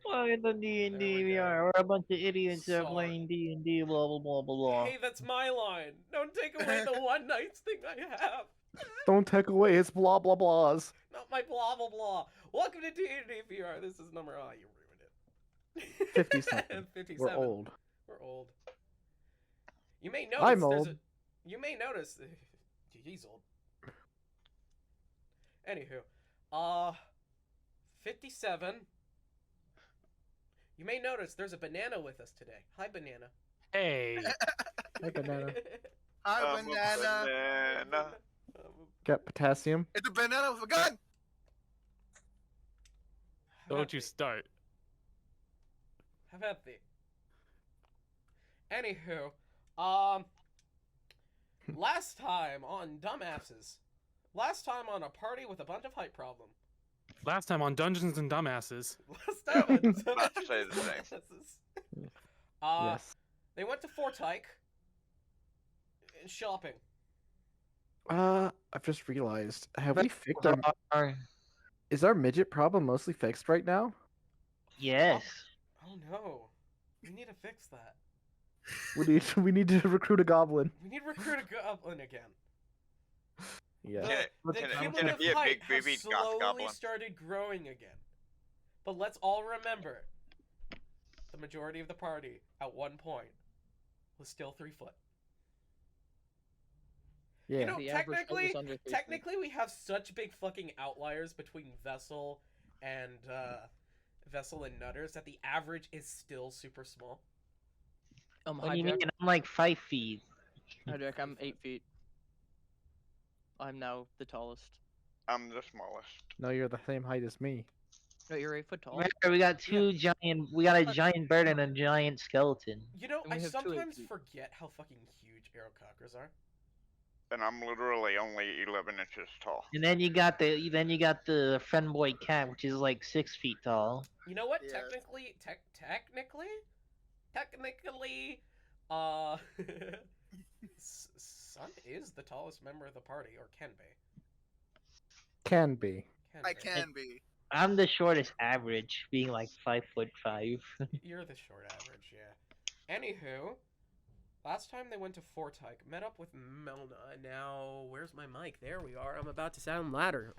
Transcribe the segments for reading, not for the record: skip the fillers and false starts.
Welcome to There we D&D go. VR. We're a bunch of idiots that are Sorry. playing D&D, blah, blah, blah, blah, blah. Hey, that's my line. Don't take away the one nice thing I have. Don't take away his blah blah blahs. Not my blah blah blah. Welcome to D&D VR. This is number. Oh, you ruined it. 57. 57. We're old. We're old. You may notice I'm there's old. You may notice. He's old. Anywho, 57. You may notice there's a banana with us today. Hi, banana. Hey, Hey, banana. Hi, I'm a banana. banana. Got potassium. It's a banana with a gun. don't you start. Have at thee. Anywho, last time on Dumbasses. Last time on a party with a bunch of height problem. Last time on Dungeons and Dumbasses. Last time on About to say the same. Dumbasses. Yes. They went to Fortyke and shopping. I've just realized. Have we fixed our? Is our midget problem mostly fixed right now? Yes. Oh no. We need to fix that. We need to recruit a goblin. We need to recruit a goblin again. Yeah. The, Can it- the can it- cumulative can it be a height big has baby goth slowly goblin? started growing again. But let's all remember, the majority of the party at one point was still 3 foot. Yeah. You know, The average height was under 3 feet. technically we have such big fucking outliers between Vessel and Nutters that the average is still super small. What do you Hijack, mean? I'm like 5 feet. Hijack, I'm 8 feet. I'm now the tallest. I'm the smallest. No, you're the same height as me. No, you're 8 foot tall. Remember, we got we got a giant bird and a giant skeleton. You know, And we I have two sometimes 8 feet. forget how fucking huge Aerocockers are. And I'm literally only 11 inches tall. And then you got the friend boy cat, which is like 6 feet tall. You know what? Yeah. Technically, Sun is the tallest member of the party, or can be. Can be. I can be. I'm the shortest average, being like 5'5". You're the short average, yeah. Anywho, last time they went to Fortyke, met up with Melna. Now, where's my mic? There we are. I'm about to sound ladder.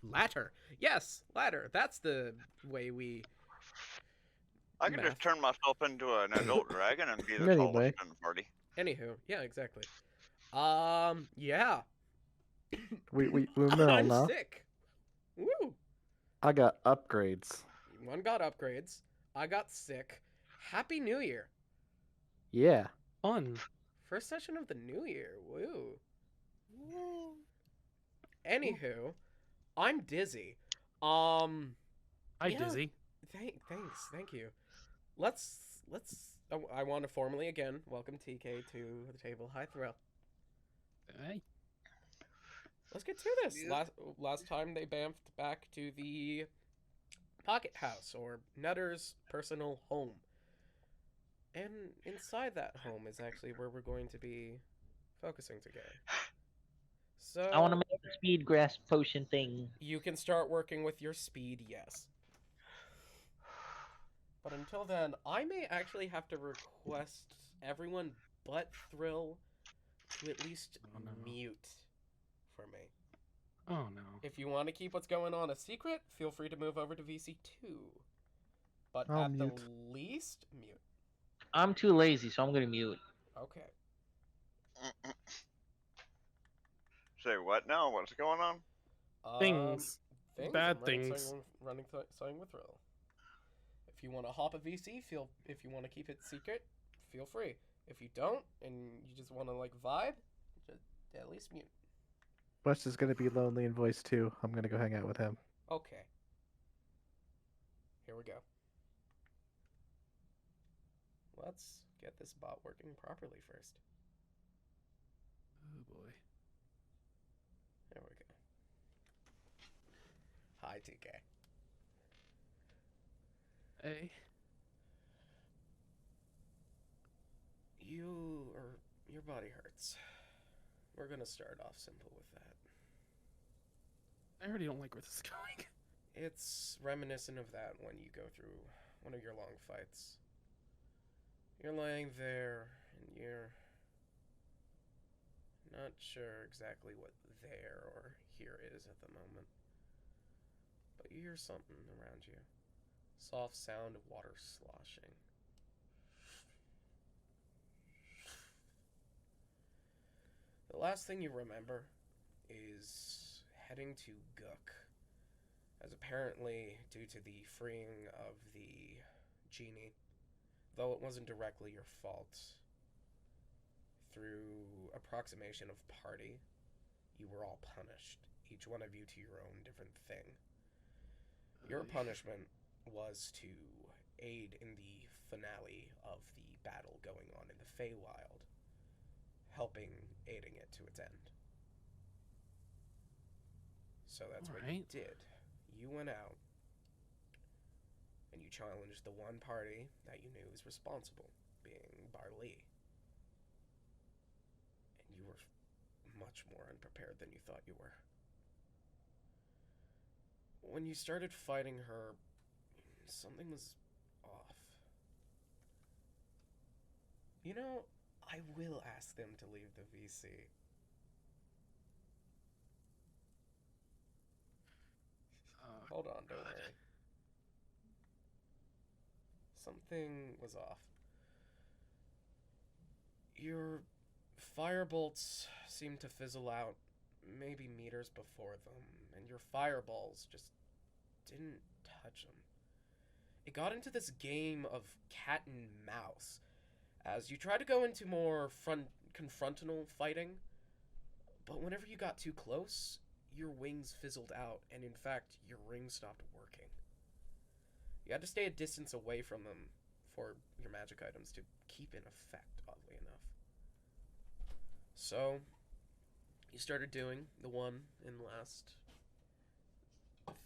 Ladder. Yes, ladder. That's the way we. I can Math. just turn myself into an adult dragon and be the Anyway. tallest in the party. Anywho, yeah, exactly. Yeah. We I'm now. sick. Woo. I got upgrades. One got upgrades. I got sick. Happy New Year. Yeah. Fun. First session of the new year. Woo. Anywho, I'm dizzy. Hi, Yeah. Dizzy. Thank you. Let's. I want to formally again welcome TK to the table. Hi, Thrill. Hey. Let's get to this. Yeah. Last time they bamfed back to the Pocket House, or Nutter's personal home. And inside that home is actually where we're going to be focusing together. So I want to make the speed grasp potion thing. you can start working with your speed, yes. But until then, I may actually have to request everyone but Thrill to at least Oh, no. mute for me. Oh no. If you want to keep what's going on a secret, feel free to move over to VC2. But I'll at mute. the least, mute. I'm too lazy, so I'm gonna mute. Okay. Say what now? What's going on? Things. Bad I'm running things. Sewing with Thrill. If you want to hop a VC, if you want to keep it secret, feel free. If you don't, and you just want to like vibe, just at least mute. Wes is gonna be lonely in voice too. I'm gonna go hang out with him. Okay. Here we go. Let's get this bot working properly first. Oh boy. There we go. Hi, TK. Hey. Your body hurts. We're gonna start off simple with that. I already don't like where this is going. It's reminiscent of that when you go through one of your long fights. You're laying there, and you're not sure exactly what there or here is at the moment. But you hear something around you. Soft sound of water sloshing. The last thing you remember is heading to Gook, as apparently due to the freeing of the genie, though it wasn't directly your fault, through approximation of party, you were all punished, each one of you to your own different thing. Your punishment was to aid in the finale of the battle going on in the Feywild, aiding it to its end. So that's what you did. You went out, and you challenged the one party that you knew was responsible, being Barley. And you were much more unprepared than you thought you were. When you started fighting her, something was off. You know, I will ask them to leave the VC. Hold on, don't worry. Something was off. Your firebolts seemed to fizzle out maybe meters before them, and your fireballs just didn't touch them. It got into this game of cat and mouse. As you tried to go into more confrontational fighting, but whenever you got too close, your wings fizzled out, and in fact, your ring stopped working. You had to stay a distance away from them for your magic items to keep in effect, oddly enough. So, you started doing the one and last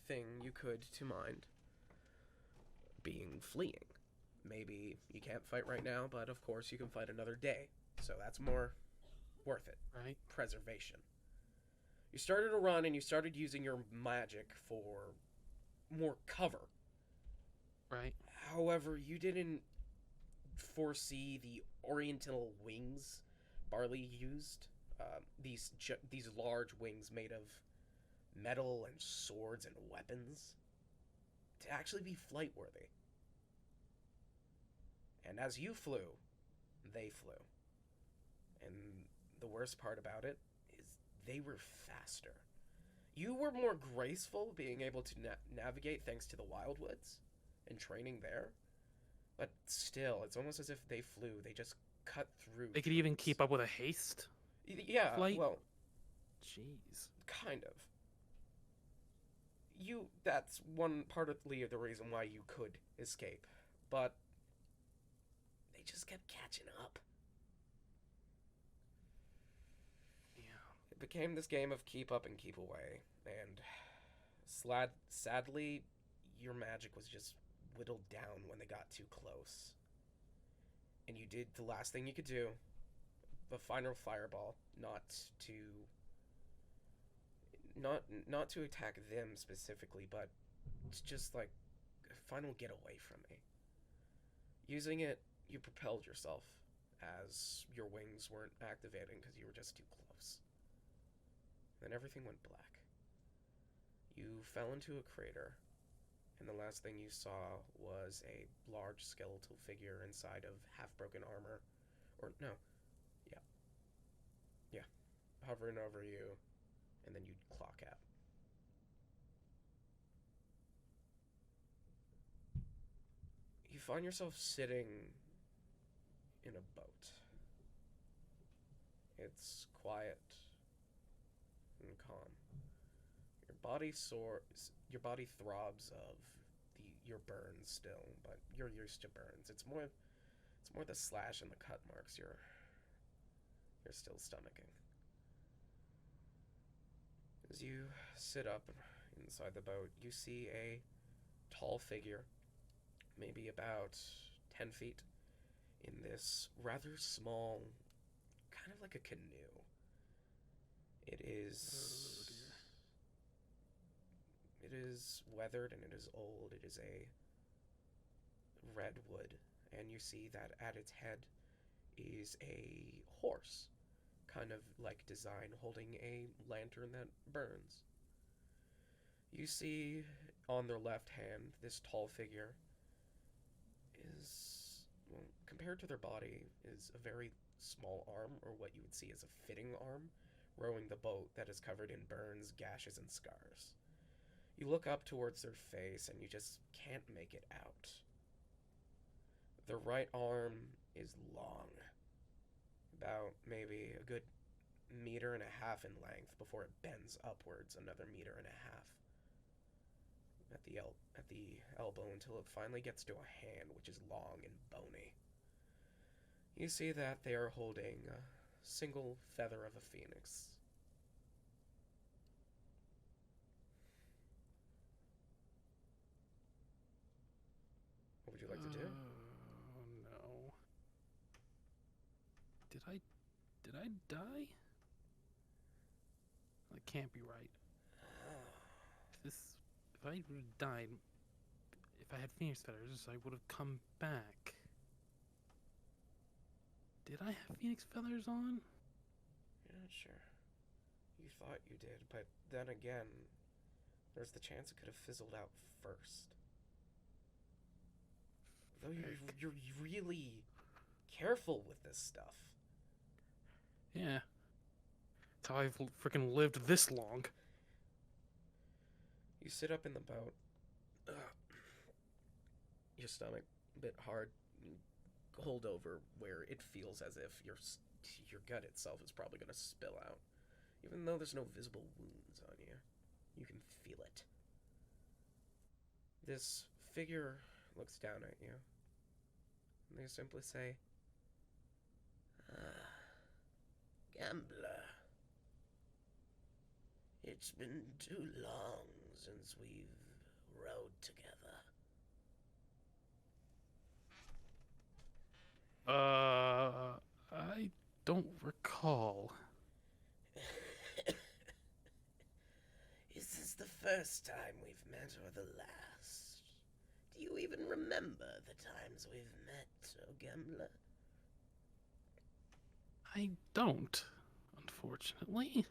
thing you could to mind, being fleeing. Maybe you can't fight right now, but of course you can fight another day, so that's more worth it. Right. Preservation. You started to run, and you started using your magic for more cover. Right. However, you didn't foresee the oriental wings Barley used. These large wings made of metal and swords and weapons to actually be flight worthy. And as you flew, they flew. And the worst part about it is they were faster. You were more graceful, being able to navigate thanks to the Wildwoods and training there. But still, it's almost as if they flew. They just cut through. They could even trees. keep up with a haste. Yeah, flight? well, Jeez. kind of. That's one partly of the reason why you could escape. But they just kept catching up. Yeah. It became this game of keep up and keep away, and sadly, your magic was just whittled down when they got too close. And you did the last thing you could do, the final fireball, not to attack them specifically, but it's just like a final get away from me. Using it, you propelled yourself as your wings weren't activating because you were just too close. Then everything went black. You fell into a crater, and the last thing you saw was a large skeletal figure inside of half-broken armor. Hovering over you, and then you'd clock out. You find yourself sitting in a boat. It's quiet and calm. Your body throbs of your burns still, but you're used to burns. It's more the slash and the cut marks you're still stomaching. As you sit up inside the boat, you see a tall figure, maybe about 10 feet, in this rather small, kind of like a canoe. It is weathered and it is old. It is a red wood, and you see that at its head is a horse, kind of like design, holding a lantern that burns. You see on their left hand, this tall figure is, well, compared to their body, is a very small arm, or what you would see as a fitting arm, rowing the boat that is covered in burns, gashes, and scars. You look up towards their face, and you just can't make it out. Their right arm is long, about maybe a good 1.5 meters in length before it bends upwards another 1.5 meters at the elbow until it finally gets to a hand, which is long and bony. You see that they are holding a single feather of a phoenix. What would you like to do? Oh no. Did I die? That can't be right. If I would have died, if I had phoenix feathers, I would have come back. Did I have phoenix feathers on? You're not sure. You thought you did, but then again, there's the chance it could have fizzled out first. Though you're really careful with this stuff. Yeah. That's how I've freaking lived this long. You sit up in the boat. Your stomach a bit hard. You hold over where it feels as if your gut itself is probably going to spill out. Even though there's no visible wounds on you, you can feel it. This figure looks down at you. And they simply say, Gambler. It's been too long since we've rode together. I don't recall. Is this the first time we've met or the last? Do you even remember the times we've met, oh gambler? I don't, unfortunately.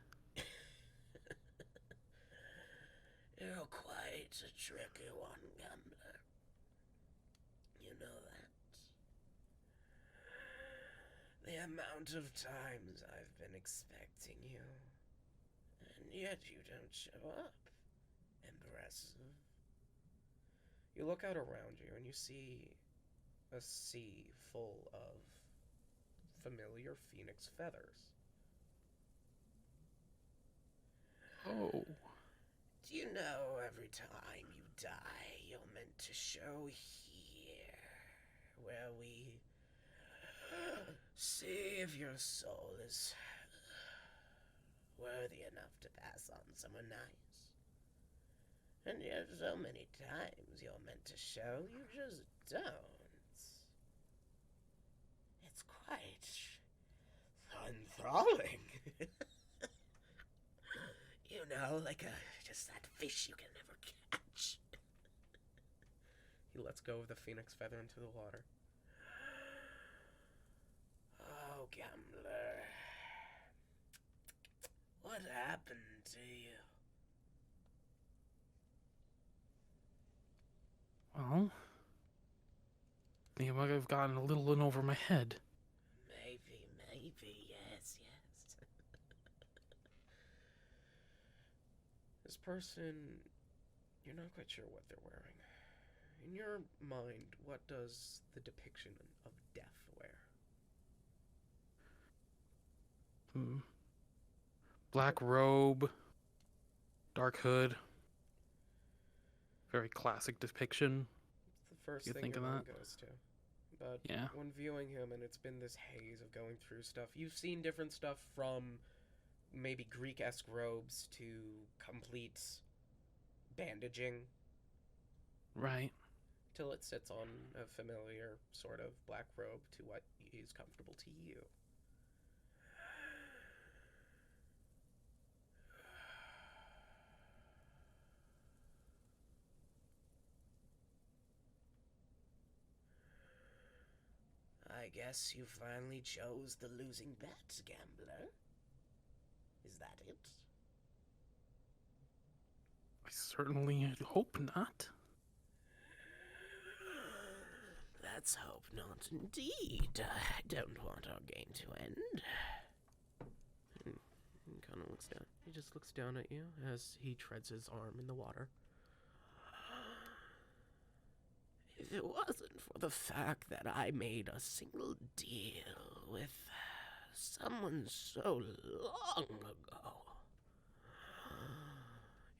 You're quite a tricky one, gambler. You know that. The amount of times I've been expecting you, and yet you don't show up. Impressive. You look out around you and you see a sea full of familiar phoenix feathers. Oh. Do you know every time you die, you're meant to show here, where we see if your soul is worthy enough to pass on somewhere nice. And yet so many times you're meant to show, you just don't. It's quite enthralling. You know, like just that fish you can never catch. He lets go of the phoenix feather into the water. Oh, gambler. What happened to you? Well, I think I might have gotten a little in over my head. Maybe, yes. This person, you're not quite sure what they're wearing. In your mind, what does the depiction of death wear? Black robe, dark hood. Very classic depiction. It's the first You thing think your of mind that? goes to. But Yeah. when viewing him, and it's been this haze of going through stuff, you've seen different stuff from maybe Greek-esque robes to complete bandaging, Right. till it sits on a familiar sort of black robe to what is comfortable to you. I guess you finally chose the losing bet, gambler. Is that it? I certainly hope not. Let's hope not indeed. I don't want our game to end. He kind of looks down. He just looks down at you as he treads his arm in the water. If it wasn't for the fact that I made a single deal with someone so long ago.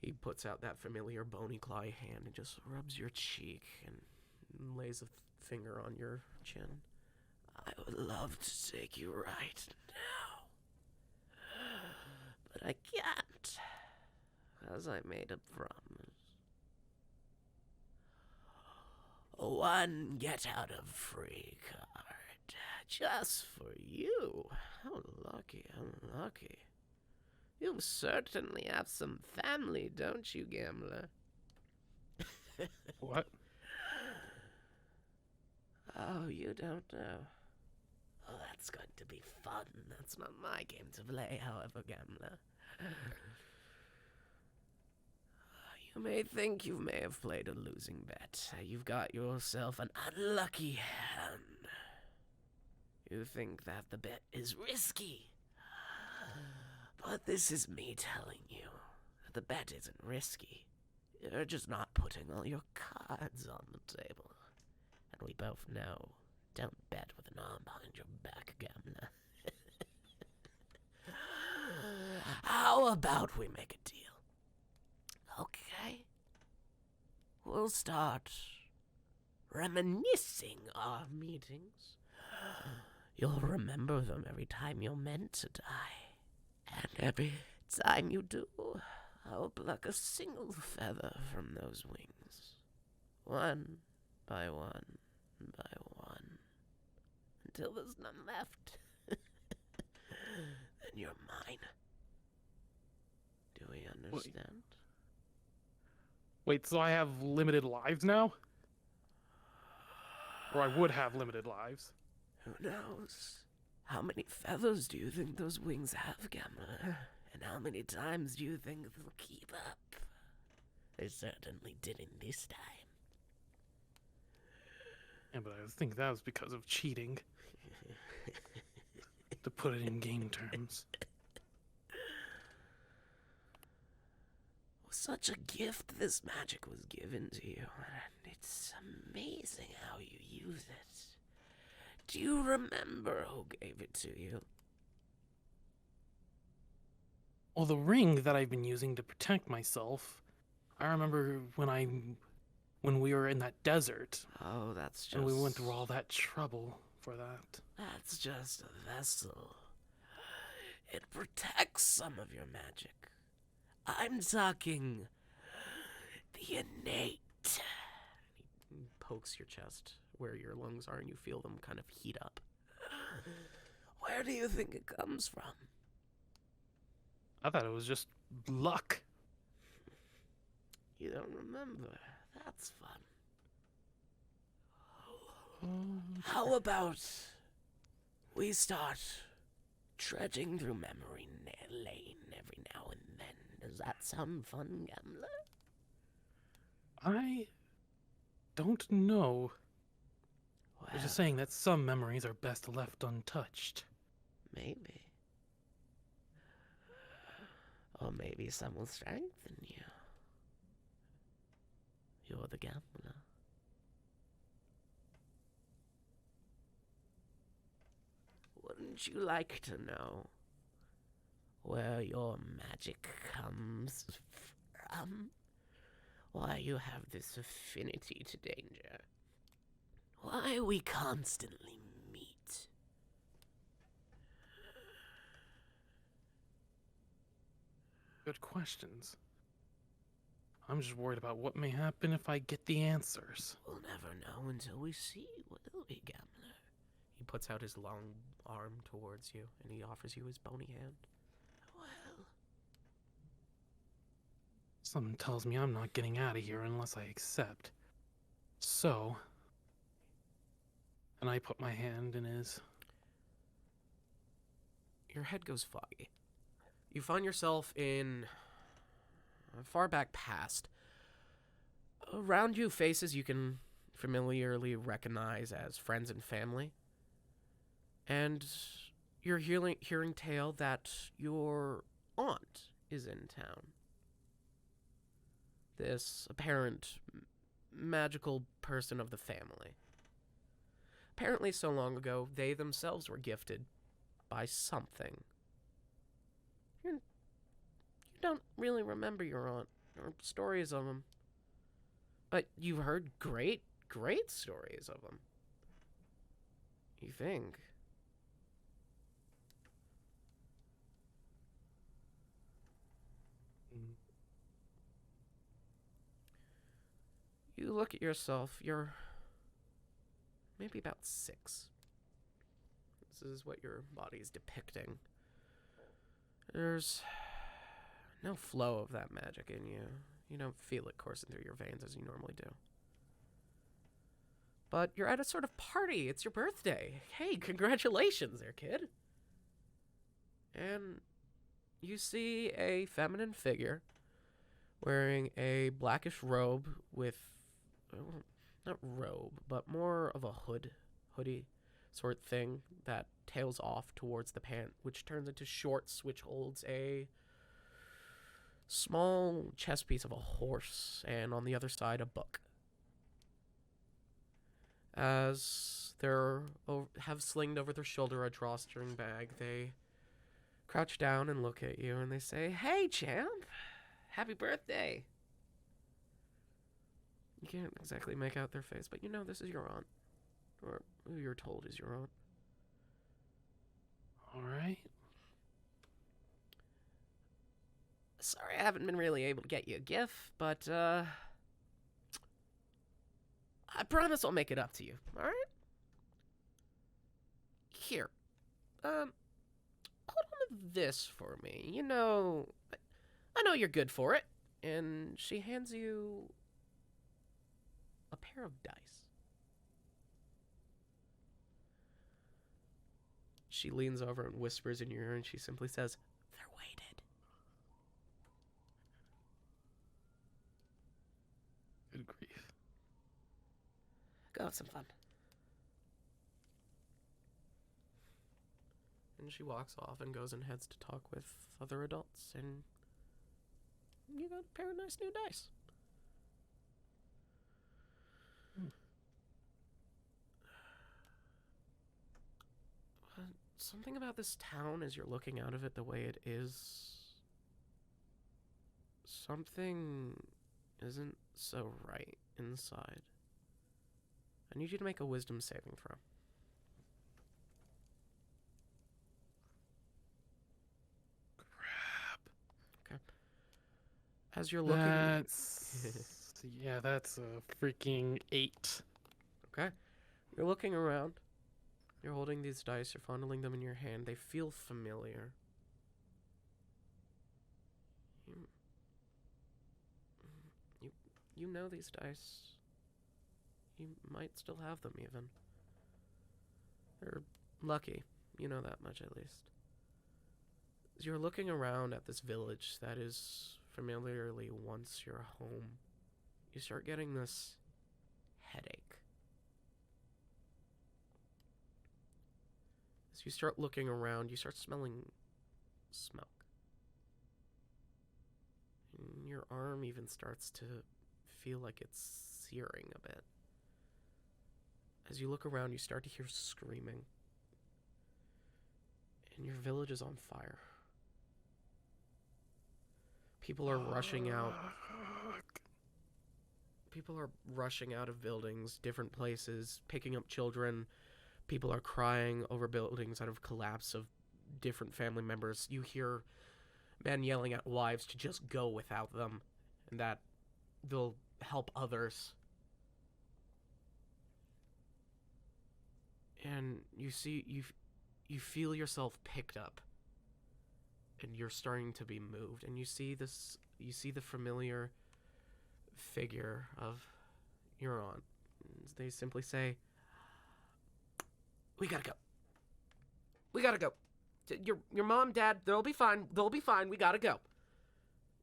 He puts out that familiar bony clawy hand and just rubs your cheek and lays a finger on your chin. I would love to take you right now. But I can't, because I made a promise. One get-out-of-free card, just for you. How lucky, unlucky. You certainly have some family, don't you, gambler? What? Oh, you don't know. Oh, that's going to be fun. That's not my game to play, however, gambler. You may think you may have played a losing bet. You've got yourself an unlucky hand. You think that the bet is risky. But this is me telling you that the bet isn't risky. You're just not putting all your cards on the table. And we both know, don't bet with an arm behind your back, gambler. How about we make a deal? Okay? We'll start reminiscing our meetings. You'll remember them every time you're meant to die. And every time you do, I'll pluck a single feather from those wings. One by one by one. Until there's none left. Then you're mine. Do we understand? Wait, so I have limited lives now? Or I would have limited lives. Who knows? How many feathers do you think those wings have, gambler? And how many times do you think they'll keep up? They certainly didn't this time. Yeah, but I think that was because of cheating. To put it in game terms. Such a gift this magic was given to you, and it's amazing how you use it. Do you remember who gave it to you? Well, the ring that I've been using to protect myself, I remember when we were in that desert. Oh, that's just... And we went through all that trouble for that. That's just a vessel. It protects some of your magic. I'm talking the innate. He pokes your chest where your lungs are and you feel them kind of heat up. Where do you think it comes from? I thought it was just luck. You don't remember. That's fun. How about we start trudging through memory lane every now and then? Does that sound fun, gambler? I don't know. Well, There's a saying that some memories are best left untouched. maybe. Or maybe some will strengthen you. You're the gambler. Wouldn't you like to know where your magic comes from? Why you have this affinity to danger? Why we constantly meet? Good questions. I'm just worried about what may happen if I get the answers. We'll never know until we see, will we, gambler? He puts out his long arm towards you and he offers you his bony hand. Well, Something tells me I'm not getting out of here unless I accept. So, And I put my hand in his. Your head goes foggy. You find yourself in a far back past. Around you, faces you can familiarly recognize as friends and family. And you're hearing tale that your aunt is in town. This apparent magical person of the family. Apparently, so long ago, they themselves were gifted by something. You don't really remember your aunt or stories of them. But you've heard great stories of them. You think. You look at yourself, you're maybe about 6. This is what your body is depicting. There's no flow of that magic in you. You don't feel it coursing through your veins as you normally do. But you're at a sort of party. It's your birthday. Hey, congratulations there, kid. And you see a feminine figure wearing a blackish robe with, not robe, but more of a hoodie sort thing that tails off towards the pant, which turns into shorts, which holds a small chest piece of a horse, and on the other side, a book. As they have slinged over their shoulder a drawstring bag, they crouch down and look at you, and they say, "Hey, champ! Happy birthday!" You can't exactly make out their face, but you know this is your aunt. Or who you're told is your aunt. Alright. Sorry I haven't been really able to get you a gift, but, I promise I'll make it up to you, alright? Here. Hold on to this for me. You know, I know you're good for it. And she hands you a pair of dice. She leans over and whispers in your ear, and she simply says, "They're weighted." Good grief. Go have some fun. And she walks off and goes and heads to talk with other adults, and you got a pair of nice new dice. Something about this town as you're looking out of it the way it is, something isn't so right inside. I need you to make a wisdom saving throw. Crap. Okay. As you're looking... Yeah, that's a freaking 8. Okay. You're looking around. You're holding these dice. You're fondling them in your hand. They feel familiar. You know these dice. You might still have them, even. They're lucky. You know that much, at least. As you're looking around at this village that is familiarly once your home, you start getting this headache. As you start looking around, you start smelling smoke. And your arm even starts to feel like it's searing a bit. As you look around, you start to hear screaming. And your village is on fire. People are rushing out. People are rushing out of buildings, different places, picking up children. People are crying over buildings out of collapse of different family members. You hear men yelling at wives to just go without them, and that they'll help others. And you feel yourself picked up, and you're starting to be moved, and you see the familiar figure of your aunt. They simply say, We gotta go. We gotta go. Your mom, dad, they'll be fine. They'll be fine. We gotta go.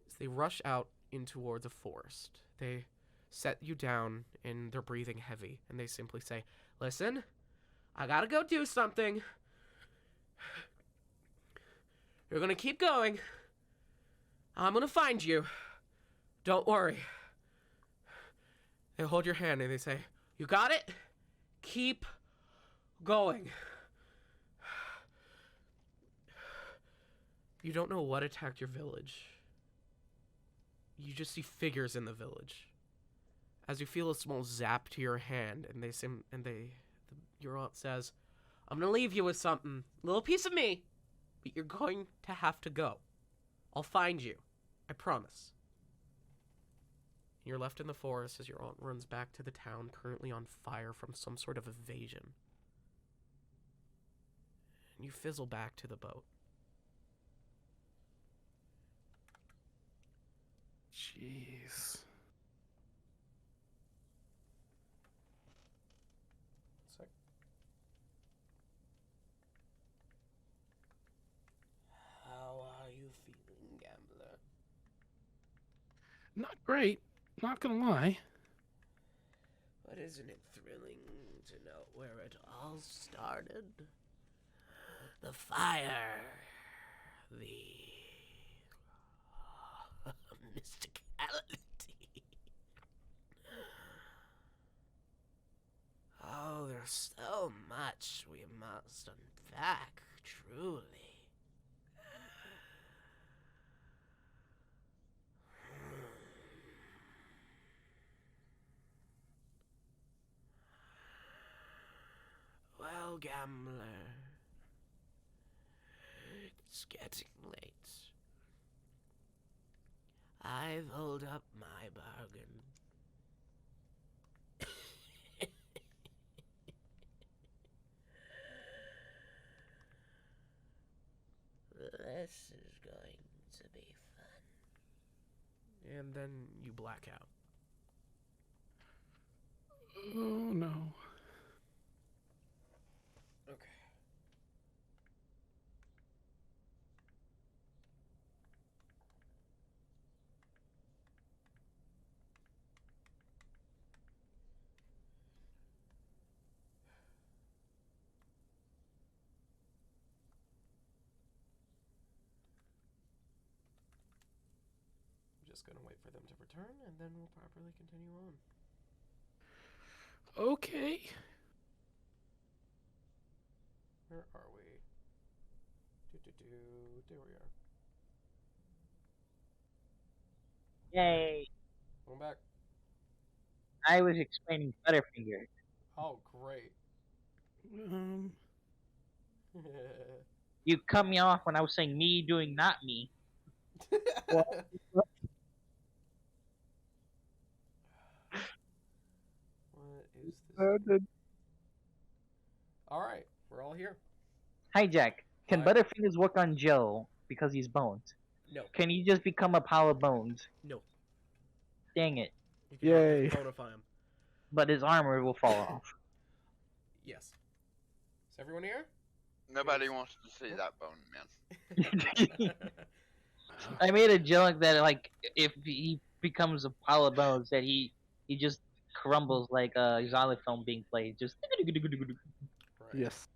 As they rush out in toward the forest, they set you down and they're breathing heavy, and they simply say, "Listen, I gotta go do something. You're gonna keep going. I'm gonna find you. Don't worry." They hold your hand and they say, "You got it? Keep going." You don't know what attacked your village. You just see figures in the village. As you feel a small zap to your hand, and your aunt says, "I'm gonna leave you with something, a little piece of me, but you're going to have to go. I'll find you, I promise." You're left in the forest as your aunt runs back to the town, currently on fire from some sort of invasion. And you fizzle back to the boat. Jeez. How are you feeling, gambler? Not great. Not gonna lie. But isn't it thrilling to know where it all started? The fire. The mysticality. Oh, there's so much we must unpack, truly. Well, gambler, it's getting late. I've held up my bargain. This is going to be fun. And then you black out. Oh no. Okay. I'm just gonna wait for them to return, and then we'll properly continue on. Okay. Where are we? There we are. Yay! Going back. I was explaining Butterfinger. Oh, great. You cut me off when I was saying me doing not me. What is this? All right, we're all here. Hi, Jack. Can Hi. Butterfingers work on Joe because he's bones? No. Can he just become a pile of bones? No. Dang it. You can Yay. bonify him. But his armor will fall off. Yes. Is everyone here? Nobody wants to see that bone, man. I made a joke that, like, if he becomes a pile of bones, that he just crumbles like a xylophone being played. Just. Right. Yes.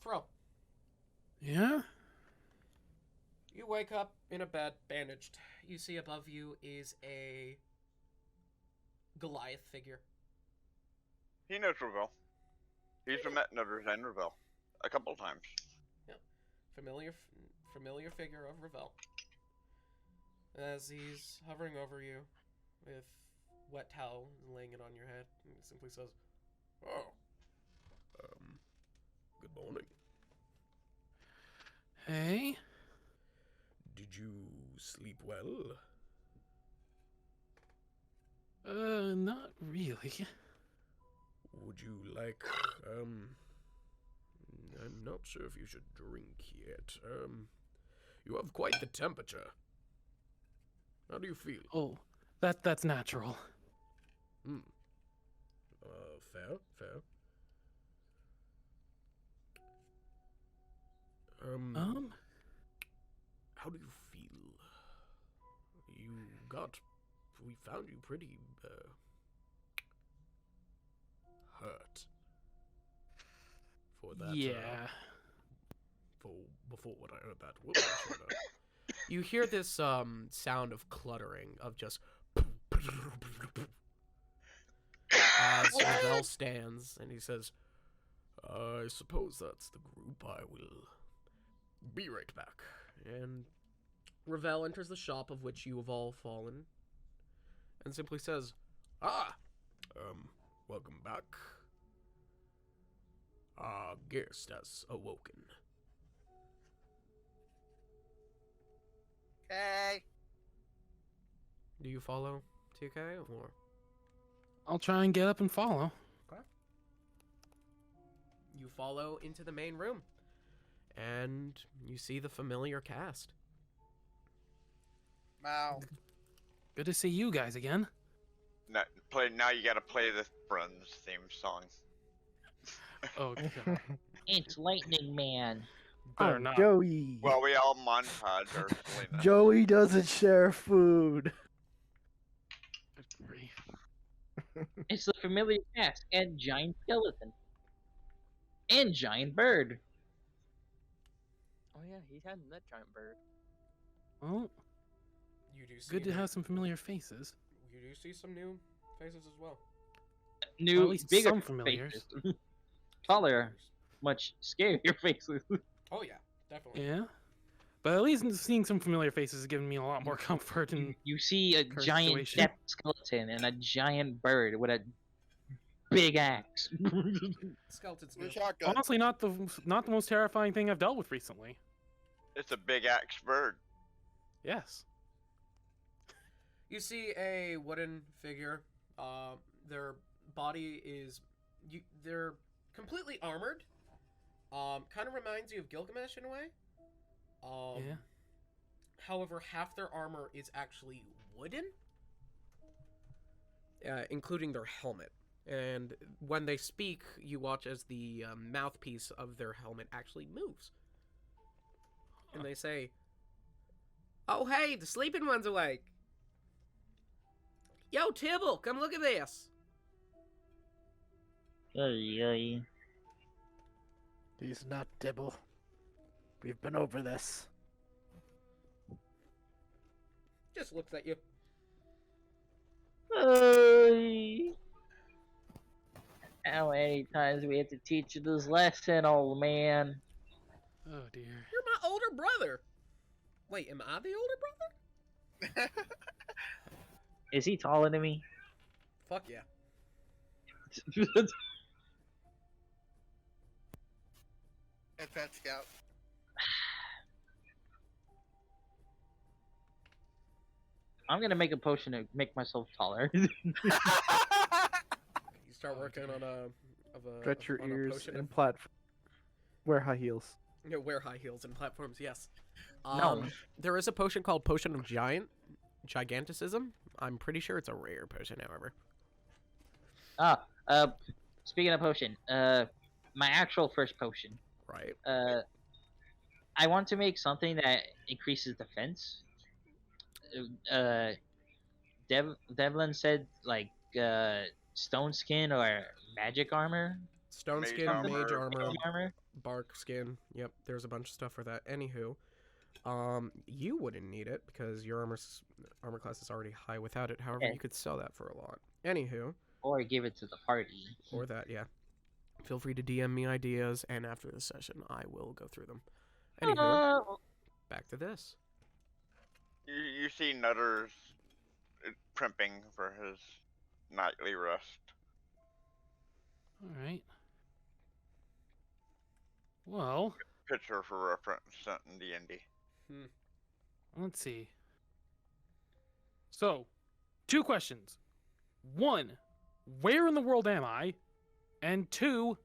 Fro, Yeah? you wake up in a bed, bandaged. You see above you is a Goliath figure. He knows Revel. He's met Nutters and Revel a couple times. Familiar figure of Revel. As he's hovering over you with wet towel and laying it on your head, and he simply says, "Oh, good morning. Hey? Did you sleep well? Not really. Would you like, I'm not sure if you should drink yet. You have quite the temperature. How do you feel? Oh, that's natural. Fair. found you pretty, hurt. For that, Yeah. Before when I heard that woman showed up. You hear this, sound of cluttering, of just... As Ravel stands, and he says, I suppose that's the group. I will be right back. And Ravel enters the shop of which you have all fallen, and simply says, welcome back. Our guest has awoken. Okay. Do you follow 2K, or...? I'll try and get up and follow. You follow into the main room, and you see the familiar cast. Wow. Good to see you guys again. Now you gotta play the Friends theme song. Oh, God. It's Lightning Man. Better I'm not. Joey. Well, we all montage our Selena. Joey doesn't share food. Good grief. It's the familiar cast and giant skeleton. And giant bird. Oh yeah, he had that giant bird. Well, You do see good to new- have some familiar faces. You do see some new faces as well. New, Well, at least bigger some familiars. faces. Taller, much scarier faces. Oh yeah, definitely. Yeah. But at least seeing some familiar faces is giving me a lot more comfort and You see a Current giant situation. death skeleton and a giant bird with a big axe. Skeletons Blue new. shotgun. honestly not the most terrifying thing I've dealt with recently. It's a big axe bird. Yes. You see a wooden figure. Their body is they're completely armored. Kind of reminds you of Gilgamesh in a way. Yeah. However, half their armor is actually wooden, including their helmet. And when they speak, you watch as the mouthpiece of their helmet actually moves. And they say, "Oh hey, the sleeping one's awake. Yo, Tibble, come look at this." Ay. He's not Dibble. We've been over this. Just looks at you. Ay. How many times we have to teach you this lesson, old man? Oh dear. You're my older brother. Wait, am I the older brother? Is he taller than me? Fuck yeah. And Pet Scout. I'm gonna make a potion to make myself taller. You start working on a Stretch your on a ears potion and platform. Wear high heels. wear high heels and platforms. Yes. No. There is a potion called Potion of Giganticism. I'm pretty sure it's a rare potion, however. Speaking of potion, my actual first potion. Right. I want to make something that increases defense. Devlin said like stone skin or magic armor. Stone Mage skin, armor. mage armor, Armor. bark skin. Yep, there's a bunch of stuff for that. Anywho, you wouldn't need it because your armor class is already high without it. However, Yeah. you could sell that for a lot. Anywho, Or give it to the party. or that, yeah. Feel free to DM me ideas, and after the session, I will go through them. Anywho, back to this. You see Nutter's primping for his nightly rest. All right. Well, Picture for reference in D&D. let's see. So, 2 questions. 1, where in the world am I? And 2,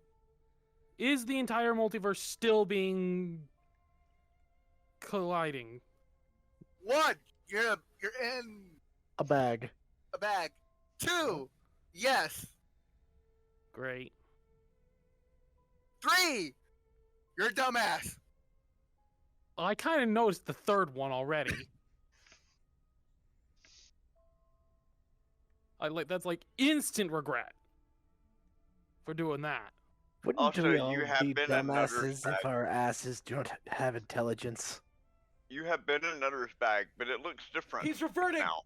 is the entire multiverse still being colliding? 1, you're in A bag. a bag. 2, yes. Great. 3, you're a dumbass. Well, I kind of noticed the third one already. That's like instant regret for doing that. Wouldn't Also, we all you have be been a nutter's dumbasses if bag. our asses don't have intelligence? You have been in Nutter's bag, but it looks different He's reverting. now.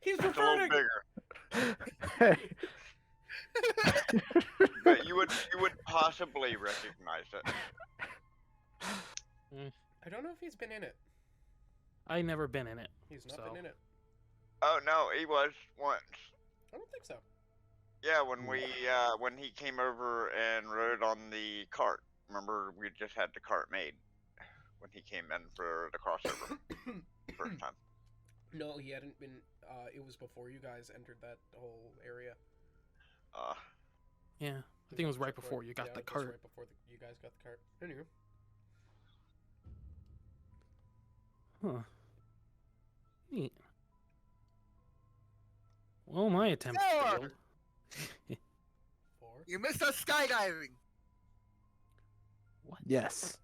He's It's a little reverting. bigger, but you would possibly recognize it. I don't know if he's been in it. I never been in it. He's not So. been in it. Oh no, he was once. I don't think so. Yeah, when he came over and rode on the cart. Remember, we just had the cart made when he came in for the crossover first time. No, he hadn't been. It was before you guys entered that whole area. Yeah, I think it was right before you got the just cart. Right before you guys got the cart. Anyway. Huh. Neat. Well, my attempt Four! failed. 4. You missed us skydiving. Yes.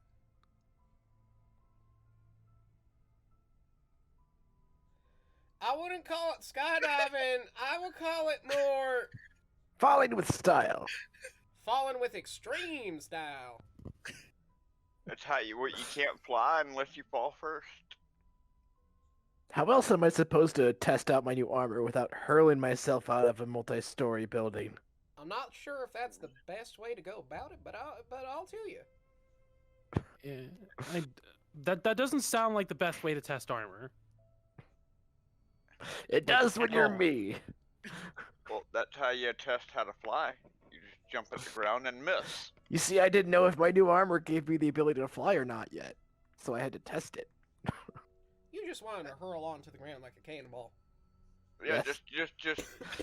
I wouldn't call it skydiving. I would call it more Falling with style. falling with extreme style. That's how you can't fly unless you fall first. How else am I supposed to test out my new armor without hurling myself out of a multi-story building? I'm not sure if that's the best way to go about it, but I'll tell you. Yeah, that doesn't sound like the best way to test armor. It does when you're Oh. me. Well, that's how you test how to fly. You just jump at the ground and miss. You see, I didn't know if my new armor gave me the ability to fly or not yet, so I had to test it. You just wanted to hurl onto the ground like a cannonball. Yeah, Yes. just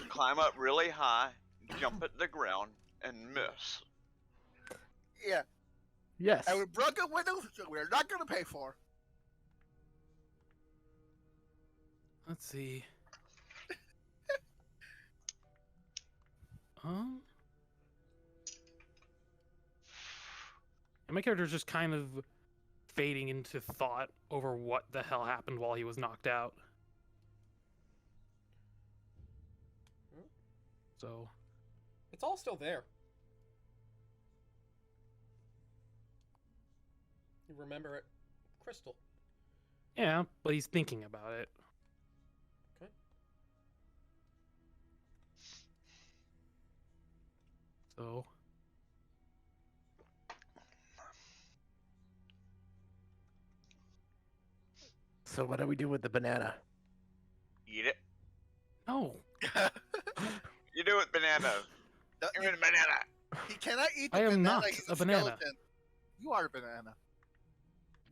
climb up really high, jump at the ground, and miss. Yeah, Yes. and we broke a window, so we're not gonna pay for. Let's see. And my character's just kind of fading into thought over what the hell happened while he was knocked out. So, It's all still there. You remember it, Crystal. yeah, but he's thinking about it. Okay. So, So what do we do with the banana? Eat it. no. You do it, banana. Give me the banana. He cannot eat the I am banana. not He's a banana. skeleton. You are a banana.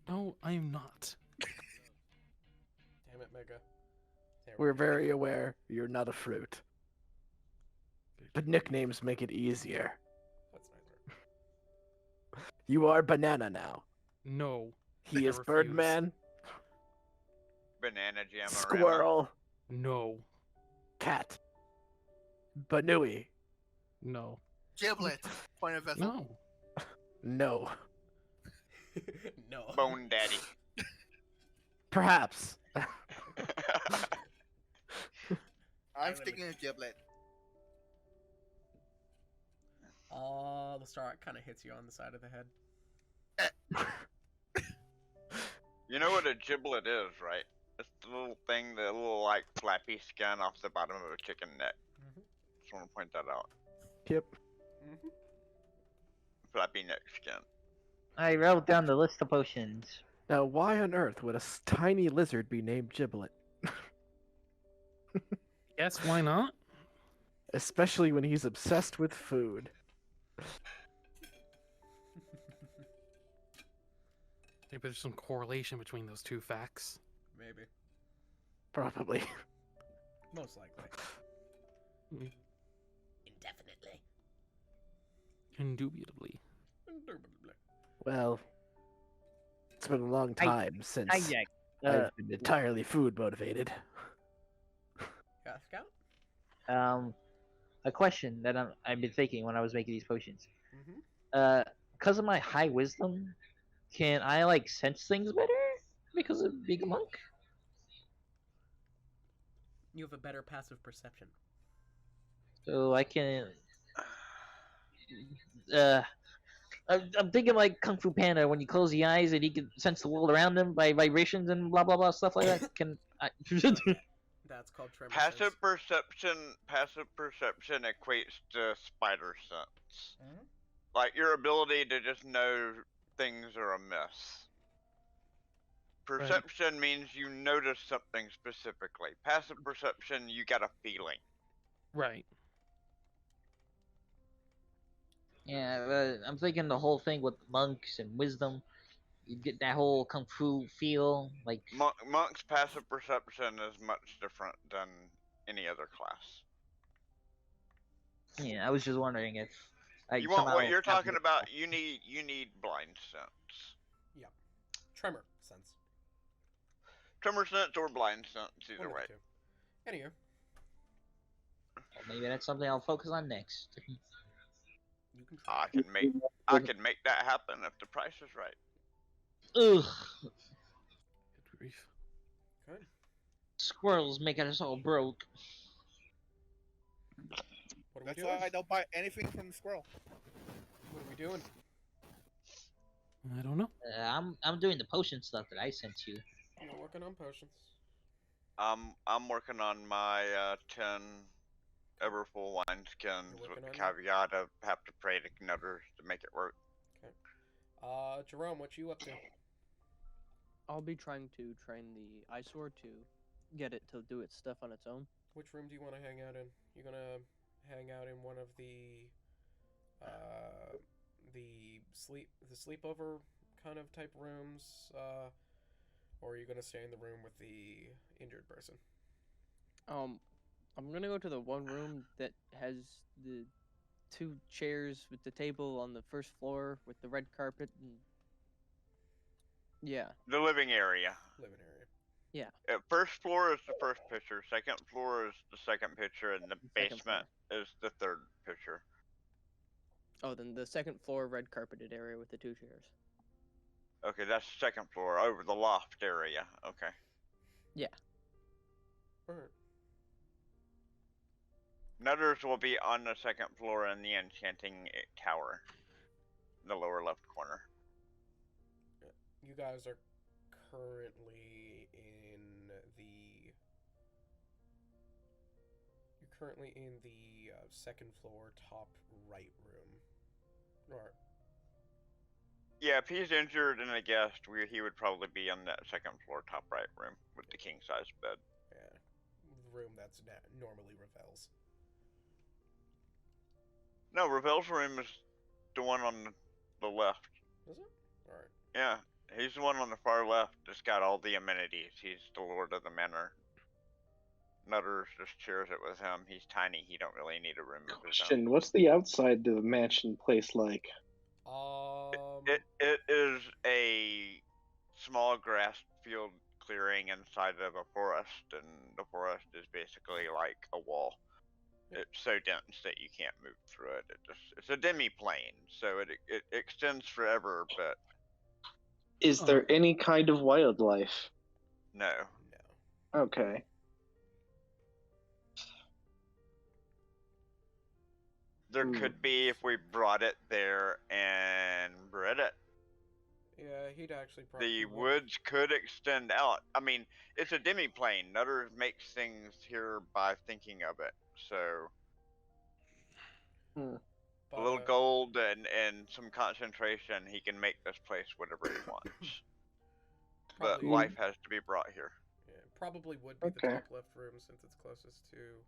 No, I am not. Damn it, Mega. There we We're go. very aware you're not a fruit. But nicknames make it easier. That's nicer. You are Banana now. No. He I is refuse. Birdman, Banana jam. Squirrel, No. Cat, Banui. No. Giblet. Point of vessel. No. No. No. Bone daddy. Perhaps. I'm sticking a giblet. The star kind of hits you on the side of the head. You know what a giblet is, right? It's the little thing, the little like flappy skin off the bottom of a chicken neck. Mhm. Just want to point that out. Yep. Mm-hmm. Flappy neck skin. I wrote down the list of potions. Now, why on earth would a tiny lizard be named Giblet? Yes, why not? Especially when he's obsessed with food. Maybe there's some correlation between those two facts. Maybe. Probably. Most likely. Indefinitely. Indubitably. Indubitably. Well, it's been a long Hi- time since Hijack. I've been entirely food motivated. Got a scout? A question that I've been thinking when I was making these potions. Mm-hmm. Because of my high wisdom, can I like sense things better because of Big Monk? You have a better passive perception. So I can. Uh, I'm thinking like Kung Fu Panda when you close the eyes and he can sense the world around him by vibrations and blah blah blah stuff like that. Can I? That's called tremor Passive sense. perception equates to spider sense. Mhm. Like your ability to just know things are amiss. Perception means you notice something specifically. Passive perception, you got a feeling. Right. Yeah, I'm thinking the whole thing with monks and wisdom. You get that whole kung fu feel, like Monk's passive perception is much different than any other class. yeah. I was just wondering if I You want what somehow you're have talking the- about? You need blind sense, Tremor sense. tremor sense, or blind sense. Either One of way. the two. Anywho, Well, maybe that's something I'll focus on next. you can try. I can make that happen if the price is right. Ugh, Good grief. Good. squirrels making us all broke. What are we That's doing? why I don't buy anything from the squirrel. What are we doing? I don't know. I'm doing the potion stuff that I sent you. We're working on potions. I'm working on my 10 ever full wineskins You're with working the on caveat of have to pray to Nutters to make it work. Jerome, what you up to? I'll be trying to train the eyesore to get it to do its stuff on its own. Which room do you want to hang out in? You gonna hang out in one of the sleepover kind of type rooms, or are you gonna stay in the room with the injured person? I'm gonna go to the one room that has the 2 chairs with the table on the first floor with the red carpet and yeah. The living area. Living area. First floor is the first picture. Second floor is the second picture, and the Second basement is the third picture. Oh, then the second floor red carpeted area with the 2 chairs. Okay, that's the second floor over the loft area. Okay. Alright. Nutters will be on the second floor in the enchanting tower, in the lower left corner. You guys are currently in the. You're currently in the second floor, top right room. Or Yeah, if he's injured and a guest, he would probably be on that second floor, top right room with the king size bed. yeah, the room that's normally Ravel's. No, Ravel's room is the one on the left. Is it? All right. Yeah, he's the one on the far left that's got all the amenities. He's the lord of the manor. Nutters just shares it with him. He's tiny. He don't really need a room of his own. Question: what's the outside of the mansion place like? It is a small grass field clearing inside of a forest, and the forest is basically like a wall. It's so dense that you can't move through it. It's a demi-plane, so it extends forever, but Is there any kind of wildlife? no. No. Okay. There could be if we brought it there and bred it. Yeah, he'd actually probably. The woods could extend out. I mean, it's a demi-plane. Nutter makes things here by thinking of it. So But, a little gold and some concentration, he can make this place whatever he wants. But Probably- life has to be brought here. Yeah, probably would be Okay. the top left room since it's closest to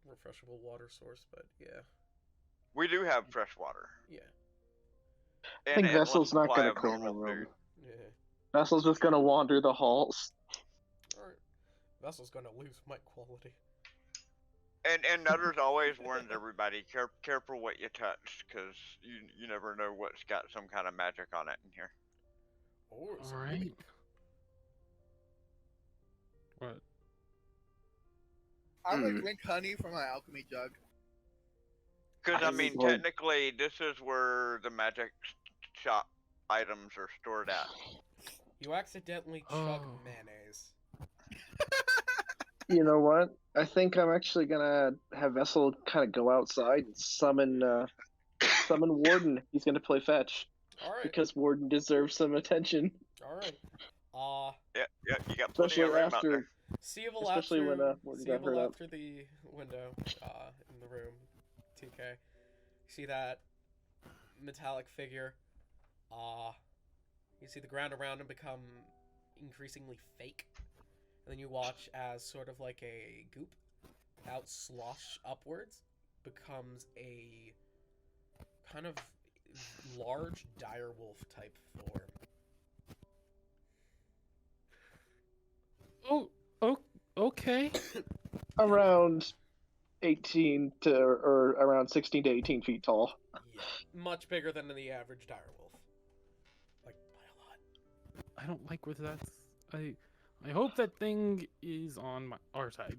refreshable water source. But yeah, We do have fresh water. yeah, I think and endless Vessel's not supply gonna of clean the normal room. food. yeah. Vessel's just gonna wander the halls. All right. Vessel's gonna lose mic quality. And Nutters always warns everybody, careful what you touch, because you never know what's got some kind of magic on it in here. Oh, it's All right. What? I would drink honey from my alchemy jug. Because, I I mean, would- technically, this is where the magic shop items are stored at. You accidentally chug Oh. mayonnaise. You know what? I think I'm actually gonna have Vessel kind of go outside and summon Warden. He's gonna play fetch All right. because Warden deserves some attention, All right. Yeah, you got plenty especially of room out after there. Seeable out especially when, Warden got hurt up. through the window, in the room, TK. See that metallic figure. You see the ground around him become increasingly fake. And then you watch as sort of like a goop out slosh upwards becomes a kind of large direwolf type form. Oh, okay. Around 18 to or around 16 to 18 feet tall. Yeah, much bigger than the average direwolf. Like by a lot. I don't like where that's. I hope that thing is on our side.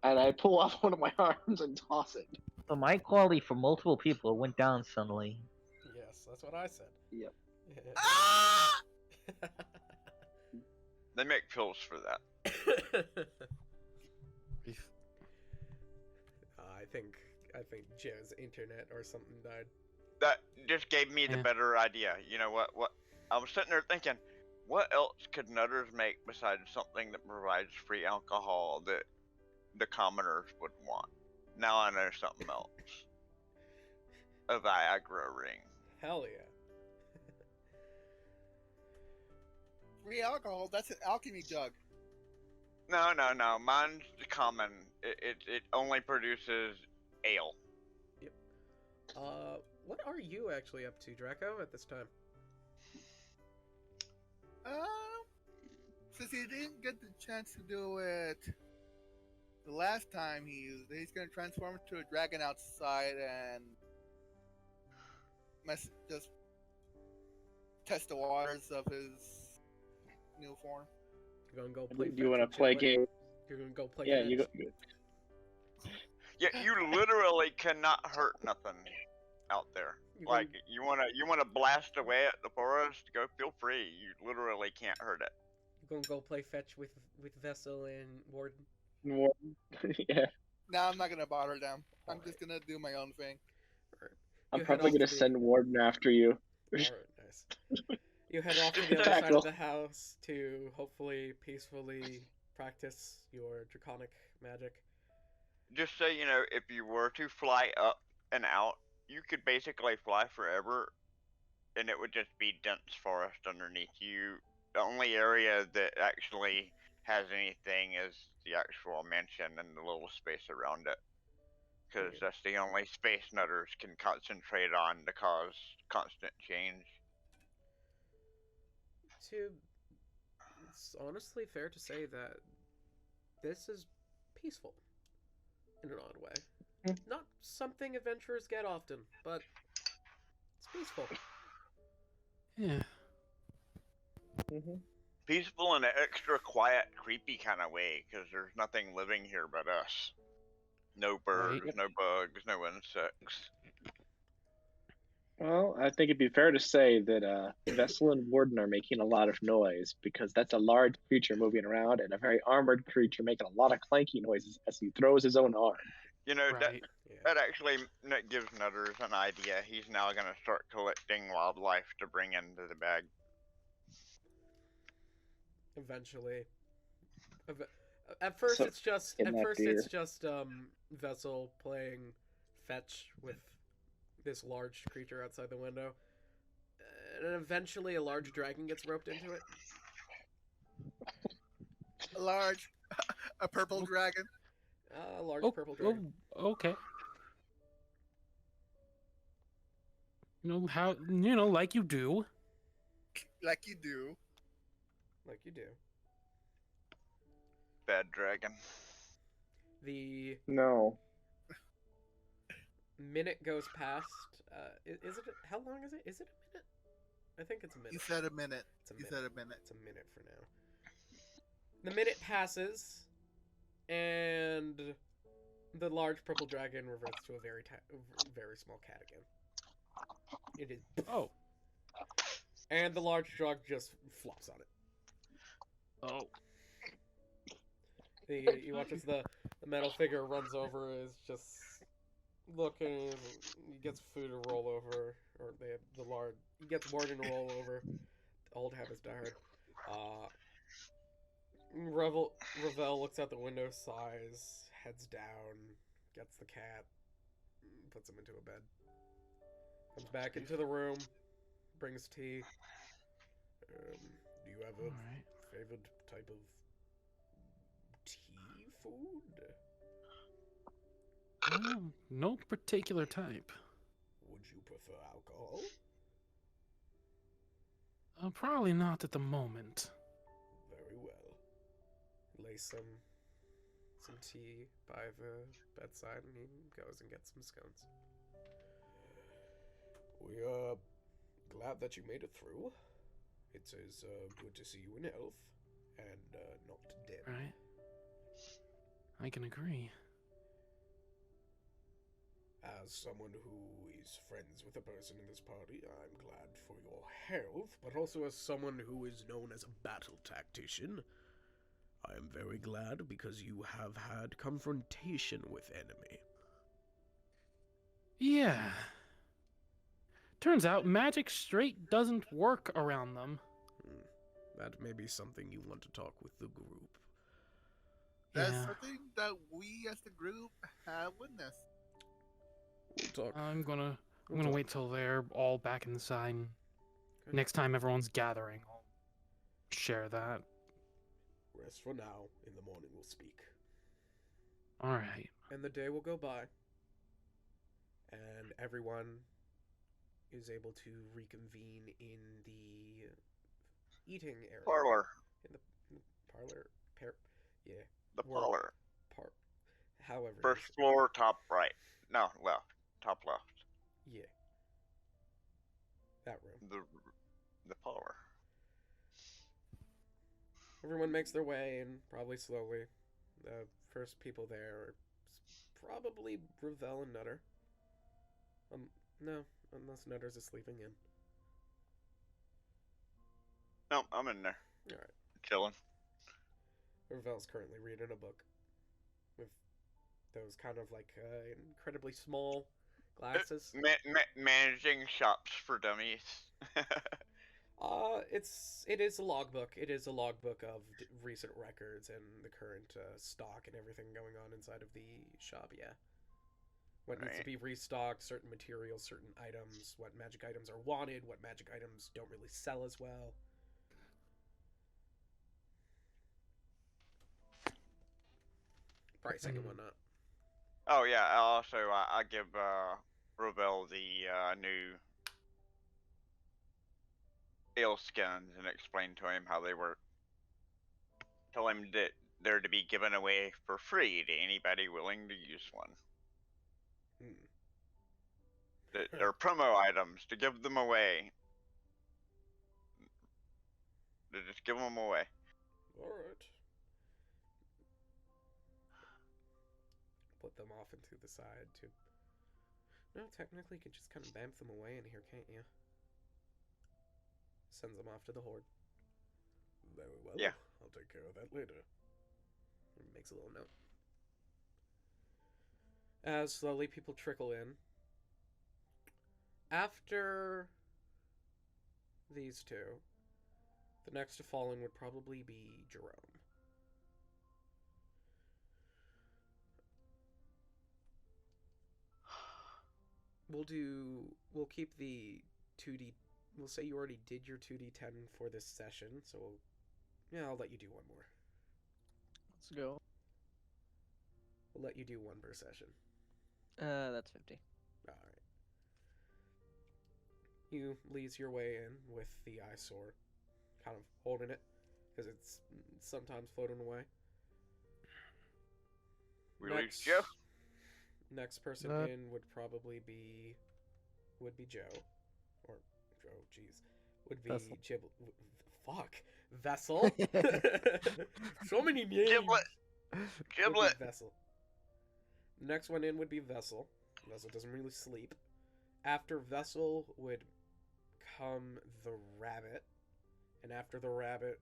And I pull off one of my arms and toss it. So my quality for multiple people went down suddenly. Yes, that's what I said. Yep. They make pills for that. I think Joe's internet or something died. That just gave me the Yeah. better idea. You know what? I was sitting there thinking, what else could Nutters make besides something that provides free alcohol that the commoners would want? Now I know something else. A Viagra ring. Hell yeah. Free alcohol, that's an alchemy jug. No. Mine's common. It only produces ale. What are you actually up to, Draco, at this time? Since he didn't get the chance to do it the last time he used it, he's gonna transform into a dragon outside and just test the waters of his new form. You're gonna go play. Do you want fetch to play a with Chitwood? game? You're gonna go play. Yeah, fetch? you go. Yeah, you literally cannot hurt nothing out there. You Like you wanna blast away at the forest, go feel free. You literally can't hurt it. You're gonna go play fetch with Vessel and Warden. Yeah, Now I'm not gonna bother them. I'm Alright. just gonna do my own thing. I'm You head probably off gonna to the- send Warden after you. Alright, nice. You head off to the other side Tackle. of the house to hopefully peacefully practice your draconic magic. Just so you know, if you were to fly up and out, you could basically fly forever, and it would just be dense forest underneath you. The only area that actually has anything is the actual mansion and the little space around it. Because that's the only space Nutters can concentrate on to cause constant change. It's honestly fair to say that this is peaceful in an odd way. Not something adventurers get often, but it's peaceful. Yeah. Peaceful in an extra quiet, creepy kind of way, because there's nothing living here but us. No birds, no bugs, no insects. Well, I think it'd be fair to say that Vessel and Warden are making a lot of noise because that's a large creature moving around and a very armored creature making a lot of clanky noises as he throws his own arm. You know, Right. that actually gives Nutters an idea. He's now going to start collecting wildlife to bring into the bag. Eventually. At first, So, it's just Vessel playing fetch with this large creature outside the window, and eventually a large dragon gets roped into it. A purple dragon. A large purple dragon. Okay. Like you do. Like you do. Like you do. Bad dragon. The No. minute goes past. Is it? How long is it? Is it a minute? I think it's a minute. You said a minute. It's a You minute. said a minute. It's a minute for now. The minute passes, and the large purple dragon reverts to a very small cat again. It is. Oh. And the large drug just flops on it. Oh. He watches the metal figure runs over, is just looking. He gets food to roll over, or they have the lard. He gets Morgan to roll over. Old habits die hard. Ravel looks out the window, sighs, heads down, gets the cat, puts him into a bed. Comes back into the room, brings tea. Do you have a Alright. favorite type of tea food? No particular type. Would you prefer alcohol? Probably not at the moment. Very well. Lay some tea by the bedside, and he goes and gets some scones. We are glad that you made it through. It is good to see you in health and not dead. Right. I can agree. As someone who is friends with a person in this party, I'm glad for your health, but also as someone who is known as a battle tactician, I am very glad because you have had confrontation with enemy. Yeah. Turns out magic straight doesn't work around them. That may be something you want to talk with the group. That's Yeah. something that we as the group have witnessed. We'll talk. I'm gonna We'll talk. wait till they're all back inside. Okay. Next time everyone's gathering, I'll share that. Rest for now. In the morning we'll speak. Alright. And the day will go by. And everyone is able to reconvene in the eating area. Parlor. In the parlor. Yeah. The Well, parlor. However. it First is. floor, top right. No, left. Top left. Yeah. That room. The parlor. Everyone makes their way in, probably slowly. The first people there are probably Ravel and Nutter. No, unless Nutter's is sleeping in. No, I'm in there. Alright. Chilling. Ravel's currently reading a book. With those kind of like incredibly small glasses. Managing shops for dummies. It is a logbook. It is a logbook of recent records and the current stock and everything going on inside of the shop. Yeah, what needs to Right. be restocked, certain materials, certain items, what magic items are wanted, what magic items don't really sell as well. Pricing and whatnot. Oh yeah. Also, I give Rebel the new ale skins and explain to him how they work. Tell him that they're to be given away for free to anybody willing to use one. Hmm. That they're promo items to give them away. To just give them away. Alright. Put them off into the side too. No, technically you could just kind of bamf them away in here, can't you? Sends them off to the horde. Very well. Yeah. I'll take care of that later. And makes a little note. As slowly people trickle in. After these two, the next to fall in would probably be Jerome. We'll keep the 2D, we'll say you already did your 2D10 for this session, so yeah, I'll let you do one more. Let's go. We'll let you do one per session. That's 50. Alright. You leads your way in with the eyesore, kind of holding it, because it's sometimes floating away. We lose Joe. Next person Uh, in would probably be Joe, or Joe. Jeez, would be Vessel. Fuck, Vessel. So many names. Giblet. Would be Giblet. Vessel. Next one in would be Vessel. Vessel doesn't really sleep. After Vessel would come the rabbit, and after the rabbit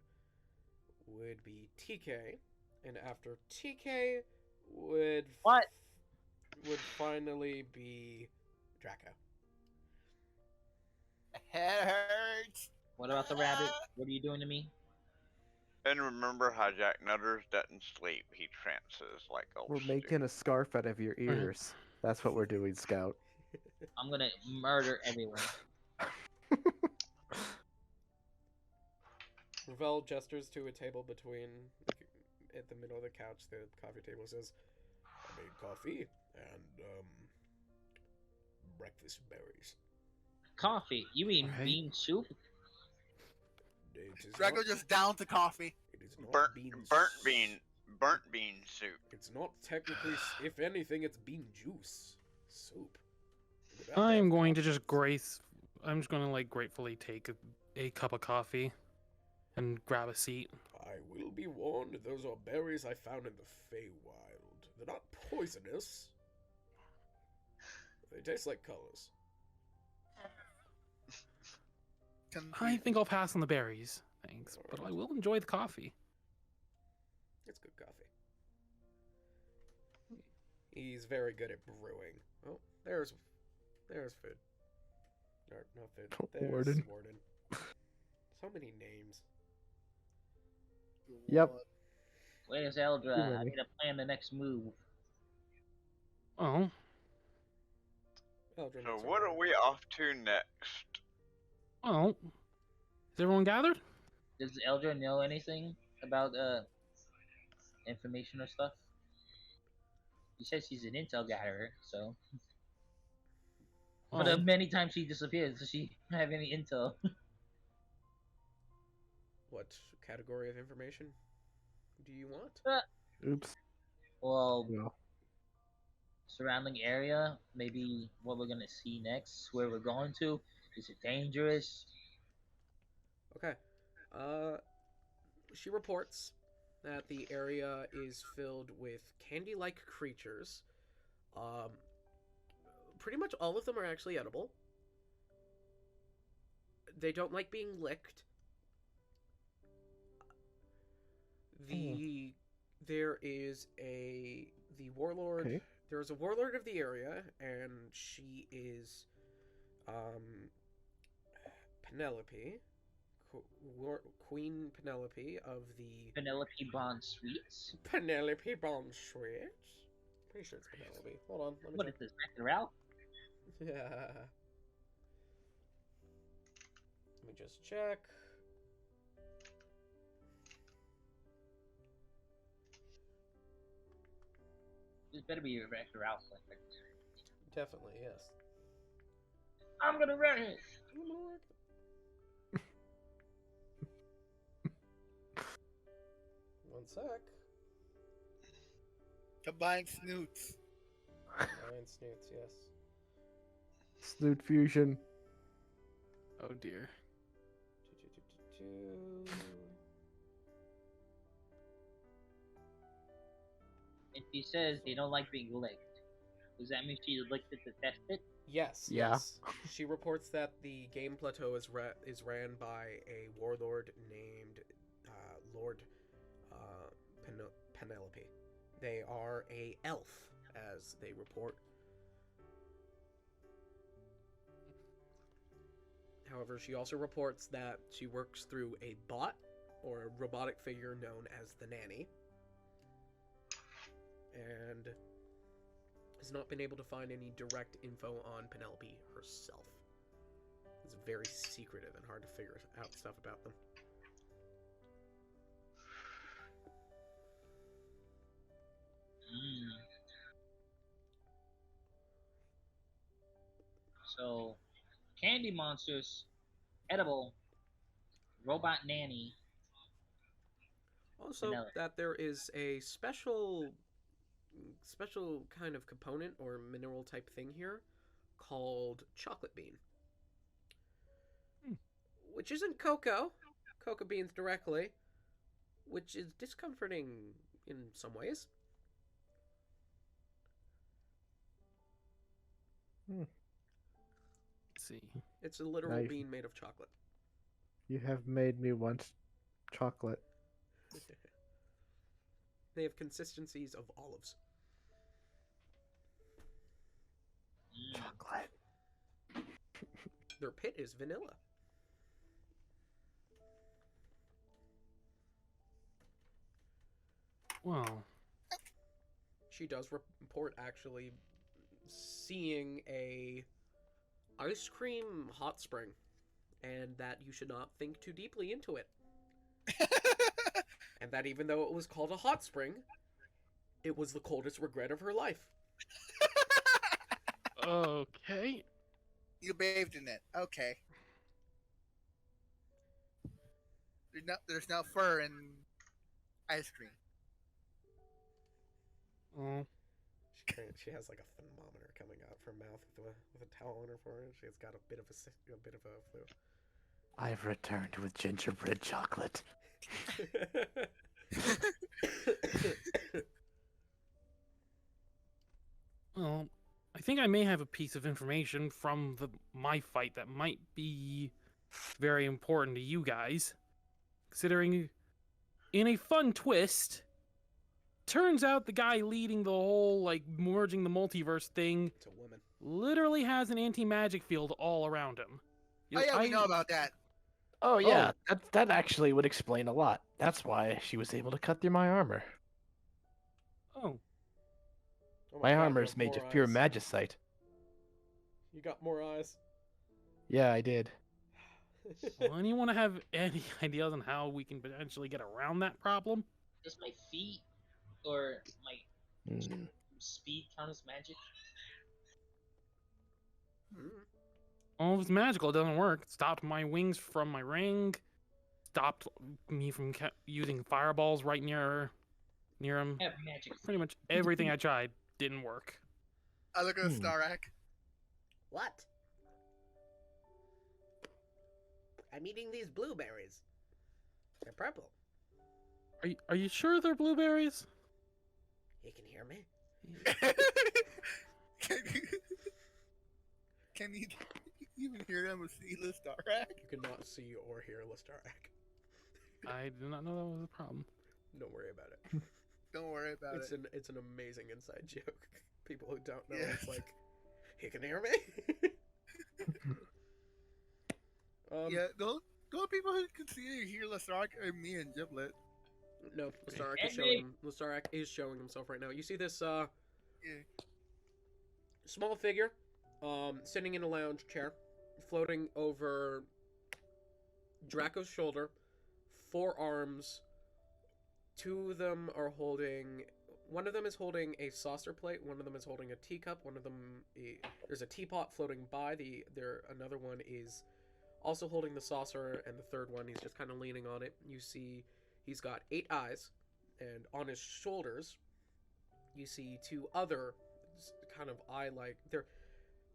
would be TK, And after TK would What? would finally be Draco. Head hurts. What about the rabbit? What are you doing to me? And remember how Jack Nutters doesn't sleep, he trances like a We're making a scarf out of your ears. That's what we're doing, Scout. I'm gonna murder everyone. Ravel gestures to a table between, at the middle of the couch, the coffee table, says, I made coffee and, breakfast berries. Coffee? You mean Right. bean soup? It is Draco not- just down to coffee. It is not burnt bean burnt bean soup. It's not technically, if anything, it's bean juice. Soup. Without I'm that going to coffee, just I'm just gonna like gratefully take a cup of coffee and grab a seat. I will be warned, those are berries I found in the Feywild. They're not poisonous. They taste like colors. I think I'll pass on the berries, thanks, but I will enjoy the coffee. It's good coffee. He's very good at brewing. Oh, there's food. Or, not food. There's Warden. Warden. So many names. Yep. Where's Eldra? Too I many. need to plan the next move. Oh, Eldrin So is what are alright. we off to next? well, is everyone gathered? Does Eldra know anything about information or stuff? He says he's an intel gatherer, so. But Oh, many times she disappears. Does she have any intel? What category of information do you want? Oops. Well, No. surrounding area, maybe what we're gonna see next, where we're going to. Is it dangerous? Okay. She reports that the area is filled with candy-like creatures. Pretty much all of them are actually edible. They don't like being licked. There is the warlord. Okay. There's a warlord of the area, and she is Penelope, Queen Penelope of the Penelope Bond Sweets? Penelope Bonsuit. Pretty sure it's Penelope. Hold on, let me What check. is this, Wreck-It Ralph? Yeah. Let me just check. This better be Wreck-It Ralph. Definitely, yes. I'm gonna wreck it! One sec. Combined snoots. Ryan Snoots, yes. Snoot fusion. oh dear. And she says they don't like being licked. Does that mean she licked it to test it? Yes. Yeah. Yes. She reports that the game plateau is ran by a warlord named Lord Penelope. They are a elf, as they report. However, she also reports that she works through a bot, or a robotic figure known as the Nanny, and has not been able to find any direct info on Penelope herself. It's very secretive and hard to figure out stuff about them. So, candy monsters, edible, robot nanny. Also, Penelope. that there is a special kind of component or mineral type thing here called chocolate bean. Which isn't cocoa beans directly, which is discomforting in some ways. Let's see. It's a literal Nice. bean made of chocolate. You have made me want chocolate. They have consistencies of olives. Chocolate. Their pit is vanilla. Well, She does report actually seeing a ice cream hot spring, and that you should not think too deeply into it. And that even though it was called a hot spring, it was the coldest regret of her life. okay. You bathed in it. Okay. There's no fur in ice cream. Oh, She has like a thermometer coming out of her mouth with a towel on her forehead. She's got a bit of a flu. I've returned with gingerbread chocolate. well, I think I may have a piece of information from my fight that might be very important to you guys. Considering, in a fun twist, turns out the guy leading the whole, like, merging the multiverse thing It's a woman. literally has an anti-magic field all around him. Oh yeah, we know about that. Oh yeah, that actually would explain a lot. That's why she was able to cut through my armor. Oh, Oh My God, armor you is have made more of pure eyes. magicite. You got more eyes. Yeah, I did. well, anyone have any ideas on how we can potentially get around that problem? Does my feet or my Hmm. speed count as magic? Well, if it's magical, it doesn't work. It stopped my wings from my ring. Stopped me from using fireballs right near him. I have magic. Pretty much everything I tried didn't work. I look at Starak. What? I'm eating these blueberries. They're purple. Are you sure they're blueberries? You can hear me? Can you even hear them with the Starak? You cannot see or hear Listarak. I did not know that was a problem. Don't worry about it. Don't worry about It's it. an amazing inside joke. People who don't know, Yeah. it's like, you can hear me. Yeah, those people who can see or hear Starak are me and Giblet. No, Listarak is And showing me. him. Listarak is showing himself right now. You see this Yeah. small figure, sitting in a lounge chair, floating over Draco's shoulder, 4 arms. 2 of them are holding. One of them is holding a saucer plate. One of them is holding a teacup. One of them, there's a teapot floating by. Another one is also holding the saucer, and the third one he's just kind of leaning on it. You see, he's got 8 eyes, and on his shoulders, you see 2 other kind of eye-like. There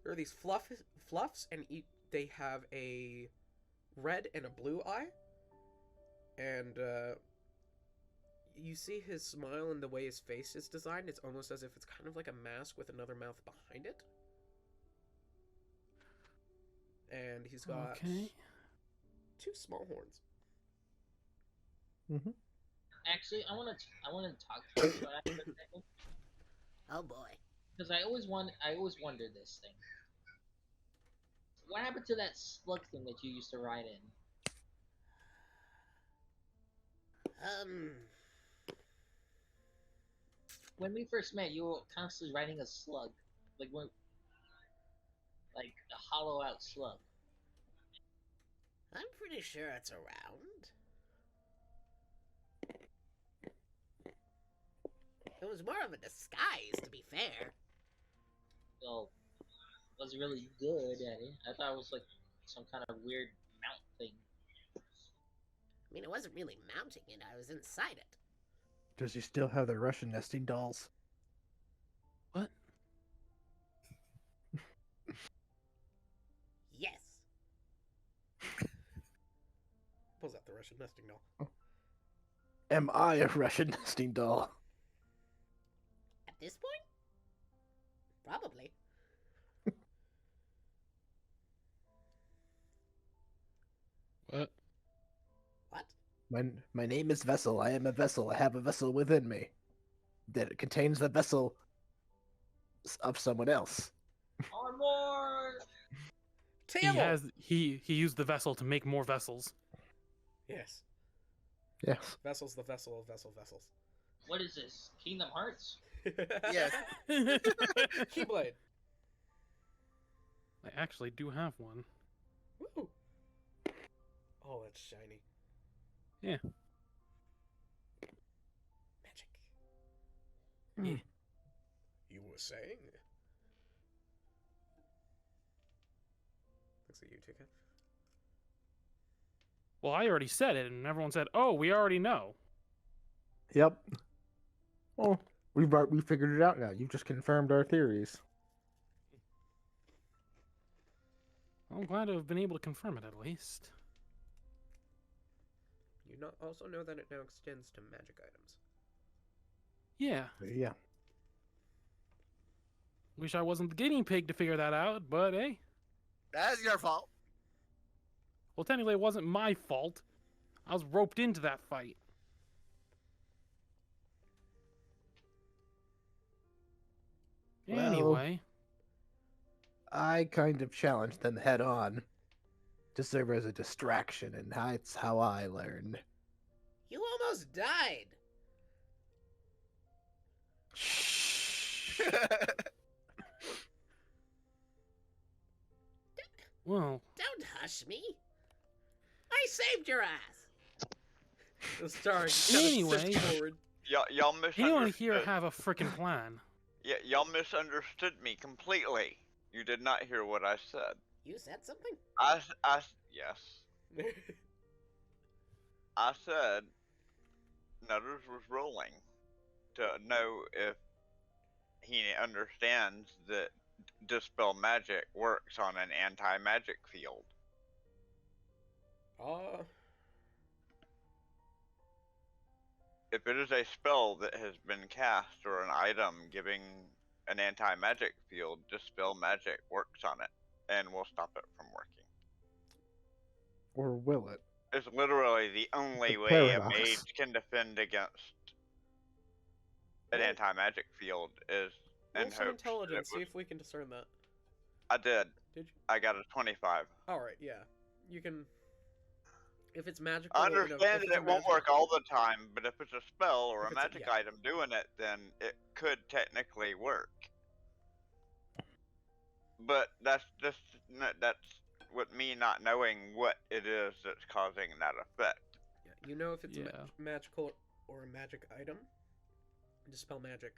are these fluffs, and they have a red and a blue eye, and you see his smile and the way his face is designed. It's almost as if it's kind of like a mask with another mouth behind it. And he's got Okay. 2 small horns. Actually, I want to talk to you about that for a second. Oh boy. Because I always wondered this thing. What happened to that slug thing that you used to ride in? When we first met, you were constantly riding a slug, like a hollow out slug. I'm pretty sure it's around. It was more of a disguise, to be fair. So, was really good at it. I thought it was like some kind of weird mount thing. I mean, it wasn't really mounting it, I was inside it. Does he still have the Russian nesting dolls? What? Yes. Pulls out the Russian nesting doll. Am I a Russian nesting doll? At this point? Probably. What? What? My name is Vessel. I am a vessel. I have a vessel within me. that it contains the vessel of someone else. Tamil! He used the vessel to make more vessels. Yes. Yes. Vessel's the vessel of vessels. What is this? Kingdom Hearts? Yes. Keyblade. I actually do have one. Woo. Oh, that's shiny. Yeah. Magic. Hmm. You were saying? Looks at you, Tika. Well, I already said it, and everyone said, "Oh, we already know." Yep. Well, we figured it out now. You've just confirmed our theories. I'm glad to have been able to confirm it at least. You also know that it now extends to magic items. Yeah. Yeah. Wish I wasn't the guinea pig to figure that out, but hey. That's your fault. Well, technically, it wasn't my fault. I was roped into that fight. Well, Anyway. I kind of challenged them head on to serve as a distraction, and that's how I learned. You almost died. Shh. Well, Don't hush me. I saved your ass. The star Anyway. forward. Y'all misunderstood. anyone here have a frickin' plan? Yeah, y'all misunderstood me completely. You did not hear what I said. You said something? Yes. I said Nutters was rolling to know if he understands that Dispel Magic works on an anti-magic field. If it is a spell that has been cast or an item giving an anti-magic field, Dispel Magic works on it and will stop it from working. Or will it? It's literally the only The way a paradox. mage can defend against an Roll- anti-magic field is Roll in some hopes that intelligence. it See was- if we can discern that. I did. Did you? I got a 25. All right. Yeah. You can. If it's magical. I or, understand if that it's it won't magic- work all the time, but if it's a spell or If a it's a- magic yeah. item doing it, then it could technically work. But that's with me not knowing what it is that's causing that effect. Yeah. You know if it's Yeah. magical or a magic item. Dispel magic.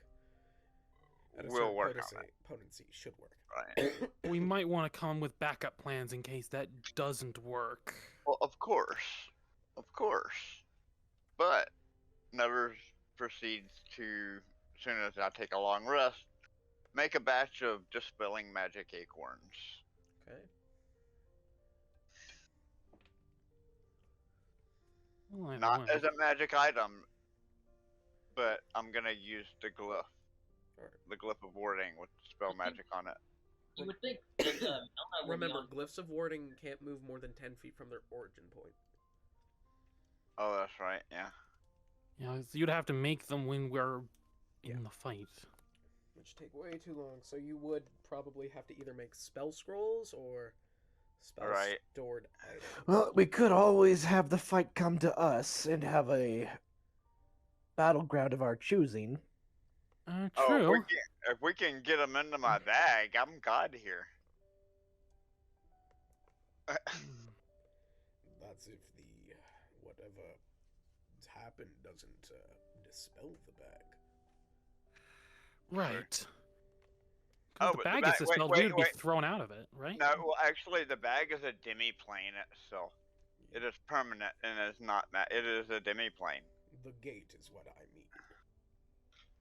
At a We'll certain work on potency should work. Right. We might want to come with backup plans in case that doesn't work. Well, of course. But Nevers proceeds to, as soon as I take a long rest, make a batch of dispelling magic acorns. Okay. Well, either Not way. as a magic item, but I'm gonna use the glyph. Alright. The glyph of warding with spell magic on it. You would think that Melna would be Remember, on- glyphs of warding can't move more than 10 feet from their origin point. Oh, that's right, yeah. Yeah, so you'd have to make them when we're Yeah. in the fight. Which take way too long. So you would probably have to either make spell scrolls or spell Right. stored items. Well, we could always have the fight come to us and have a battleground of our choosing. True. Oh, if we can get them into my bag, I'm God here. That's if the whatever happened doesn't dispel the bag. Right. Oh, the but the bag bag- is wait, dispelled, wait, we would be wait. thrown out of it, right? No, well, actually, the bag is a demi-plane itself. It is permanent and is not it is a demi-plane. The gate is what I mean.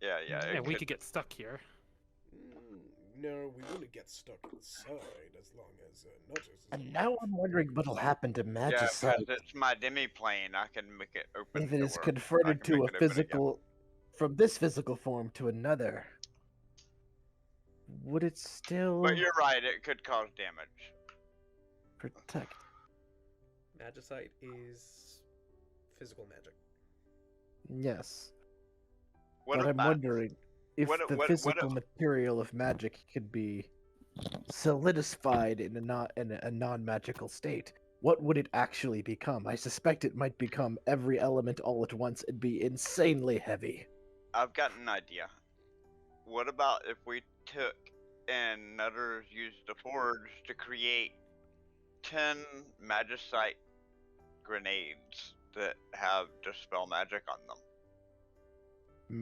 Yeah, yeah. Yeah, it we could- could get stuck here. No, we wouldn't get stuck inside as long as Nutters is And now I'm wondering what'll happen to Yeah, Magicite because it's my demi-plane. I can make it open. if it is door. I converted can to make a it open again. physical, from this physical form to another. Would it still But you're right. It could cause damage. protect? Magicite is physical magic. Yes. What but I'm about wondering if what the what physical material of magic could be solidified in a non-magical state. What would it actually become? I suspect it might become every element all at once and be insanely heavy. I've got an idea. What about if we took and Nutters used the forge to create 10 magicite grenades that have dispel magic on them?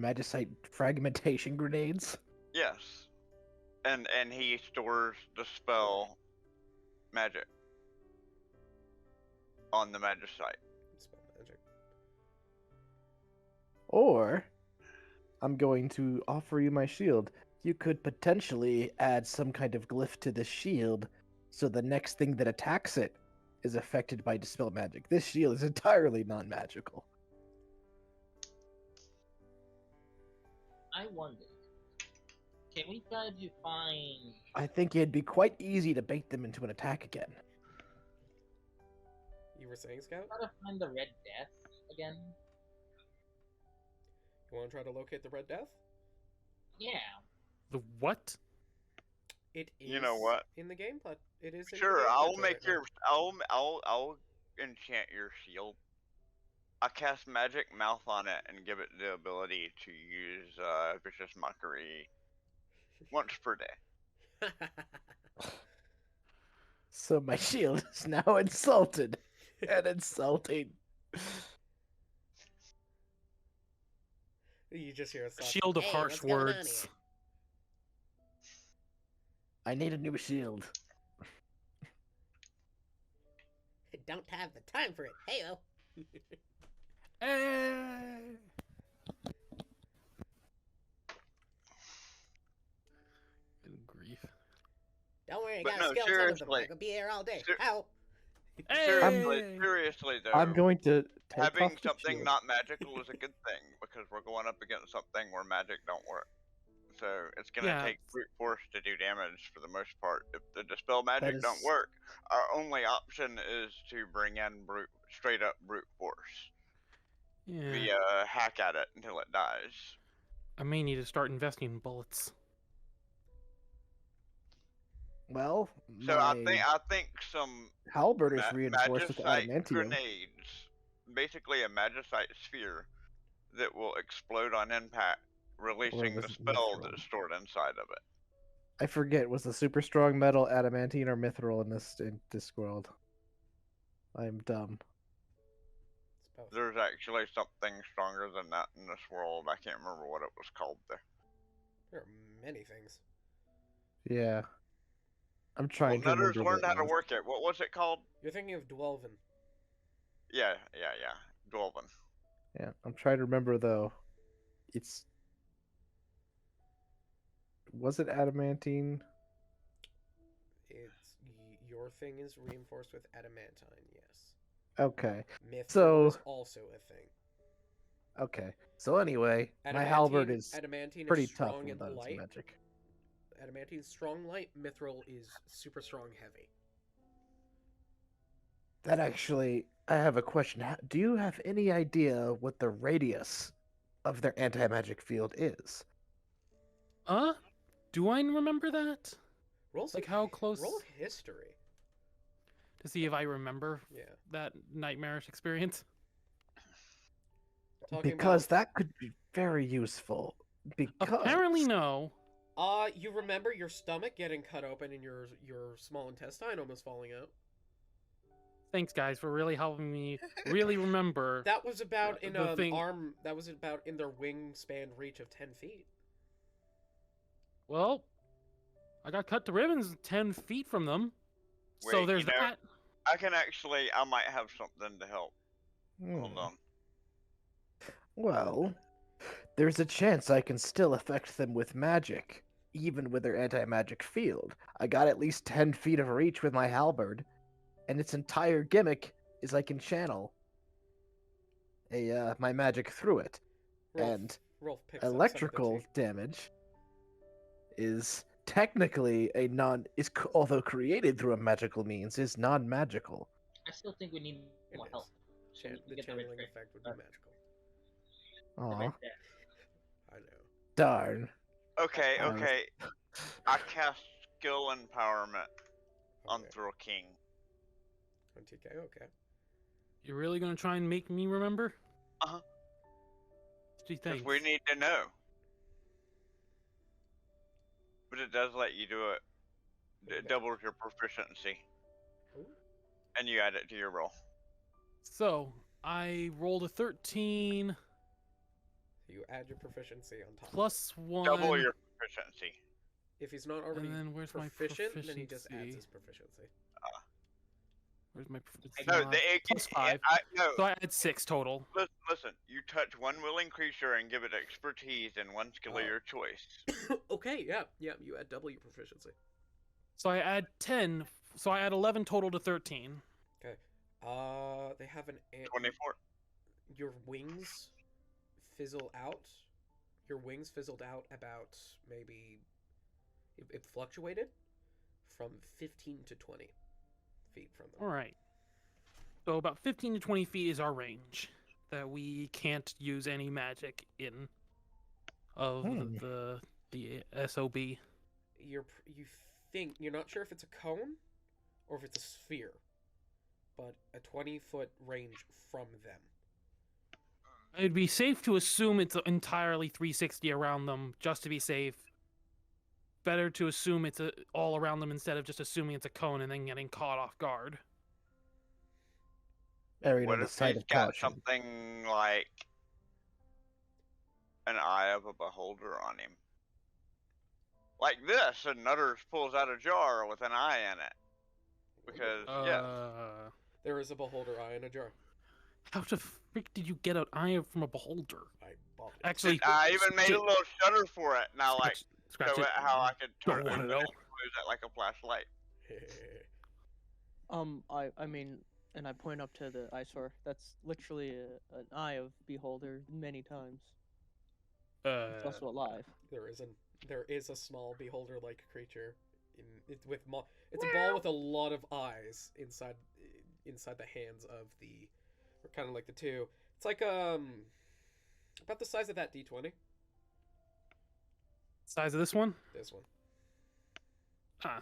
Magicite fragmentation grenades? Yes. And he stores the spell magic on the magicite. Spell magic. Or, I'm going to offer you my shield. You could potentially add some kind of glyph to the shield, so the next thing that attacks it is affected by dispel magic. This shield is entirely non-magical. I wonder, can we try to find? I think it'd be quite easy to bait them into an attack again. You were saying, Scout? Try to find the Red Death again? You want to try to locate the Red Death? Yeah. The what? It is. You know what? In the gameplay, it is. In Sure, the I'll gameplay make right now. your I'll enchant your shield. I cast magic mouth on it and give it the ability to use vicious mockery once per day. So my shield is now insulted and insulting. You just hear a soft, Shield of "Hey, harsh what's going on words. here?" I need a new shield. Don't have the time for it. Heyo. Eh. Good grief. Don't worry, I But got no, a skeleton of them. seriously. I could be here all day. Ser- How? Seriously, Hey! seriously though, I'm going to take having off the something shield. not magical is a good thing because we're going up against something where magic don't work. So it's gonna Yeah. take brute force to do damage for the most part. If the dispel magic don't is- work, our only option is to bring in straight up brute force Yeah. via hack at it until it dies. I may need to start investing in bullets. Well, So my I think some halberd is reinforced with magicite adamantium. grenades, basically a magicite sphere that will explode on impact, releasing the was it spell mithril? that's stored inside of it. I forget, was the super strong metal adamantine or mithril in this world? I'm dumb. It's both. There's actually something stronger than that in this world. I can't remember what it was called there. There are many things. Yeah. I'm Well, trying to Nutters remember learned what how it to was. work it. What was it called? You're thinking of Dwelven. Yeah. Dwelven. Yeah, I'm trying to remember though. It's was it adamantine? Your thing is reinforced with adamantine. Yes. Okay. Mithril So- is also a thing. Okay. So anyway, my Adamantine- halberd is adamantine pretty is tough strong and without its light. magic. Adamantine's strong light. Mithril is super strong heavy. That actually, I have a question. Do you have any idea what the radius of their anti-magic field is? Do I remember that? Roll Like some how close Roll history. to see if I remember Yeah. that nightmarish experience? Talking Because about, that could be very useful. Because Apparently no. you remember your stomach getting cut open and your small intestine almost falling out. Thanks, guys, for really helping me really remember. That was about in The an thing- arm. That was about in their wingspan reach of 10 feet. Well, I got cut to ribbons 10 feet from them. So Wait, there's you know- that. I might have something to help. Hold Hmm. on. Well, there's a chance I can still affect them with magic, even with their anti-magic field. I got at least 10 feet of reach with my halberd, and its entire gimmick is I can channel my magic through it. And Rolf picks up some of the electrical tape. damage is technically although created through a magical means, is non-magical. I still think we need It more is. help. So we The can get the Red channeling Death. effect would be magical. The Aw. Red Death. I Darn. Okay, I was- okay. I cast skill empowerment on Okay. Thrill King. On TK, okay. You're really gonna try and make me remember? Uh-huh. Gee, Because thanks. we need to know. But it does let you do it. It Okay. doubles your proficiency. Ooh. And you add it to your roll. So I rolled a 13 You add your proficiency on top. plus 1. Double your proficiency. If he's not already And then where's my proficient, then he just adds proficiency? his proficiency. Where's my proficiency? No, mod? Plus 5. no. So I had 6 total. Listen, you touch one willing creature and give it expertise in one skill of Oh. your choice. Okay, yeah, you add double your proficiency. So I add 10. So I add 11 total to 13. Okay. They have an 24. your wings fizzle out. Your wings fizzled out about maybe it fluctuated from 15 to 20 feet from them. All right. So about 15 to 20 feet is our range that we can't use any magic in of the SOB. You think you're not sure if it's a cone or if it's a sphere, but a 20-foot range from them. It'd be safe to assume it's entirely 360 around them, just to be safe. Better to assume it's all around them instead of just assuming it's a cone and then getting caught off guard. Buried What on the if side he's of got caution. something like an eye of a beholder on him? Like this, and Nutters pulls out a jar with an eye in it. Because, yeah. There is a beholder eye in a jar. How the frick did you get an eye from a beholder? I bought it. Actually, I even made j- a little shutter for it. Now, like, scratch show it. it how I could Don't turn it wanna and know. use it like a flashlight. I mean, and I point up to the eyesore. That's literally an eye of beholder many times. It's also alive. There is a small beholder-like creature it's a ball with a lot of eyes inside the hands of the, or kind of like the two. It's like about the size of that D20. Size of this one? This one. Ah.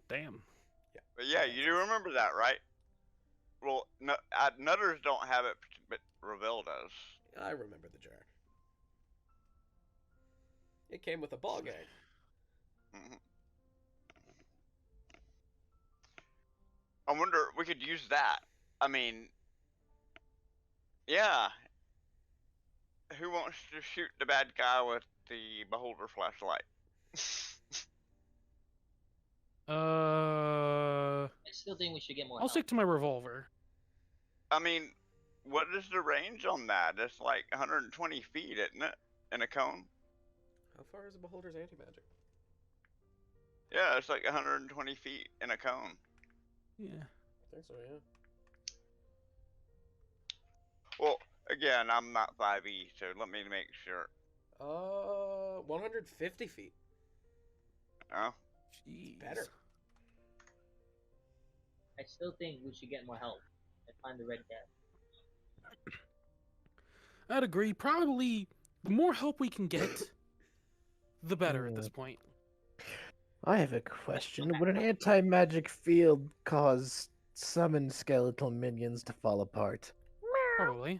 Damn. Yeah. But yeah, you do remember that, right? Well, Nutters don't have it, but Ravel does. I remember the jar. It came with a ball gag. Mhm. I wonder, we could use that. I mean, yeah. Who wants to shoot the bad guy with the beholder flashlight? I still think we should get more. I'll help. stick to my revolver. I mean, what is the range on that? It's like 120 feet, isn't it? In a cone? How far is a beholder's anti-magic? Yeah, it's like 120 feet in a cone. Yeah. I think so, yeah. Well, again, I'm not 5e, so let me make sure. 150 feet. Oh, Jeez. Better. I still think we should get more help and find the Red Death. I'd agree. Probably the more help we can get, the better at this point. I have a question. Would an anti-magic field cause summoned skeletal minions to fall apart? Probably.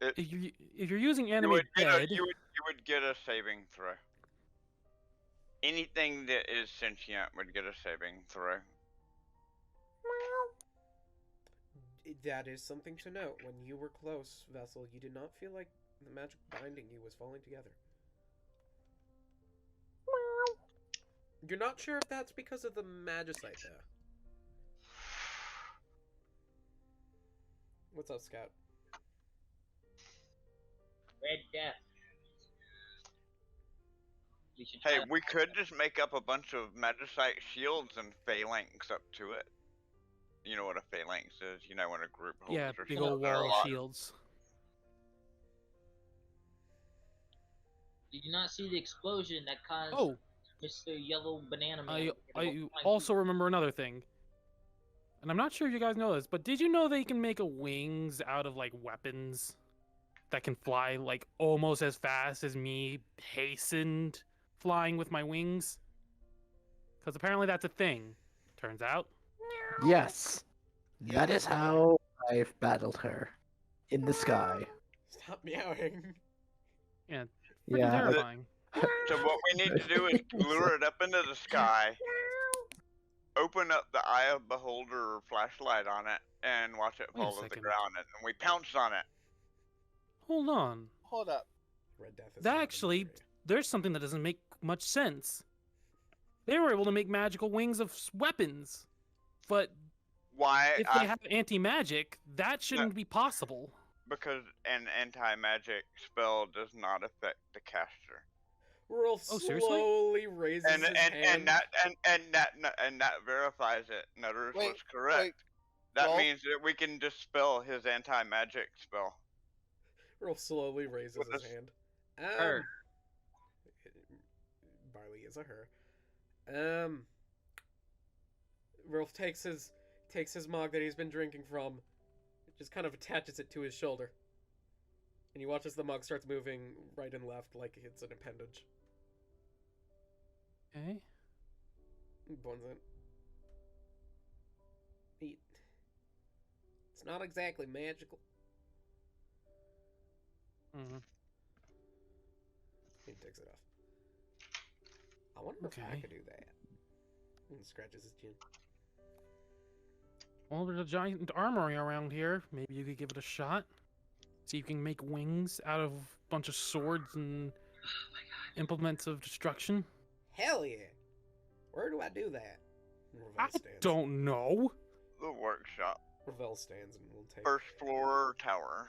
It- If you're using you animate would, dead, you would get a saving throw. Anything that is sentient would get a saving throw. That is something to note. When you were close, Vessel, you did not feel like the magic binding you was falling together. You're not sure if that's because of the magicite, though. What's up, Scout? Red Death. We should Hey, try to- we could just make up a bunch of magicite shields and phalanx up to it. You know what a phalanx is? You know when a group holds yeah, their big shield. old There are a wall of lot. shields. Did you not see the explosion that caused Oh, Mr. Yellow Banana Man? I to get I all kinds also remember another thing, and I'm not sure if you guys know this, but did you know they can make a wings out of like weapons? that can fly like almost as fast as me, hastened flying with my wings? Because apparently that's a thing. Turns out. Yes, that is how I've battled her in the sky. Stop meowing. Yeah, pretty Yeah, terrifying. So what we need to do is lure it up into the sky, open up the Eye of Beholder flashlight on it, and watch it Wait a fall to the second. ground, and then we pounce on it. Hold on. Hold up. Red Death is That not actually, industry. there's something that doesn't make much sense. They were able to make magical wings of weapons, but Why? if they have anti-magic, that shouldn't be possible. Because an anti-magic spell does not affect the caster. Rolf Oh, seriously? slowly raises And his hand. that verifies it. Nutters Wait, was correct. wait. That Rolf? means that we can dispel his anti-magic spell. Rolf slowly raises With his this- hand. Her. Barley is a her. Rolf takes his mug that he's been drinking from, just kind of attaches it to his shoulder, and he watches the mug starts moving right and left like it's an appendage. Okay. Bones it. It's not exactly magical. Mm-hmm. He takes it off. I wonder if I Okay. could do that. And scratches his chin. Well, there's a giant armory around here. Maybe you could give it a shot. See if you can make wings out of a bunch of swords and implements of destruction. Hell yeah! Where do I do that? And Ravel I stands. don't know. The workshop. Ravel stands and we'll take. First floor tower.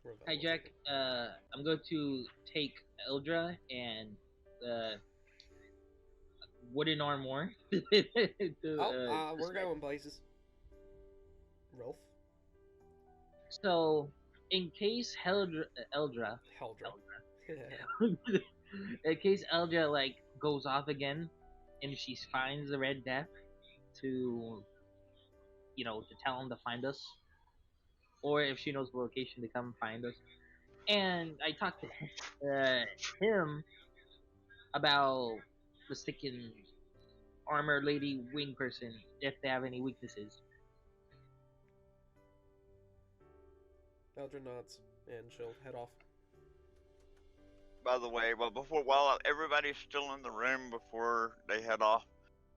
Ravel Hi will Jack, take it. I'm going to take Eldra and wooden armor. We're going places. Rolf? So, in case Eldra, Heldra. in case Eldra like goes off again, and she finds the Red Death, to tell him to find us, or if she knows the location to come find us. And I talked to him about the sticking armor lady wing person, if they have any weaknesses. Heldra nods and she'll head off. By the way, while everybody's still in the room before they head off,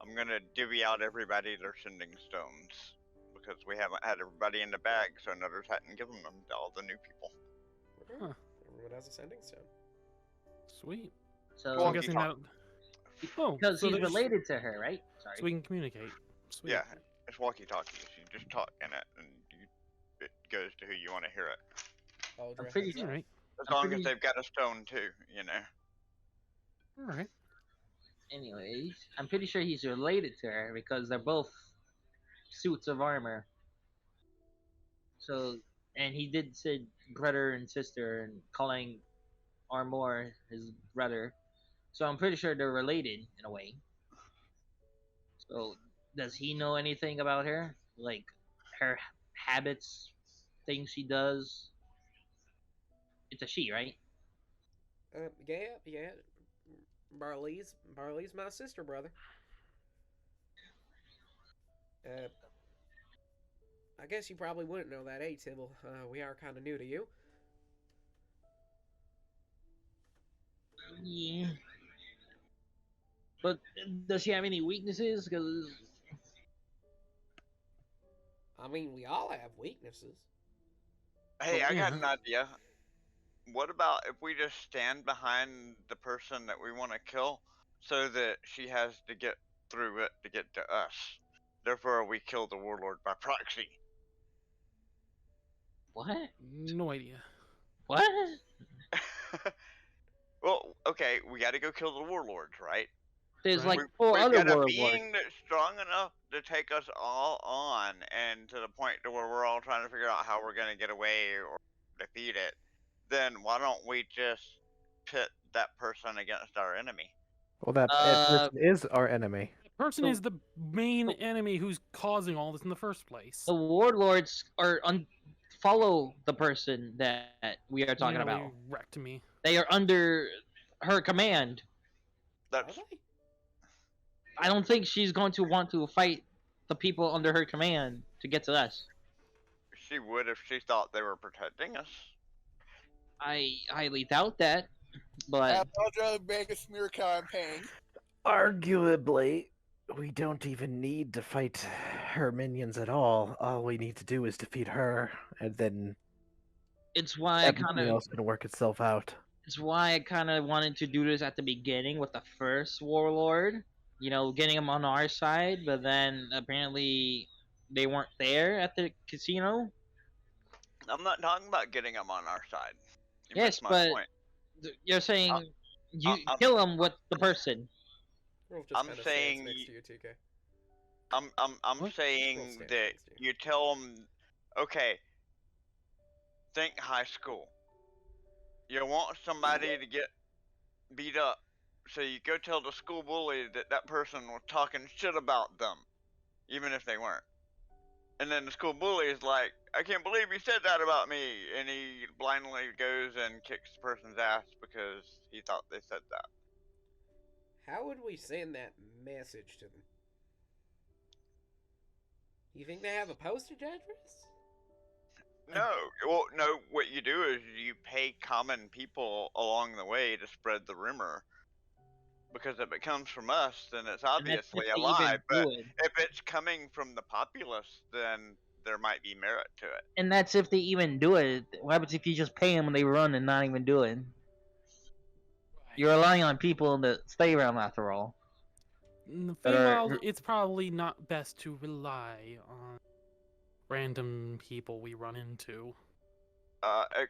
I'm gonna divvy out everybody their sending stones because we haven't had everybody in the bag, so Nutters hadn't given them to all the new people. Okay. Huh. Everyone has a sending stone. Sweet. So, So Well, I'm guessing that. Oh, because so he's there's- related to her, right? Sorry. So we can communicate. Sweet. Yeah, it's walkie-talkies. You just talk in it, and it goes to who you want to hear it. Heldra I'm pretty heads All off. right. As I'm long pretty- as they've got a stone too, you know. All right. Anyways, I'm pretty sure he's related to her because they're both suits of armor. So, and he did say brother and sister, and calling Armor his brother. So I'm pretty sure they're related in a way. So, does he know anything about her? Like her habits, things she does? It's a she, right? Yeah. Barley's my sister, brother. I guess you probably wouldn't know that, eh, Tibble? We are kind of new to you. Yeah. But does she have any weaknesses? Because I mean, we all have weaknesses. Hey, Well, I got yeah. an idea. What about if we just stand behind the person that we want to kill, so that she has to get through it to get to us? Therefore, we kill the warlord by proxy. what? No idea. What? Well, okay, we got to go kill the warlords, right? There's Right. like four We've other got a warlords. being that's strong enough to take us all on, and to the point to where we're all trying to figure out how we're gonna get away or defeat it. Then why don't we just pit that person against our enemy? Well, that person is our enemy. The person So- is the main enemy who's causing all this in the first place. The warlords are follow the person that we are talking Nearly about. wrecked me. They are under her command. Are That's they? I don't think she's going to want to fight the people under her command to get to us. she would if she thought they were protecting us. I highly doubt that, but Have Eldra make a smear campaign. Arguably, we don't even need to fight her minions at all. All we need to do is defeat her, and then it's why I everything kind of else can work itself out. it's why I kind of wanted to do this at the beginning with the first warlord. You know, getting him on our side, but then apparently they weren't there at the casino. I'm not talking about getting them on our side. You Yes, missed my but point. you're saying you I'm- kill him with the person. We'll just I'm kinda saying stand next to you, TK. I'm What? saying We'll stand that next to you. you tell them, okay, think high school. You want somebody to get beat up, so you go tell the school bully that that person was talking shit about them, even if they weren't. And then the school bully is like, I can't believe you said that about me, and he blindly goes and kicks the person's ass because he thought they said that. How would we send that message to them? You think they have a postage address? No, well, no. What you do is you pay common people along the way to spread the rumor, because if it comes from us, then it's And that's obviously if a they even lie. But do it. if it's coming from the populace, then there might be merit to it. And that's if they even do it. What happens if you just pay them and they run and not even do it? You're relying on people to stay around after all. In the That are- Feywild, it's probably not best to rely on random people we run into.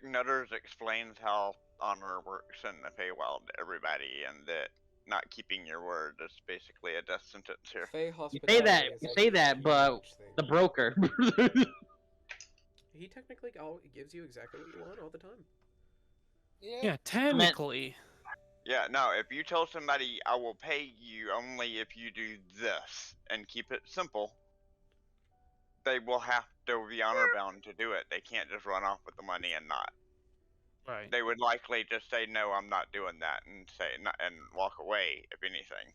Nutters explains how honor works in the Feywild to everybody, and that not keeping your word is basically a death sentence here. Fey You hospitality say is a that, but huge thing. the broker. He technically gives you exactly what you want all the time. Yeah, technically. Yeah, no, if you tell somebody, I will pay you only if you do this, and keep it simple, they will have to be honor bound to do it. They can't just run off with the money and not. Right. They would likely just say, no, I'm not doing that, and and walk away, if anything.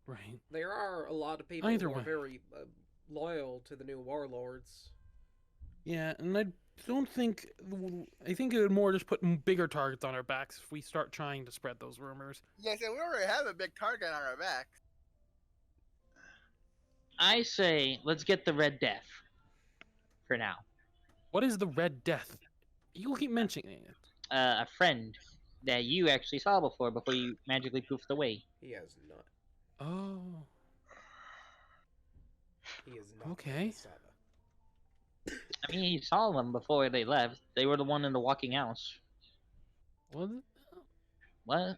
Right. There are a lot of people Either who are way. very loyal to the new warlords. Yeah, and I don't think. I think it would more just put bigger targets on our backs if we start trying to spread those rumors. Yes, and we already have a big target on our back. I say, let's get the Red Death. For now. What is the Red Death? You keep mentioning it. A friend that you actually saw before you magically poofed away. He has not. Oh. He is not. Okay. Saba. I mean, he saw them before they left. They were the one in the walking house. What? What?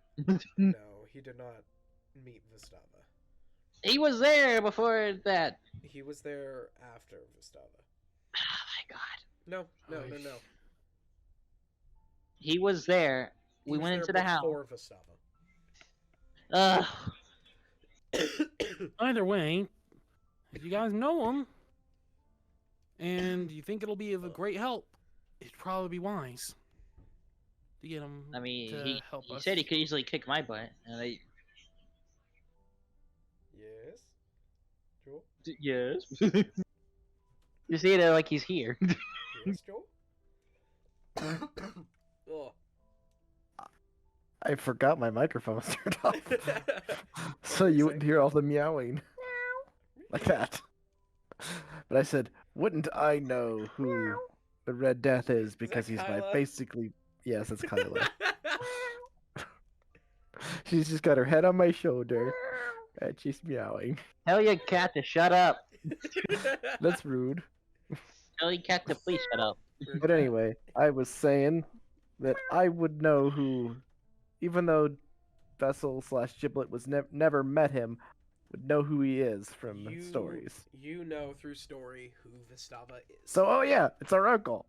No, he did not meet Vistava. He was there before that. He was there after Vistava. Oh my god. No. He was there. He We was went there into the house. before Vistava. Either way, if you guys know him, and you think it'll be of a great help, it'd probably be wise to get him I mean, to he help us. said he could easily kick my butt. And I, Yes. Joel? yes. You say that like he's here. Yes, Joel? Oh. I forgot my microphone was turned off, so you wouldn't hear all the meowing like that. But I said, wouldn't I know who the Red Death is because he's my Kyla? basically. Yes, that's Kyla. She's just got her head on my shoulder, and she's meowing. Tell your cat to shut up. That's rude. Tell your cat to please shut up. But anyway, I was saying that I would know who, even though Vessel/Giblet was never met him, would know who he is from stories. You know through story who Vistava is. So, oh yeah, it's our uncle.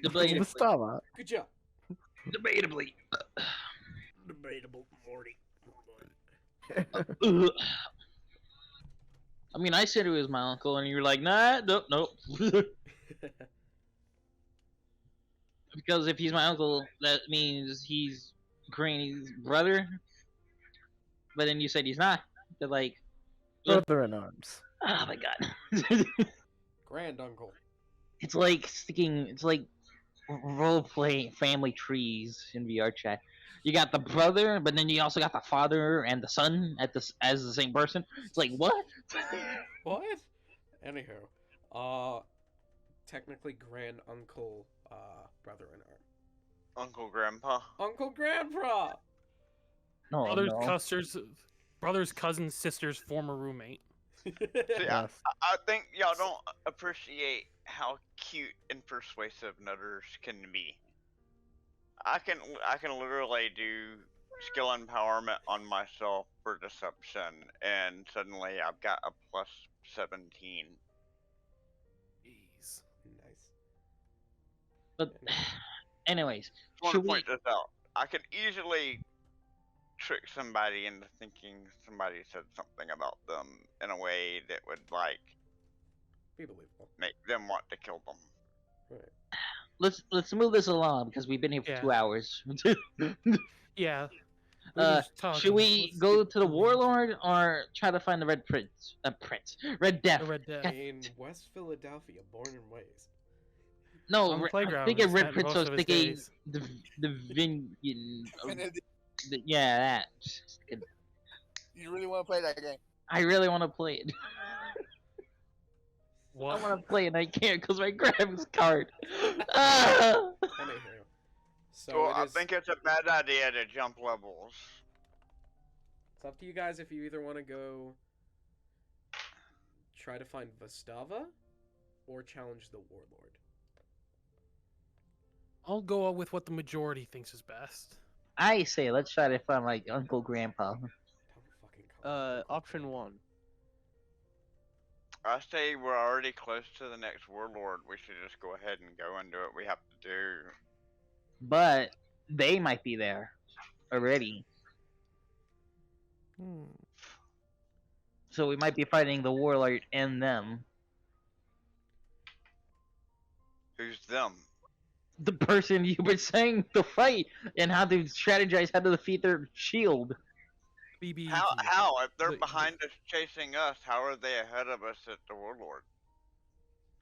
Debatably. Gustava. Good job. Debatably. Debatable, Morty. I mean, I said he was my uncle, and you're like, nah, nope, nope. Because if he's my uncle, that means he's Granny's brother. But then you said he's not. They're like, Brother in arms. oh my god. Grand uncle. It's like sticking. It's like role play family trees in VR chat. You got the brother, but then you also got the father and the son as the same person. It's like what? What? Anywho, technically grand uncle, brother in arm. Uncle Grandpa. Uncle Grandpa. No, brother's cousin's sister's former roommate. See, Yes. I think y'all don't appreciate how cute and persuasive Nutters can be. I can literally do skill empowerment on myself for deception, and suddenly I've got a plus 17. Jeez. Nice. But, anyways, I want should to we? point this out. I can easily trick somebody into thinking somebody said something about them in a way that would like Be believable. make them want to kill them. Right. Let's move this along because we've been here for Yeah. 2 hours. Yeah. We're Uh, just talking. Should we Let's go get to the moving. warlord or try to find the red Red Death? The Red Death. In West Philadelphia, born and raised. No, On the I'm playground, thinking he Red spent Prince. most I was of his thinking days. the yeah, that. You really want to play that game? I really want to play it. I What? want to play it and I can't because my graphics card. Ah! Anywho, so So it I is, think it's a bad idea to jump levels. it's up to you guys if you either want to go try to find Vestava or challenge the warlord. I'll go with what the majority thinks is best. I say let's try to find like Uncle Grandpa. Don't fucking call Option 1. I say we're already close to the next warlord. We should just go ahead and go and do what we have to do. But they might be there already. So we might be fighting the warlord and them. Who's them? The person you were saying to fight and how to strategize how to defeat their shield. BB. How? If they're The- behind us chasing us, how are they ahead of us at the warlord?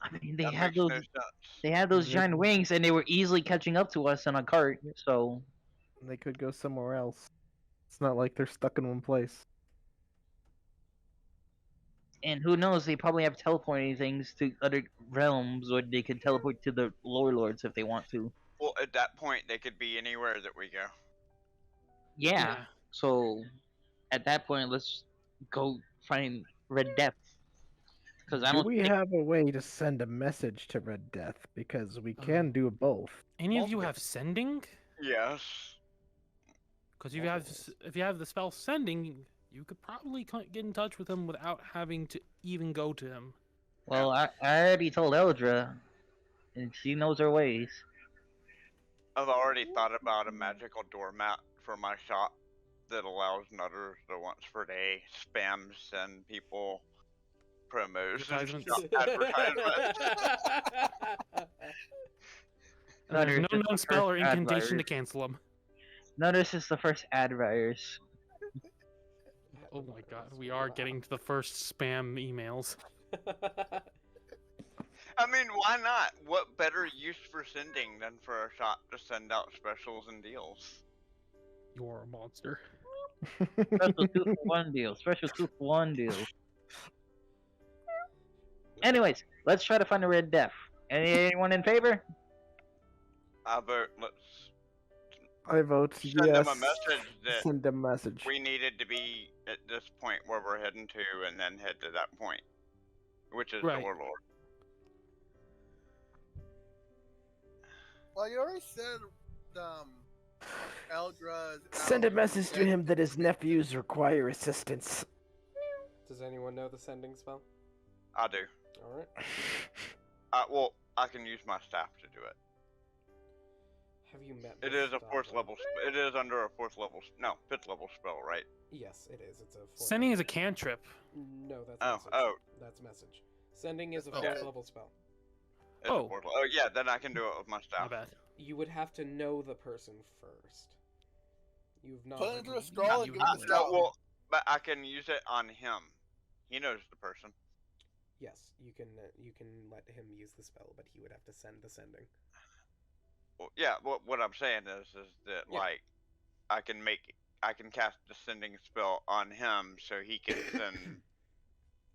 I mean, they That have makes those. no sense. They have those Mhm. giant wings, and they were easily catching up to us on a cart. So They could go somewhere else. It's not like they're stuck in one place. and who knows? They probably have teleporting things to other realms, or they could teleport to the lower lords if they want to. Well, at that point, they could be anywhere that we go. Yeah. So at that point, let's go find Red Death. Because I Do don't. we think- have a way to send a message to Red Death? Because we can do both. Any of you have sending? Yes. Because if you have the spell sending, you could probably get in touch with him without having to even go to him. Well, I already told Eldra, and she knows her ways. I've already thought about a magical doormat for my shop that allows Nutters to once per day spam send people promos and Advertisements. shop advertisements. No, There's no just the known spell or first ad incantation to virus. cancel them. No, this is the first ad virus. Oh my god, we are getting to the first spam emails. I mean, why not? What better use for sending than for a shop to send out specials and deals? You're a monster. Special 2 for 1 deal. Special 2 for 1 deal. Anyways, let's try to find a Red Death. Anyone in favor? I vote. Let's I vote send yes. them a message that Send a message. we needed to be at this point where we're heading to, and then head to that point, which is Right. the warlord. Well, you already said Eldra's. Send a out. message to him that his nephews require assistance. Does anyone know the sending spell? I do. Alright. Well, I can use my staff to do it. Have you met? It this is a fourth goblin? level. It is under a fourth level. No, fifth level spell, right? Yes, it is. It's a fourth Sending is level. a cantrip. No, that's Oh, message. oh. That's message. Sending is a Oh. fourth level spell. It's Oh. a fourth. Oh yeah, then I can do it with my My staff. bad. You would have to know the person first. You've not. Put it into a written- scroll and you give it would- a spell. Well, but I can use it on him. He knows the person. Yes, you can let him use the spell, but he would have to send the sending. Well, yeah. What I'm saying is that Yeah. like, I can cast the sending spell on him so he can send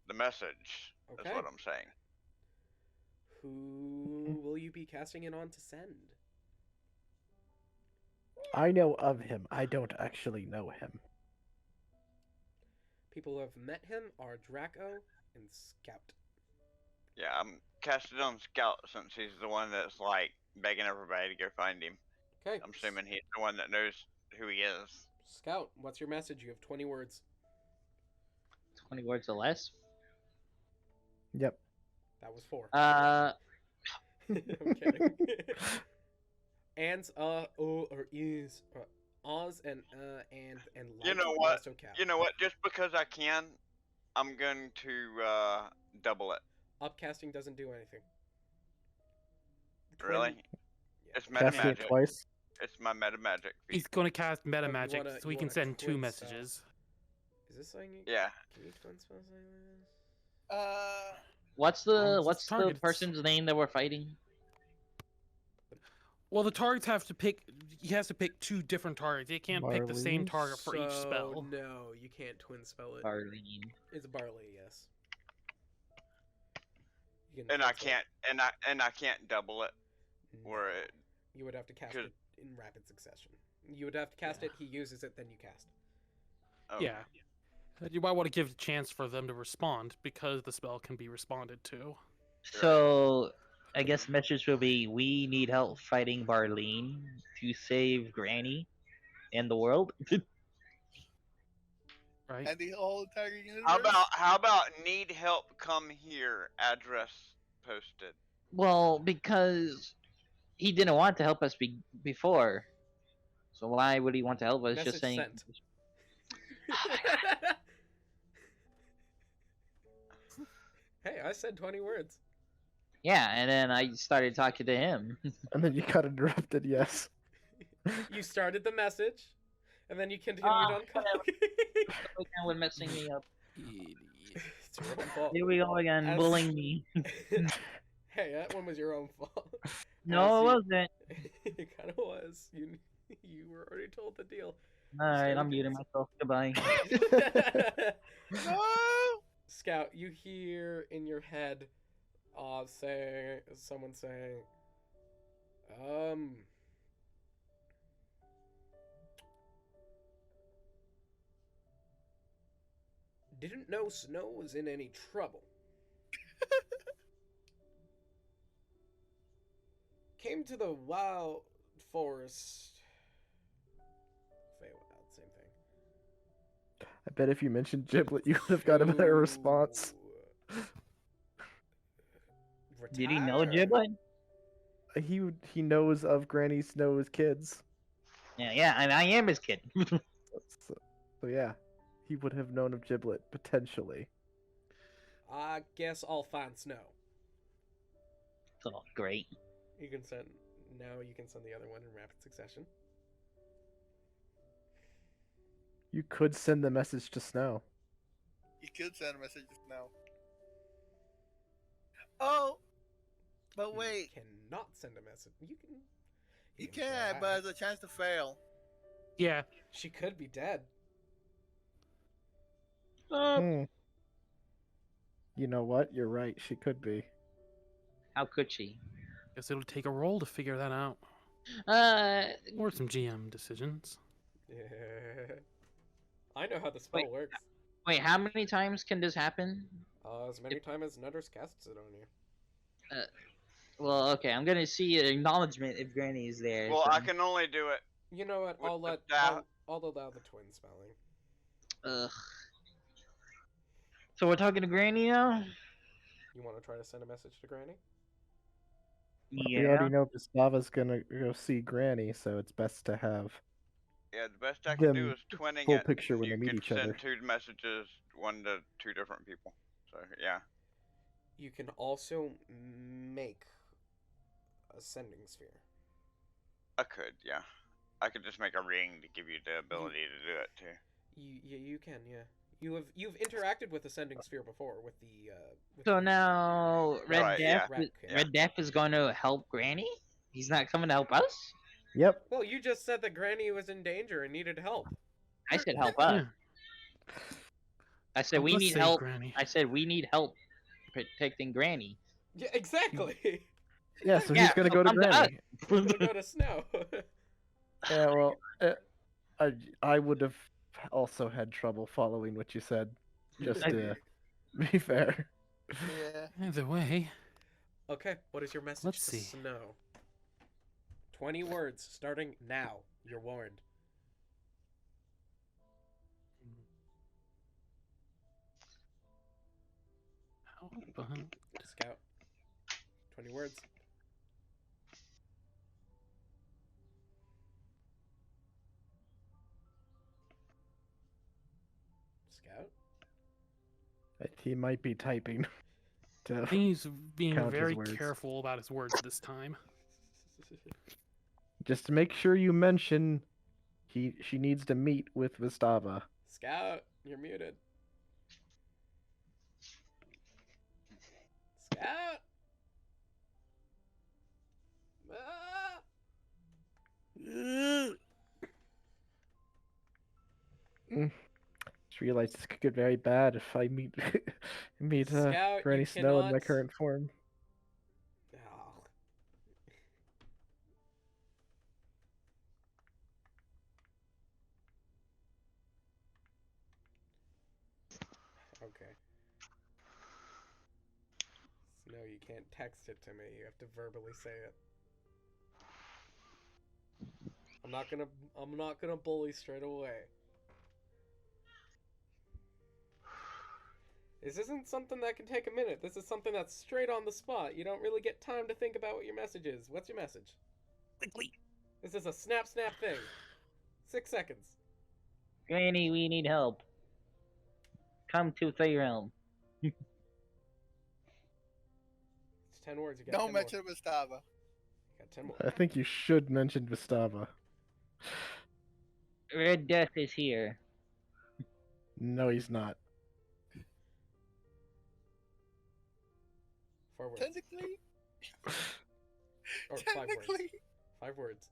the message. Okay. That's what I'm saying. Who will you be casting it on to send? I know of him. I don't actually know him. People who have met him are Draco and Scout. Yeah, I'm casting on Scout since he's the one that's like begging everybody to go find him. Okay. I'm assuming he's the one that knows who he is. Scout, what's your message? You have 20 words. 20 words or less. Yep. That was 4. Uh, I'm kidding. Ands, or is, Oz, and You know like what? also count. You know what? Just because I can, I'm going to double it. Upcasting doesn't do anything. Really? Yeah. It's meta Casting it magic. twice. It's my meta magic. feat. Oh, He's going to cast meta you magic, wanna- so we you can wanna send 2 twin spell. messages. Is this something you Yeah. can you twin spells like this? what's it's the targets. person's name that we're fighting? Well, the targets have to pick. He has to pick 2 different targets. He can't pick the same Marlene? target for each So, spell. No, you can't twin spell it. Arlene. It's barley, yes. You can And twin I spell it. can't I can't double it. No. Where it You would have to cast Could- it in rapid succession. You would have to cast it, he uses it, then you cast. oh, Yeah. You might want to give a chance for them to respond because the spell can be responded to. So, I guess the message will be: we need help fighting Barleen to save Granny and the world. Right? And the whole entire universe. How about need help? Come here. Address posted. Well, because he didn't want to help us before. So why would he want to help us? Message Just saying. sent. Hey, I said 20 words. Yeah, and then I started talking to him. And then you got interrupted, yes. You started the message, and then you continued Ah, on talking. Again, with messing me up. It's your own fault. Here we go again, As- bullying me. Hey, that one was your own fault. No, it As wasn't. It kind of was. You were already told the deal. Alright, I'm muting myself. Goodbye. No! Scout, you hear in your head, someone saying, didn't know Snow was in any trouble. Came to the wild forest. Feywild, same thing. I bet if you mentioned Giblet, you would have got a better response. Did he know Retire. Giblet? He knows of Granny Snow's kids. Yeah, and I am his kid. So yeah, he would have known of Giblet, potentially. I guess I'll find Snow. Oh, great. You can send the other one in rapid succession. You could send the message to Snow. You could send a message now. Oh! But wait, You cannot send a message. you can can, try. but there's a chance to fail. Yeah. She could be dead. Hmm. You know what? You're right. She could be. How could she? Guess it'll take a roll to figure that out. Or some GM decisions. Yeah. I know how the spell Wait. works. Wait, how many times can this happen? As many times as Nutters casts it on you. Well, okay, I'm gonna see an acknowledgement if Granny is there. Well, so- I can only do it. You know what? With I'll the let staff- I'll allow the twin spelling. Ugh. So we're talking to Granny now? You want to try to send a message to Granny? We already know Gustava's gonna go see Granny, so it's best to have Yeah, the best I can do them is twinning full it. picture when You they meet could each send other. 2 messages, one to 2 different people. So yeah. You can also make a sending sphere. I could, yeah. I could just make a ring to give you the ability to do it too. You can, yeah. You've interacted with the sending sphere before with the So now Right, yeah. Rat Red Death is going to help Granny. He's not coming to help us. Yep. Well, you just said that Granny was in danger and needed help. I said help us. Yeah. I said Help we us need save help. Granny. I said we need help protecting Granny. Yeah, exactly. Yeah, so Yeah, he's gonna so go to come to Granny. We're gonna go to Snow. Yeah, well, I would have also had trouble following what you said, just to be fair. Yeah. Either way, Okay, what is your message Let's to see. Snow? 20 words, starting now. You're warned. how about Scout. 20 words. Scout. He might be typing. I To think he's being count his very words. careful about his words this time. just make sure you mention she needs to meet with Vistava. Scout, you're muted. Scout. Ah! Just realized this could get very bad if I meet Scout, Granny you Snow in my cannot- current form. Oh. Okay. No, you can't text it to me. You have to verbally say it. I'm not gonna bully straight away. This isn't something that can take a minute. This is something that's straight on the spot. You don't really get time to think about what your message is. What's your message? This is a snap thing. 6 seconds. Granny, we need help. Come to Three Realm. It's 10 words. You got 10 Don't more. mention Gustava. You got 10 more. I think you should mention Vistava. Red Death is here. No, he's not. 4 words. Technically, Or 5 words. technically, 5 words.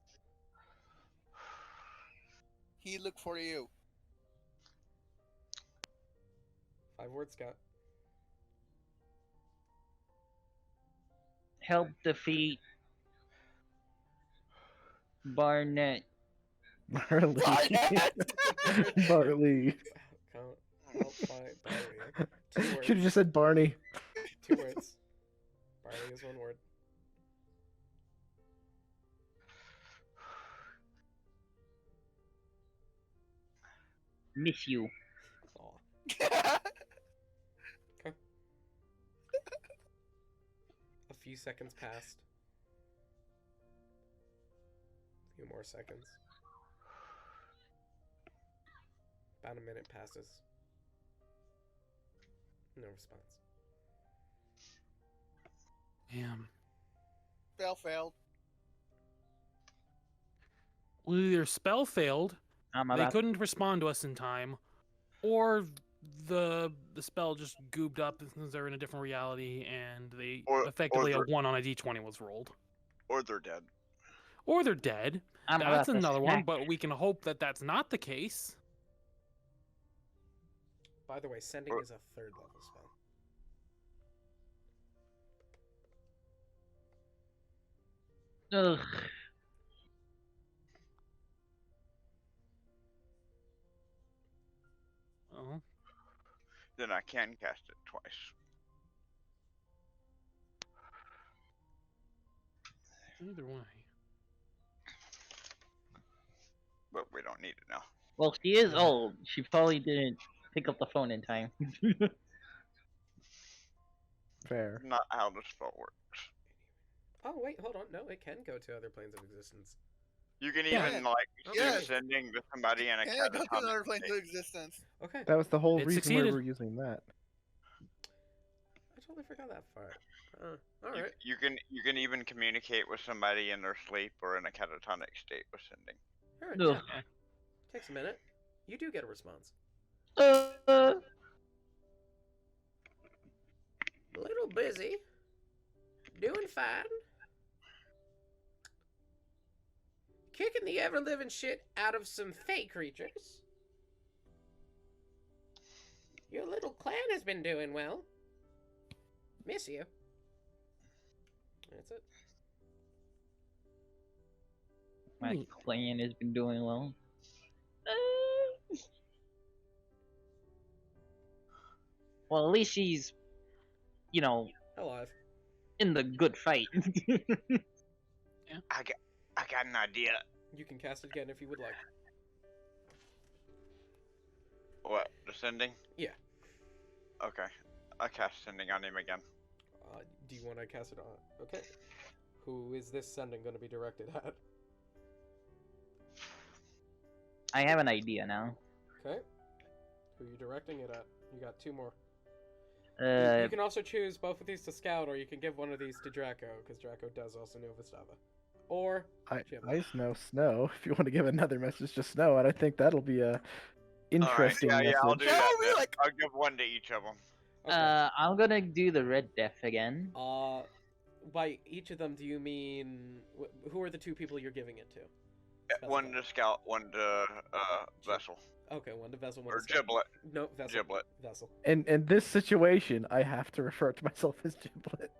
he looked for you. 5 words, Scott. Help defeat Barnett. Barley. Barley. Count. Help fight Barley. 2 words. Should have just said Barney. 2 words. Barley is 1 word. Miss you. Aw. A few seconds passed. A few more seconds. About a minute passes. No response. Damn. Spell failed. Well, either spell failed, I'm they about couldn't respond to us in time, or the spell just gooped up since they're in a different reality and they Or effectively a they're- 1 on a d20 was rolled. Or they're dead. Or they're dead. I'm That's about to another one, smack- but we can hope that that's not the case. By the way, sending Or- is a 3rd level spell. Ugh. Oh, Then I can cast it twice. either way. But we don't need it now. Well, she is old. She probably didn't pick up the phone in time. Fair. Not how the spell works. Oh wait, hold on. No, it can go to other planes of existence. You can Yeah. even like Yes. do sending to somebody in a Yeah, go to catatonic another plane state. of existence. Okay. That was the whole It reason why succeeded. we're using that. I totally forgot that part. All You, right. you can even communicate with somebody in their sleep or in a catatonic state with sending. All right. Ugh. Yeah. Takes a minute. You do get a response. Uh, A little busy. Doing fine. Kicking the ever-living shit out of some fey creatures. Your little clan has been doing well. Miss you. That's it. my Neat. clan has been doing well. Well, at least he's, Alive. in the good fight. I got an idea. You can cast it again if you would like. What, the sending? Yeah. Okay. I cast sending on him again. Do you want to cast it on? Okay. Who is this sending going to be directed at? I have an idea now. Okay. Who are you directing it at? You got two more. Uh, You can also choose both of these to Scout, or you can give one of these to Draco, because Draco does also know Vistava. Or Jim. I know Snow. If you want to give another message to Snow, and I think that'll be a interesting Alright, yeah, I'll message. do No, that. we then. like- I'll give one to each of them. Okay. I'm gonna do the Red Death again. By each of them, do you mean who are the two people you're giving it to? One to Scout, one to Vessel. Okay, one to Vessel, one Or to Scout. Giblet. No, Vessel. Giblet. Vessel. In this situation, I have to refer to myself as Giblet.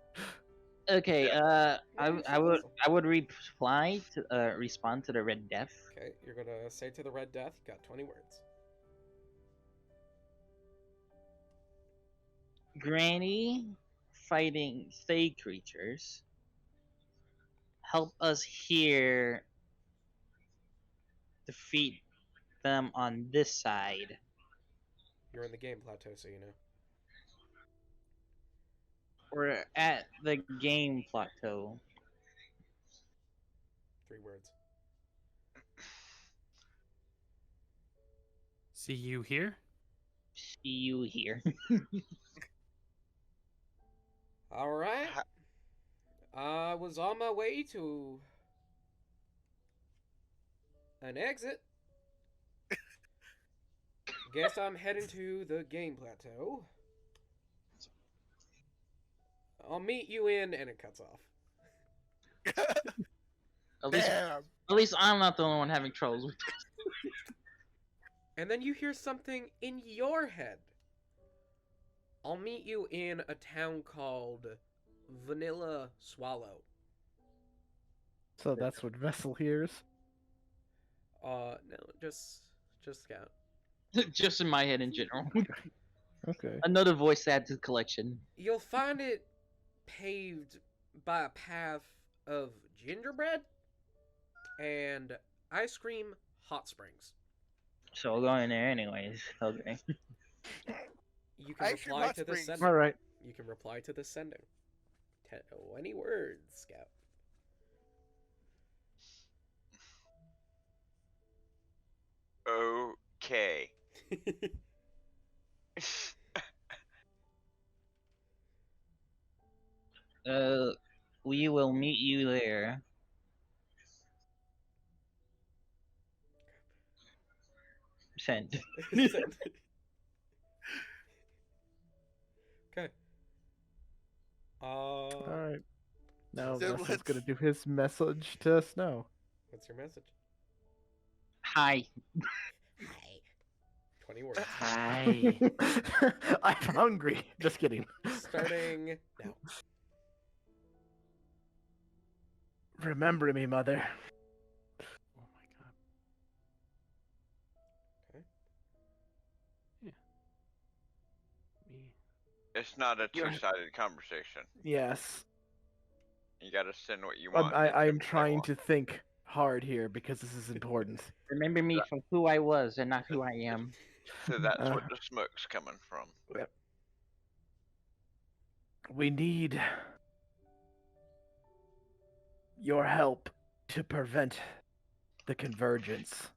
Okay, Yeah, I you would should I would reply to respond to the Red Death. Okay, you're gonna say to the Red Death. You got 20 words. Granny fighting Fey creatures. Help us here defeat them on this side. You're in the game plateau, so you know. We're at the game plateau. 3 words. See you here? See you here. All right. I was on my way to an exit. Guess I'm heading to the game plateau. I'll meet you in, and it cuts off. Damn. At least I'm not the only one having troubles with this. And then you hear something in your head. I'll meet you in a town called Vanilla Swallow. So that's what Vessel hears. No, just Scout. Just in my head in general. Okay. Another voice to add to the collection. You'll find it paved by a path of gingerbread and ice cream hot springs. So we're going there anyways. Okay. You can Ice cream reply hot to the springs. sending. All right. You can reply to the sending. 20 words, Scout. Okay. We will meet you there. Send. Send. Okay. All right. Now So Vessel's let's- gonna do his message to Snow. What's your message? Hi. 20 words. Hi. I'm hungry. Just kidding. Starting now. Remember me, mother. Oh my god. Okay. Yeah. Me. It's not a You're- two-sided conversation. Yes. You gotta send what you want. I'm trying to think hard here because this is important. Remember me for who I was and not who I am. So that's what the smoke's coming from. We need your help to prevent the convergence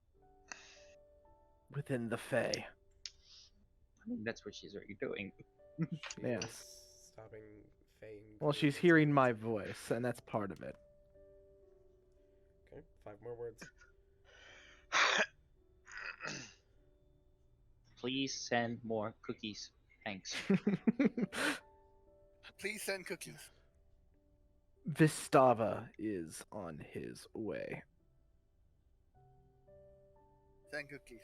within the Fae. I think that's what she's already doing. She Yes. is stopping Fang. Well, she's convergence. hearing my voice, and that's part of it. Okay, 5 more words. Please send more cookies. Thanks. Please send cookies. Vistava is on his way. Send cookies.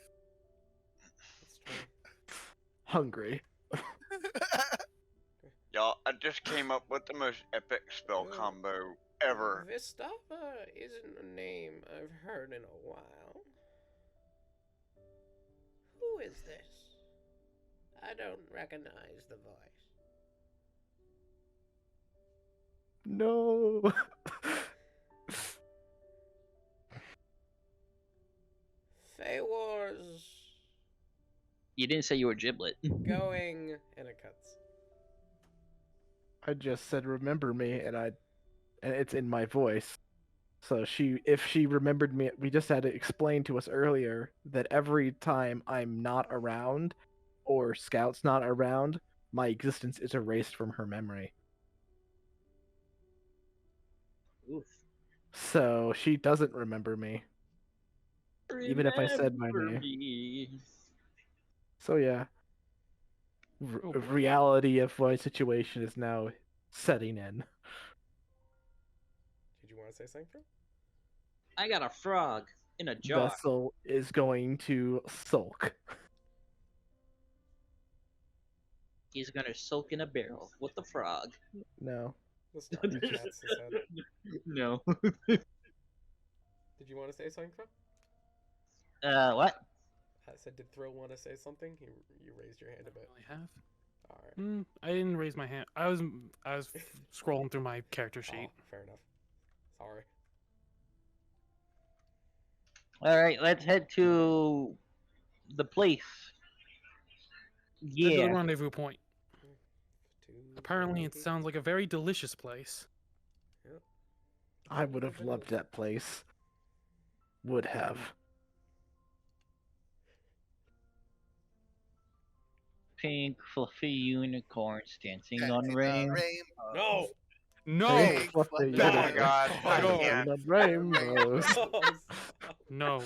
That's true. Hungry. Y'all, I just came up with the most epic spell combo ever. Vistava isn't a name I've heard in a while. Who is this? I don't recognize the voice. No. Fey Wars You didn't say you were Giblet. going, and it cuts. I just said remember me, and it's in my voice. So if she remembered me, we just had to explain to us earlier that every time I'm not around, or Scout's not around, my existence is erased from her memory. Oof. So she doesn't remember me. Even if I said my Remember name. me. So yeah. Oh, boy. Reality of my situation is now setting in. Did you want to say something? I got a frog in a jar. Vessel is going to sulk. He's gonna soak in a barrel with the frog. No. Let's not do that, instead. No. Did you want to say something? What? I said, did Thrill want to say something? You raised your hand a bit. Really have. Alright. I didn't raise my hand. I was scrolling through my character sheet. Oh, fair enough. Sorry. All right, let's head to the place. Head to the Yeah. rendezvous point. Apparently, it 2:20. sounds like a very delicious place. I would have loved that place. Would have. Pink fluffy unicorns dancing Dancing on rain. rainbows. No! No, Pink fluffy Oh my unicorns god, I No. can't. dancing on rainbows. no,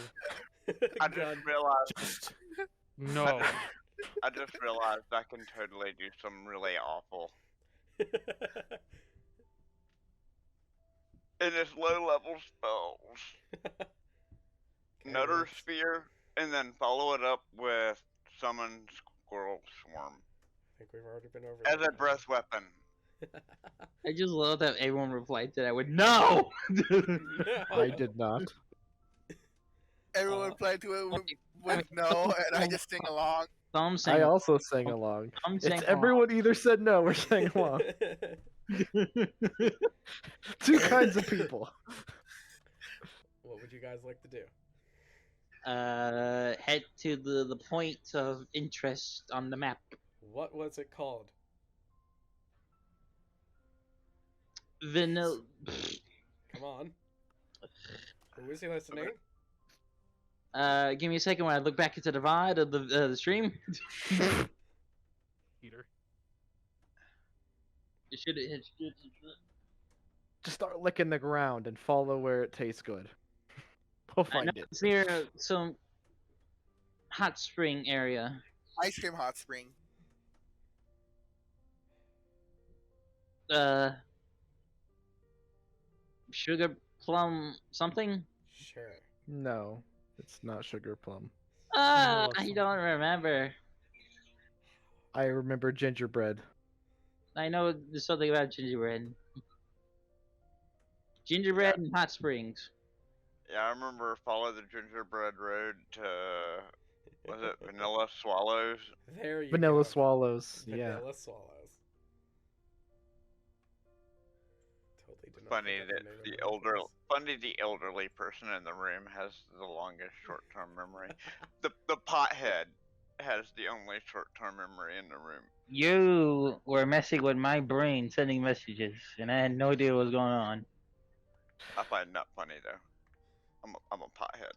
I God. just realized. just no. I just realized I can totally do some really awful. And it's low level spells. Nutter Sphere, and then follow it up with Summon Squirrel Swarm I think we've already been over as that. a breath weapon. I just love that everyone replied to that with no. I did not. Everyone played to it with no, and I just sing along. Some saying, I also sang along. some It's saying everyone either said no or sang along. Two kinds of people. What would you guys like to do? head to the point of interest on the map. What was it called? Vanilla. Come on. Who is he listening? Give me a second when I look back into the VOD of the stream. Peter. It should. Just start licking the ground and follow where it tastes good. We'll I know find it. it's near some hot spring area. Ice cream hot spring. Sugar plum something. Sure. No, it's not sugar plum. Ah, Vanilla I don't remember. I remember gingerbread. I know there's something about gingerbread. Gingerbread and hot springs. Yeah, I remember follow the gingerbread road to was it Vanilla Swallows? There you Vanilla go. swallows. Yeah. Vanilla swallows. Totally did not Funny forget that name of the that older place. funny the elderly person in the room has the longest short term memory. The pothead has the only short term memory in the room. You were messing with my brain, sending messages, and I had no idea what was going on. I find that funny though. I'm a pothead,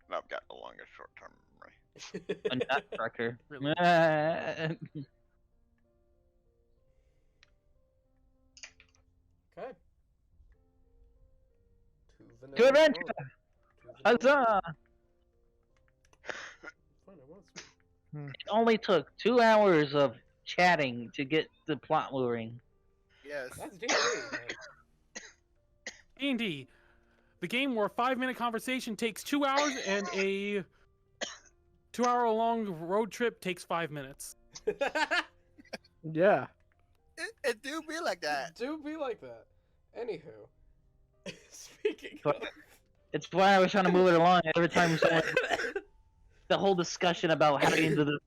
and I've got the longest short-term memory. A nutcracker. Really? Okay. To To adventure! Vanilla World. Huzzah! Fine, it was. It only took 2 hours of chatting to get the plot moving. Yes. That's D&D. D&D, the game where a 5-minute conversation takes 2 hours and a 2-hour-long road trip takes 5 minutes. Yeah. It do be like that. Do be like that. Anywho, speaking But- of... It's why I was trying to move it along every time someone... The whole discussion about having the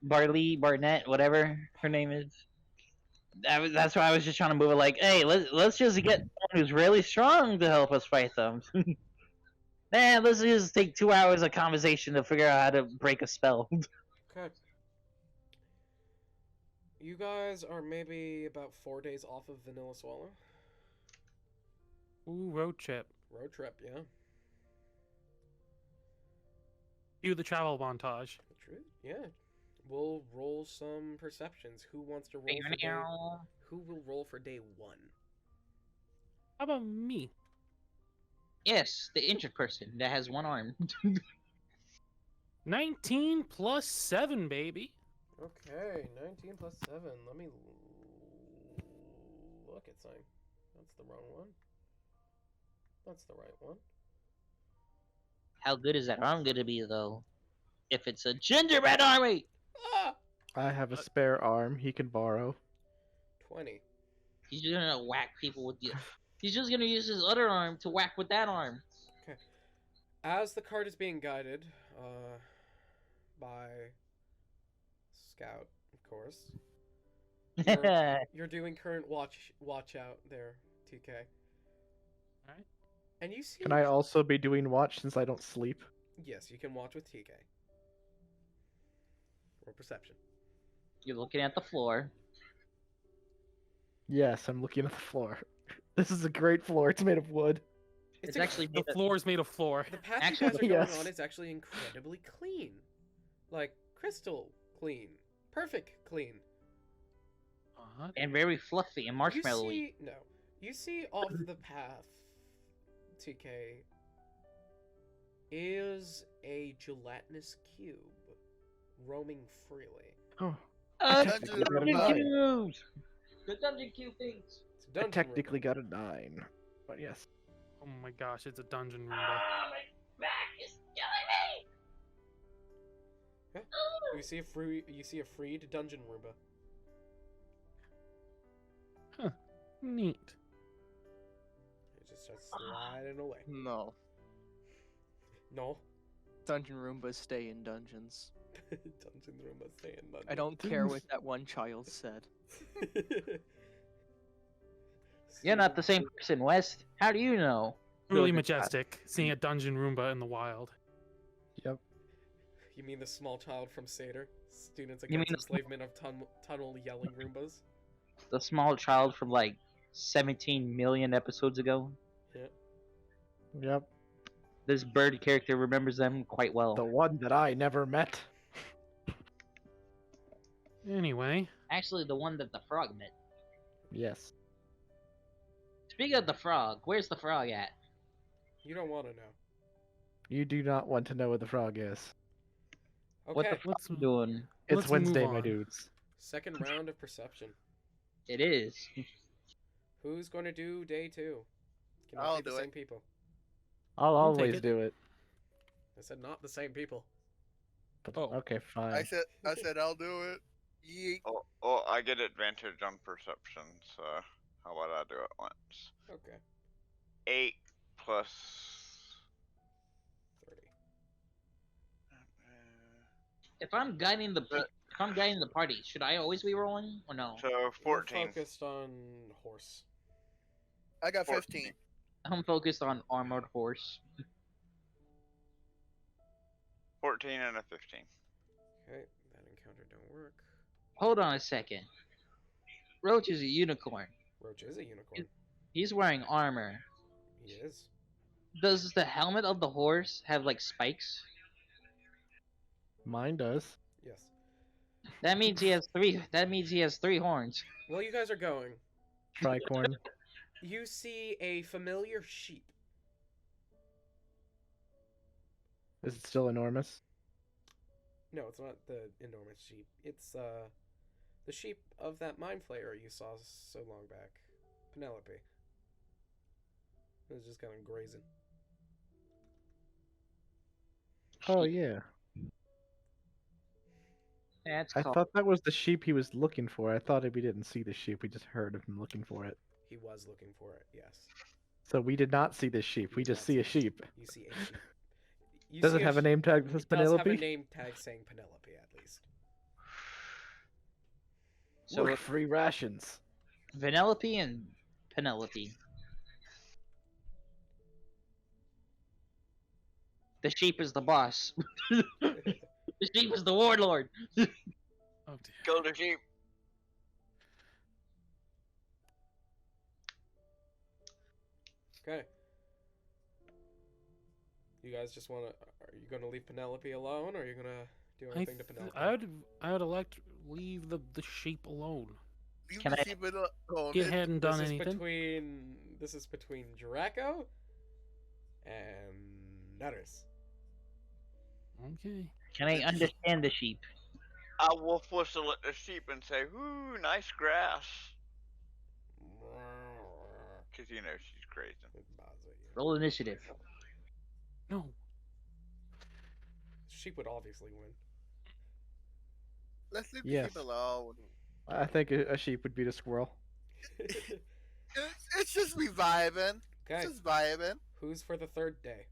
Barnett, whatever her name is. That's why I was just trying to move it like, hey, let's just get someone who's really strong to help us fight them. Man, let's just take 2 hours of conversation to figure out how to break a spell. Okay. You guys are maybe about 4 days off of Vanilla Swallow. Ooh, road trip. Road trip, yeah. Cue the travel montage. True. Yeah. We'll roll some perceptions. Who wants to roll for day... Who will roll for day 1? How about me? Yes, the injured person that has one arm. 19 plus 7, baby. Okay, 19 plus 7. Let me look at something. That's the wrong one. That's the right one. How good is that arm gonna be, though? If it's a gingerbread army! Ah! I have a spare arm he can borrow. 20. He's just gonna whack people with the... He's just gonna use his other arm to whack with that arm. As the cart is being guided, by Scout, of course. You're doing current watch out there, TK. Alright. And you see... Can I also be doing watch since I don't sleep? Yes, you can watch with TK. Roll perception. You're looking at the floor. Yes, I'm looking at the floor. This is a great floor. It's made of wood. It's a- actually The made of... floor is made of floor. The path Actually, you guys are going yes. on is actually incredibly clean. Like, crystal clean. Perfect clean. and very fluffy and marshmallowy. You see off the path, TK, is a gelatinous cube roaming freely. Oh, Dungeon technically got a Roomba. 9. cubes! The dungeon cube things! It's a I dungeon technically Roomba. got a 9. But yes. Oh my gosh, it's a dungeon Roomba. Ah, my back is killing me! You see a freed dungeon Roomba. Neat. It just starts sliding away. No. No. Dungeon Roombas stay in dungeons. Dungeon Roomba stay in dungeon. I don't care what that one child said. You're not the same person, West. How do you know? Really good majestic, seeing a dungeon Roomba in the wild. Yep. You mean the small child from Seder? Students You mean against enslavement of tunnel yelling Roombas? The small child from like 17 million episodes ago. Yep. This bird character remembers them quite well. The one that I never met. Anyway, Actually, the one that the frog met. Yes. Speaking of the frog, where's the frog at? You don't want to know. You do not want to know what the frog is. Okay, What the frog let's- doing? It's Let's move Wednesday, my on. dudes. second round of perception. It is. Who's going to do day 2? Cannot I'll be the do same it. people. I'll I'll take always it. do it. I said not the same people. But, Oh. Okay, fine. I said I'll do it. Yeet. Oh, I get advantage on perception, so how about I do it once? Okay. 8 plus... 30. If I'm guiding the party, should I always be rolling or no? So We're 14. focused on horse. I got 14. 15. I'm focused on armored horse. 14 and a 15. Okay, that encounter don't work. Hold on a second. Roach is a unicorn. Roach is a unicorn. He's wearing armor. He is. Does the helmet of the horse have like spikes? Mine does. Yes. That means he has three. That means he has three horns. Well, you guys are going. Tricorn. You see a familiar sheep. Is it still enormous? No, it's not the enormous sheep. It's the sheep of that mind flayer you saw so long back, Penelope. It was just kind of grazing. Oh yeah. That's I called. thought that was the sheep he was looking for. I thought we didn't see the sheep. We just heard of him looking for it. He was looking for it. Yes. So we did not see the sheep. You We did just not see a sheep. You see a sheep. You Does see it have a sh- name tag that says It does have a Penelope? name tag saying Penelope, at least. So Look, free rations. Vanellope and Penelope. The sheep is the boss. The sheep is the warlord. Oh dear. Kill the sheep. Okay. You guys just want to... Are you going to leave Penelope alone, or are you going to do anything to Penelope? I would elect leave the sheep alone. You Can can I- keep it alone. He hadn't done This is anything. This is between Draco and Nutters. Okay. Can I understand the sheep? I will whistle at the sheep and say, "Ooh, nice grass," because you know she's grazing. Roll initiative. No. Sheep would obviously win. Let's leave the Yes. sheep alone. I think a sheep would beat a squirrel. It's just reviving. Okay, It's just vibing. who's for the third day?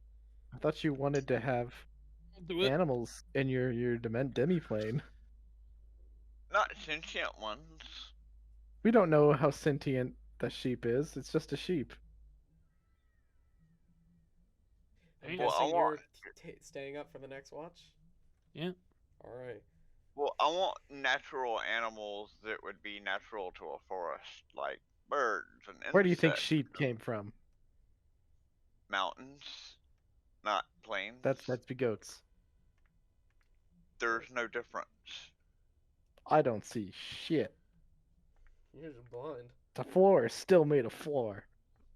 I thought you wanted to have Do it. animals in your demi-plane. Not sentient ones. We don't know how sentient the sheep is. It's just a sheep. I'm Well, I guessing you're want- staying up for the next watch? Yeah. Alright. Well, I want natural animals that would be natural to a forest, like birds and Where do you think insects. sheep came from? Mountains, not plains. That'd be goats. There's no difference. I don't see shit. You're just blind. The floor is still made of floor.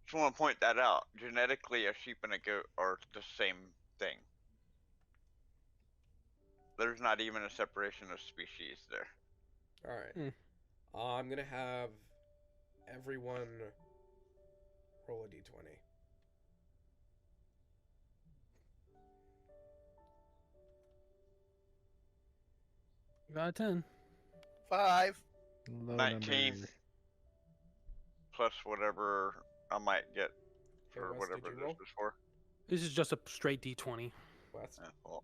Just want to point that out. Genetically, a sheep and a goat are the same thing. There's not even a separation of species there. Alright. Hmm. I'm gonna have everyone roll a d20. Got a 10. 5. Low 19. number. Plus whatever I might get Okay, for Wes, whatever did you this roll? was for. This is just a straight D20. West? Well,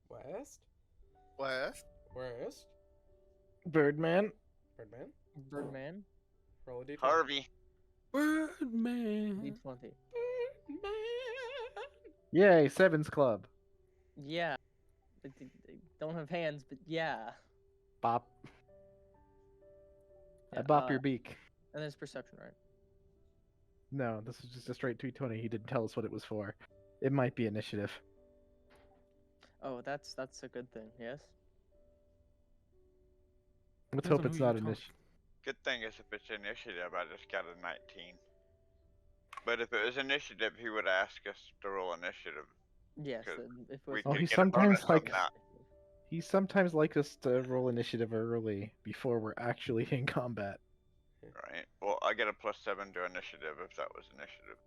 West? West. West? Birdman. Birdman? Birdman. Roll a d20. Harvey. Birdman. D20. Birdman! Yay, Sevens Club. Yeah. They don't have hands, but yeah. Bop. I Yeah, bop your beak. And then it's perception, right? No, this is just a straight 220. He didn't tell us what it was for. It might be initiative. Oh, that's a good thing. Yes. Let's Depends hope on it's who you not talk- initiative. Good thing is if it's initiative, I just got a 19. But if it was initiative, he would ask us to roll initiative. Yes. Good. If We it Oh, could he get a sometimes bonus on like- that. He sometimes likes us to roll initiative early before we're actually in combat. Right. Well, I get a +7 to initiative if that was initiative.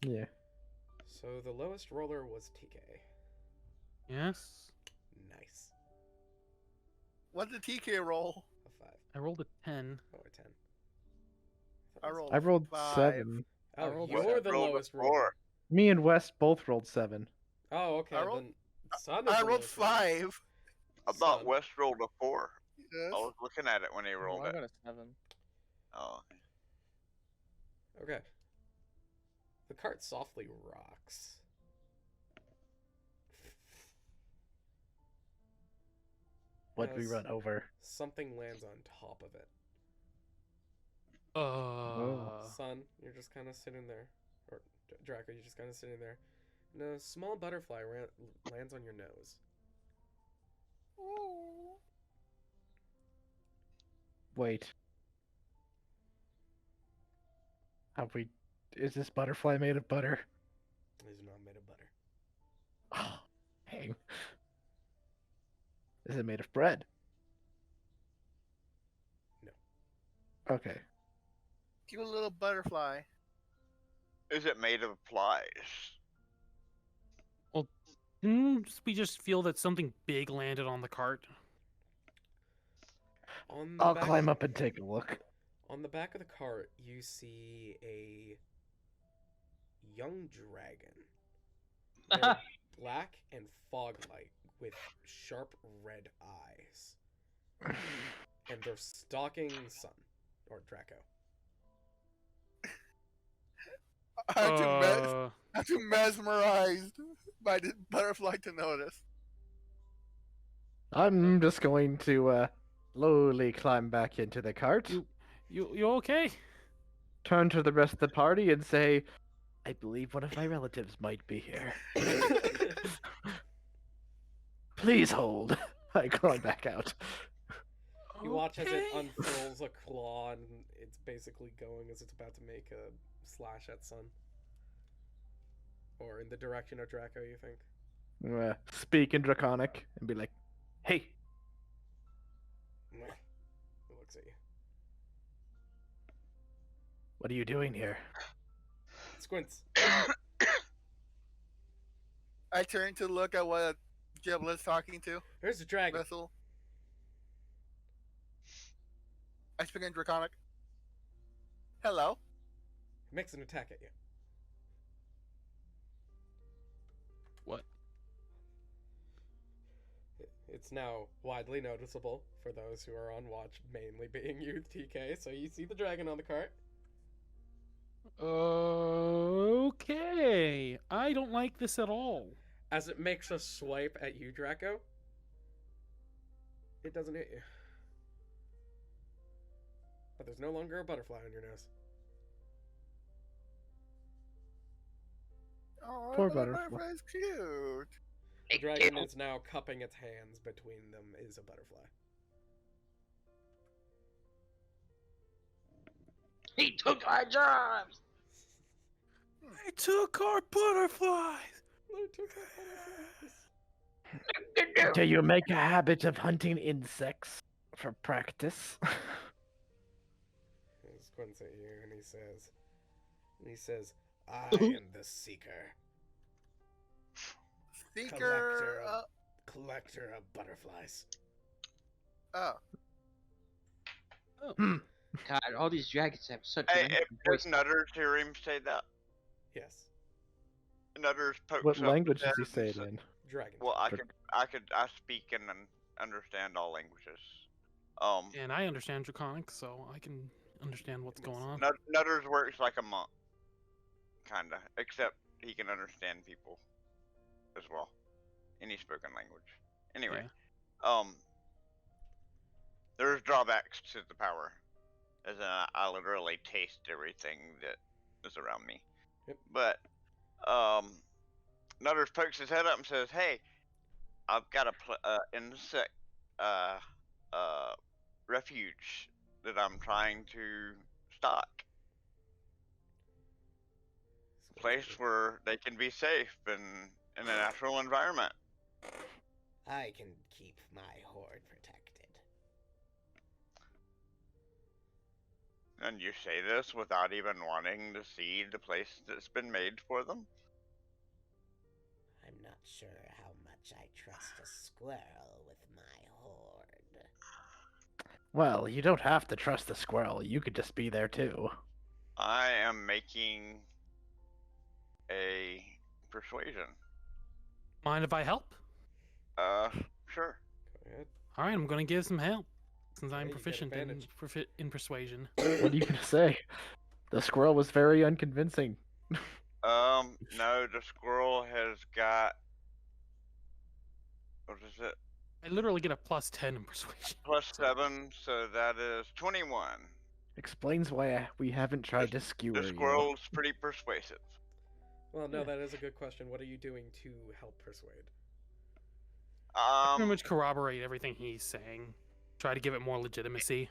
Yeah. So the lowest roller was TK. Yes. Nice. What's the TK roll? A 5. I rolled a 10. Oh, a 10. I rolled. I rolled 5. 7. I Oh, rolled you're seven. the Rolled a lowest 4. roller. Me and West both rolled 7. Oh, okay. I rolled- Then Son is I the rolled lowest roller. 5. I thought Son. West rolled a 4. Yes. I was looking at it when he rolled I it. got a 7. Oh. Okay. The cart softly rocks. What we Yes. run over? Something lands on top of it. Son, you're just kind of sitting there, or Draco, you're just kind of sitting there, and a small butterfly lands on your nose. Wait. Is this butterfly made of butter? It is not made of butter. Oh, dang. Is it made of bread? No. Okay. Cute little butterfly. Is it made of flies? We just feel that something big landed on the cart. I'll climb up and take a look. On the back of the cart, you see a young dragon. They're black and fog-like with sharp red eyes. And they're stalking Sun, or Draco. I'm too mesmerized by the butterfly to notice. I'm just going to slowly climb back into the cart. You okay? Turn to the rest of the party and say, I believe one of my relatives might be here. Please hold. I climb back out. You watch as it unfurls a claw and it's basically going as it's about to make a slash at Sun. Or in the direction of Draco, you think? Speak in Draconic and be like, hey. It looks at you. What are you doing here? Squints. I turn to look at what Giblet's talking to. There's the dragon. Vessel. I speak in Draconic. Hello. It makes an attack at you. What? It's now widely noticeable for those who are on watch, mainly being you, TK. So you see the dragon on the cart. Okay. I don't like this at all. As it makes a swipe at you, Draco, it doesn't hit you. But there's no longer a butterfly on your nose. Oh, Poor the butterfly. butterfly's cute. The dragon is now cupping its hands. Between them is a butterfly. He took our jobs! They took our butterflies! Do you make a habit of hunting insects for practice? He squints at you and he says, I am the seeker. Seeker. Collector of butterflies. Oh. God, all these dragons have such Hey, random if voices. Nutters hear him say that, Yes. Nutters pokes What up language his does he head say and says- then? Dragon. Well, I speak and understand all languages. And I understand Draconic, so I can understand what's going on. Nutters works like a monk, kinda, except he can understand people as well, any spoken language. Anyway, there's drawbacks to the power, as in I literally taste everything that is around me. Yep. But Nutters pokes his head up and says, "Hey, I've got a insect refuge that I'm trying to stock. A place where they can be safe and in a natural environment." I can keep my horde protected. And you say this without even wanting to see the place that's been made for them? I'm not sure how much I trust a squirrel with my horde. Well, you don't have to trust the squirrel. You could just be there too. I am making a persuasion. Mind if I help? Sure. Go ahead. Alright, I'm gonna give some help. Since I'm you get proficient advantage. in persuasion. What are you gonna say? The squirrel was very unconvincing. No, the squirrel has got, what is it? I literally get a +10 in persuasion. +7, so that is 21. Explains why we haven't tried to skewer The you. squirrel's pretty persuasive. Well, no, that is a good question. What are you doing to help persuade? Pretty much corroborate everything he's saying. Try to give it more legitimacy.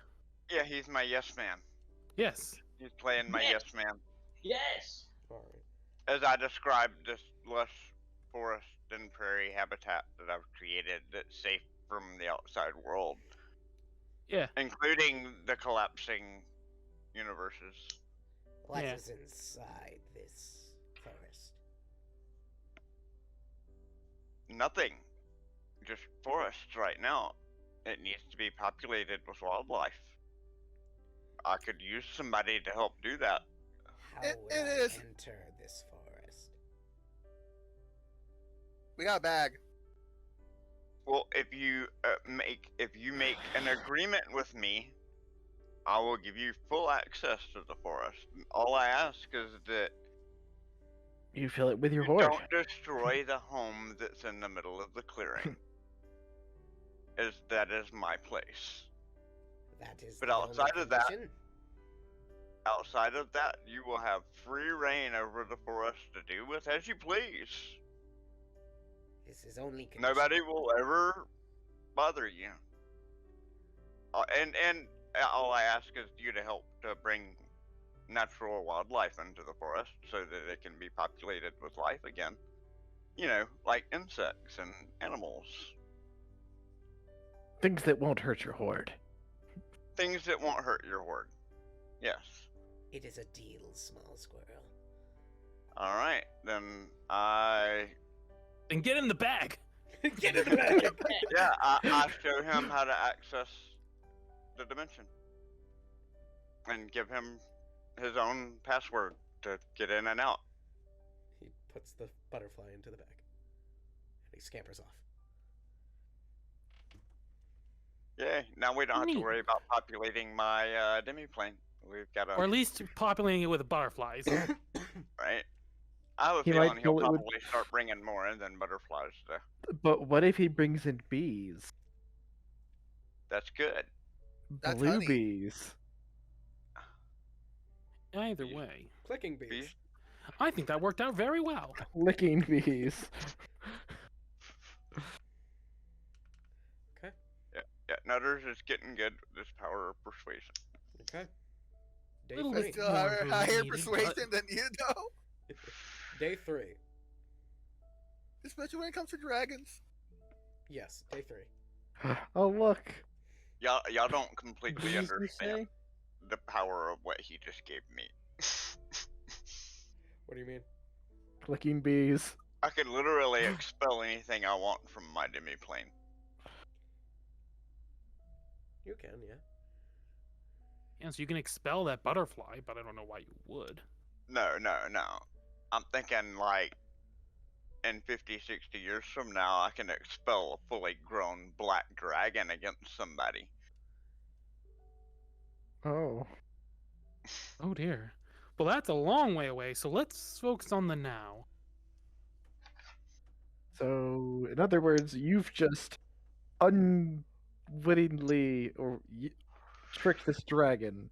Yeah, he's my yes man. Yes. He's playing my yes man. Yes. All right. As I described this lush forest and prairie habitat that I've created that's safe from the outside world. Yeah. Including the collapsing universes. What Yeah. is inside this forest? Nothing. Just forests right now. It needs to be populated with wildlife. I could use somebody to help do that. How It- would it I is- enter this forest? We got a bag. Well, if you make an agreement with me, I will give you full access to the forest. All I ask is that You fill it with your you horde. don't destroy the home that's in the middle of the clearing. That is my place. That is But the only outside of that- condition? Outside of that, you will have free reign over the forest to do with as you please. This is only condition. Nobody will ever bother you. And all I ask is you to help to bring natural wildlife into the forest so that it can be populated with life again. You know, like insects and animals. Things that won't hurt your horde. Things that won't hurt your horde. Yes. It is a deal, small squirrel. Alright, then I... And get in the bag. Get in the bag! Yeah, I show him how to access the dimension. And give him his own password to get in and out. He puts the butterfly into the bag. And he scampers off. Yay, now we don't have to Neat. worry about populating my demi-plane. We've got Or a... at least populating it with butterflies. right? I have a He feeling might he'll fill it with- probably start bringing more in than butterflies, though. But what if he brings in bees? That's good. That's Blue honey. bees. Either Bees. way. Clicking bees. Bees? I think that worked out very well. Licking bees. Okay. Yeah, Nutters is getting good with this power of persuasion. Okay. Day Little three. bit. Still More higher improvement needed, persuasion than you, though. Day 3. Especially when it comes to dragons. Yes, day 3. Oh look. Y'all don't completely Bees, you understand say? the power of what he just gave me. What do you mean? Clicking bees. I could literally expel anything I want from my demi-plane. You can, yeah. Yeah, so you can expel that butterfly, but I don't know why you would. No. I'm thinking like in 50, 60 years from now, I can expel a fully grown black dragon against somebody. Oh. Oh dear. Well, that's a long way away, so let's focus on the now. So, in other words, you've just unwittingly tricked this dragon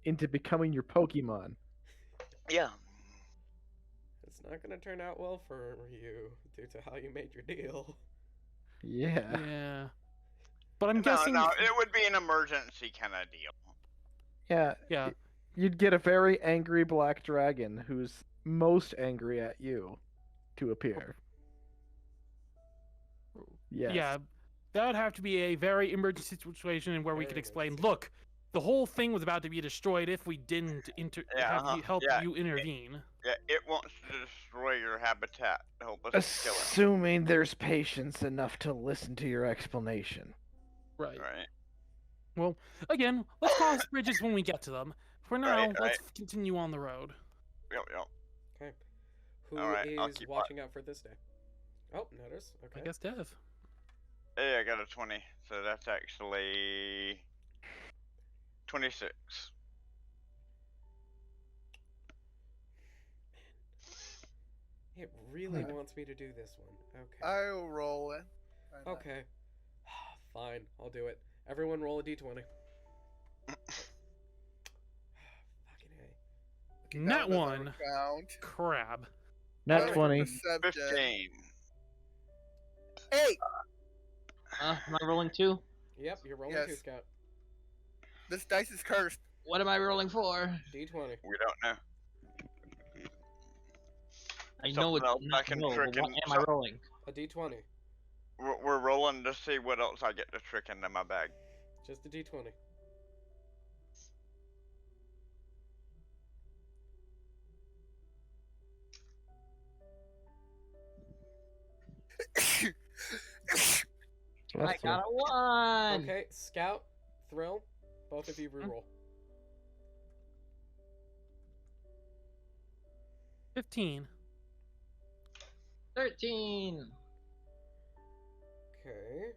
into becoming your Pokemon. Yeah. It's not going to turn out well for you due to how you made your deal. Yeah. Yeah. But I'm No, guessing. it would be an emergency kind of deal. Yeah. Yeah. You'd get a very angry black dragon who's most angry at you to appear. Yes. Yeah. That would have to be a very emergency situation where we could Very explain, emergency. look, the whole thing was about to be destroyed if we didn't help yeah, you intervene. Yeah, it wants to destroy your habitat to help us kill it. Assuming there's patience enough to listen to your explanation. Right. Right. Well, again, let's cross bridges when we get to them. For now, Right, let's continue on the road. Yep. Okay. Who is Alright, I'll keep watching out for this day? Oh, Nutters. Okay. I guess Dev. Hey, I got a 20, so that's actually 26. It really Hmm. wants me to do this one. Okay. I'll roll it. Okay. Fine, I'll do it. Everyone roll a d20. Nat doesn't one. count. Crab. Nat Alright, 20. Perception. 15. 8! Am I rolling 2? Yep, you're rolling Yes. 2, Scout. This dice is cursed. What am I rolling for? D20. We don't know. I know it's Something else I can no, but trick what in- am I rolling? A D20. We're rolling to see what else I get to trick into my bag. Just a D20. I got a 1! Okay, Scout, Thrill, both of you reroll. 15. 13! Okay.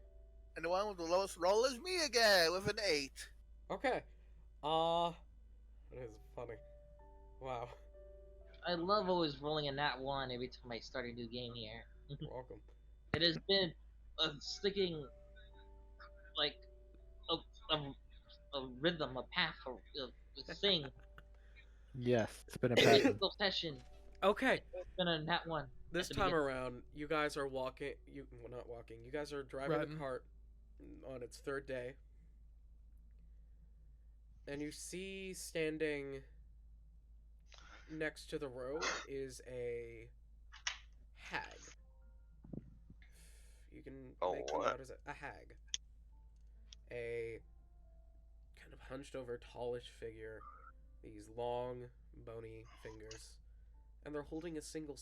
And the one with the lowest roll is me again with an 8. Okay. That is funny. Wow. I love always rolling a nat 1 every time I start a new game here. You're welcome. It has been a sticking, like, a rhythm, a path, a thing. Yes, it's been a Every pattern. single session, Okay. it's been a nat 1. This the time beginning. around, you guys are walking. Well, not walking. You guys are driving Riding. the cart on its 3rd day, and you see standing next to the road is a hag. You can Oh, make them what? out as a hag. A kind of hunched over, tallish figure. These long, bony fingers. And they're holding a single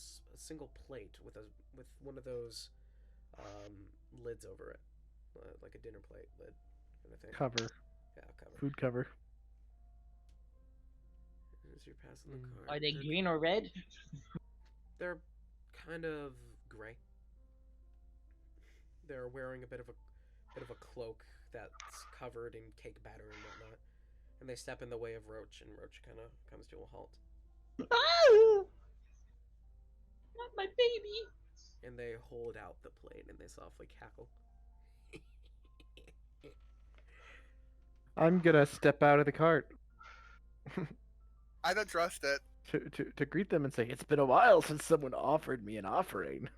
plate with one of those lids over it, like a dinner plate lid kind of thing. Cover. Yeah, cover. Food cover. As you're passing the cart, Are they green or red? They're kind of gray. They're wearing a bit of a cloak that's covered in cake batter and whatnot. And they step in the way of Roach, and Roach kind of comes to a halt. Ah! Not my baby! And they hold out the plate and they softly cackle. I'm gonna step out of the cart I don't trust it. to greet them and say, "It's been a while since someone offered me an offering."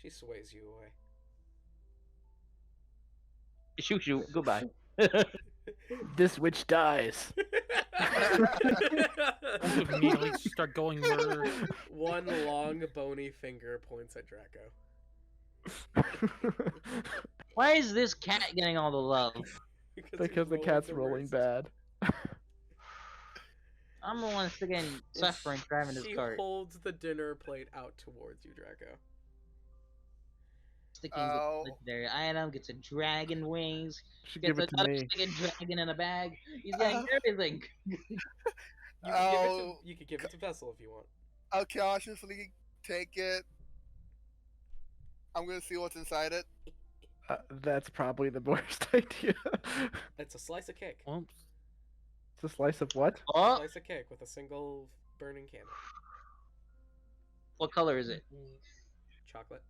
She sways you away. Shoo, goodbye. This witch dies. Immediately start going murder. One long, bony finger points at Draco. Why is this cat getting all the love? Because the cat's rolling bad. I'm the one that's getting suffering driving this She cart. holds the dinner plate out towards you, Draco. Sticking Oh. gets legendary item, gets a dragon wings, Should gets give it to another me. sticking dragon in a bag. He's getting everything. You could give it to Vessel if you want. I'll cautiously take it. I'm gonna see what's inside it. That's probably the worst idea. It's a slice of cake. Well, It's a slice of what? Oh, Slice of cake with a single burning candle. what color is it? Chocolate.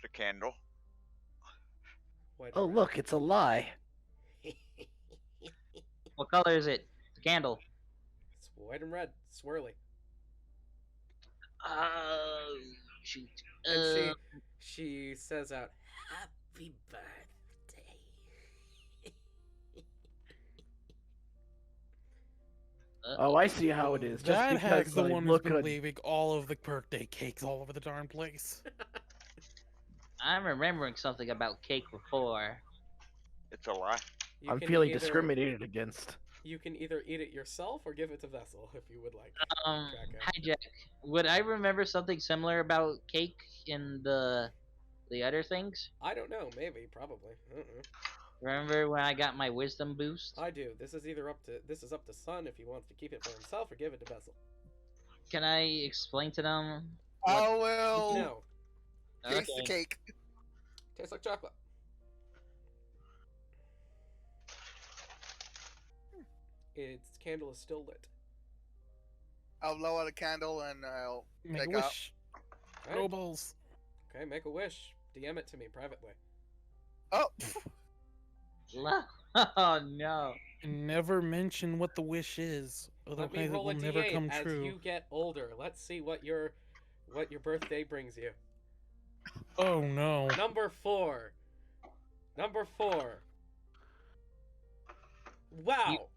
The candle. White Oh, and red. look, it's a lie. What color is it? The candle. It's white and red, swirly. Shoot. And she says out, "Happy birthday." Oh, I see how it is. Just that because hag's the I one who's look been good. leaving all of the birthday cakes all over the darn place. I'm remembering something about cake before. It's a lie. You I'm can feeling either- discriminated against. You can either eat it yourself or give it to Vessel if you would like. Draco. Hijack. Would I remember something similar about cake in the other things? I don't know. Maybe. Probably. Remember when I got my wisdom boost? I do. This is up to Sun if he wants to keep it for himself or give it to Vessel. Can I explain to them? I will No. taste the Okay. cake. Tastes like chocolate. Its candle is still lit. I'll blow out a candle and I'll Make a take out. wish. Alright. Snowballs. Okay, make a wish. DM it to me privately. Oh, Oh no. Never mention what the wish is, Let me otherwise it roll will a never d8 come as true. you get older. Let's see what your birthday brings you. Oh no. Number 4. Number 4. Wow.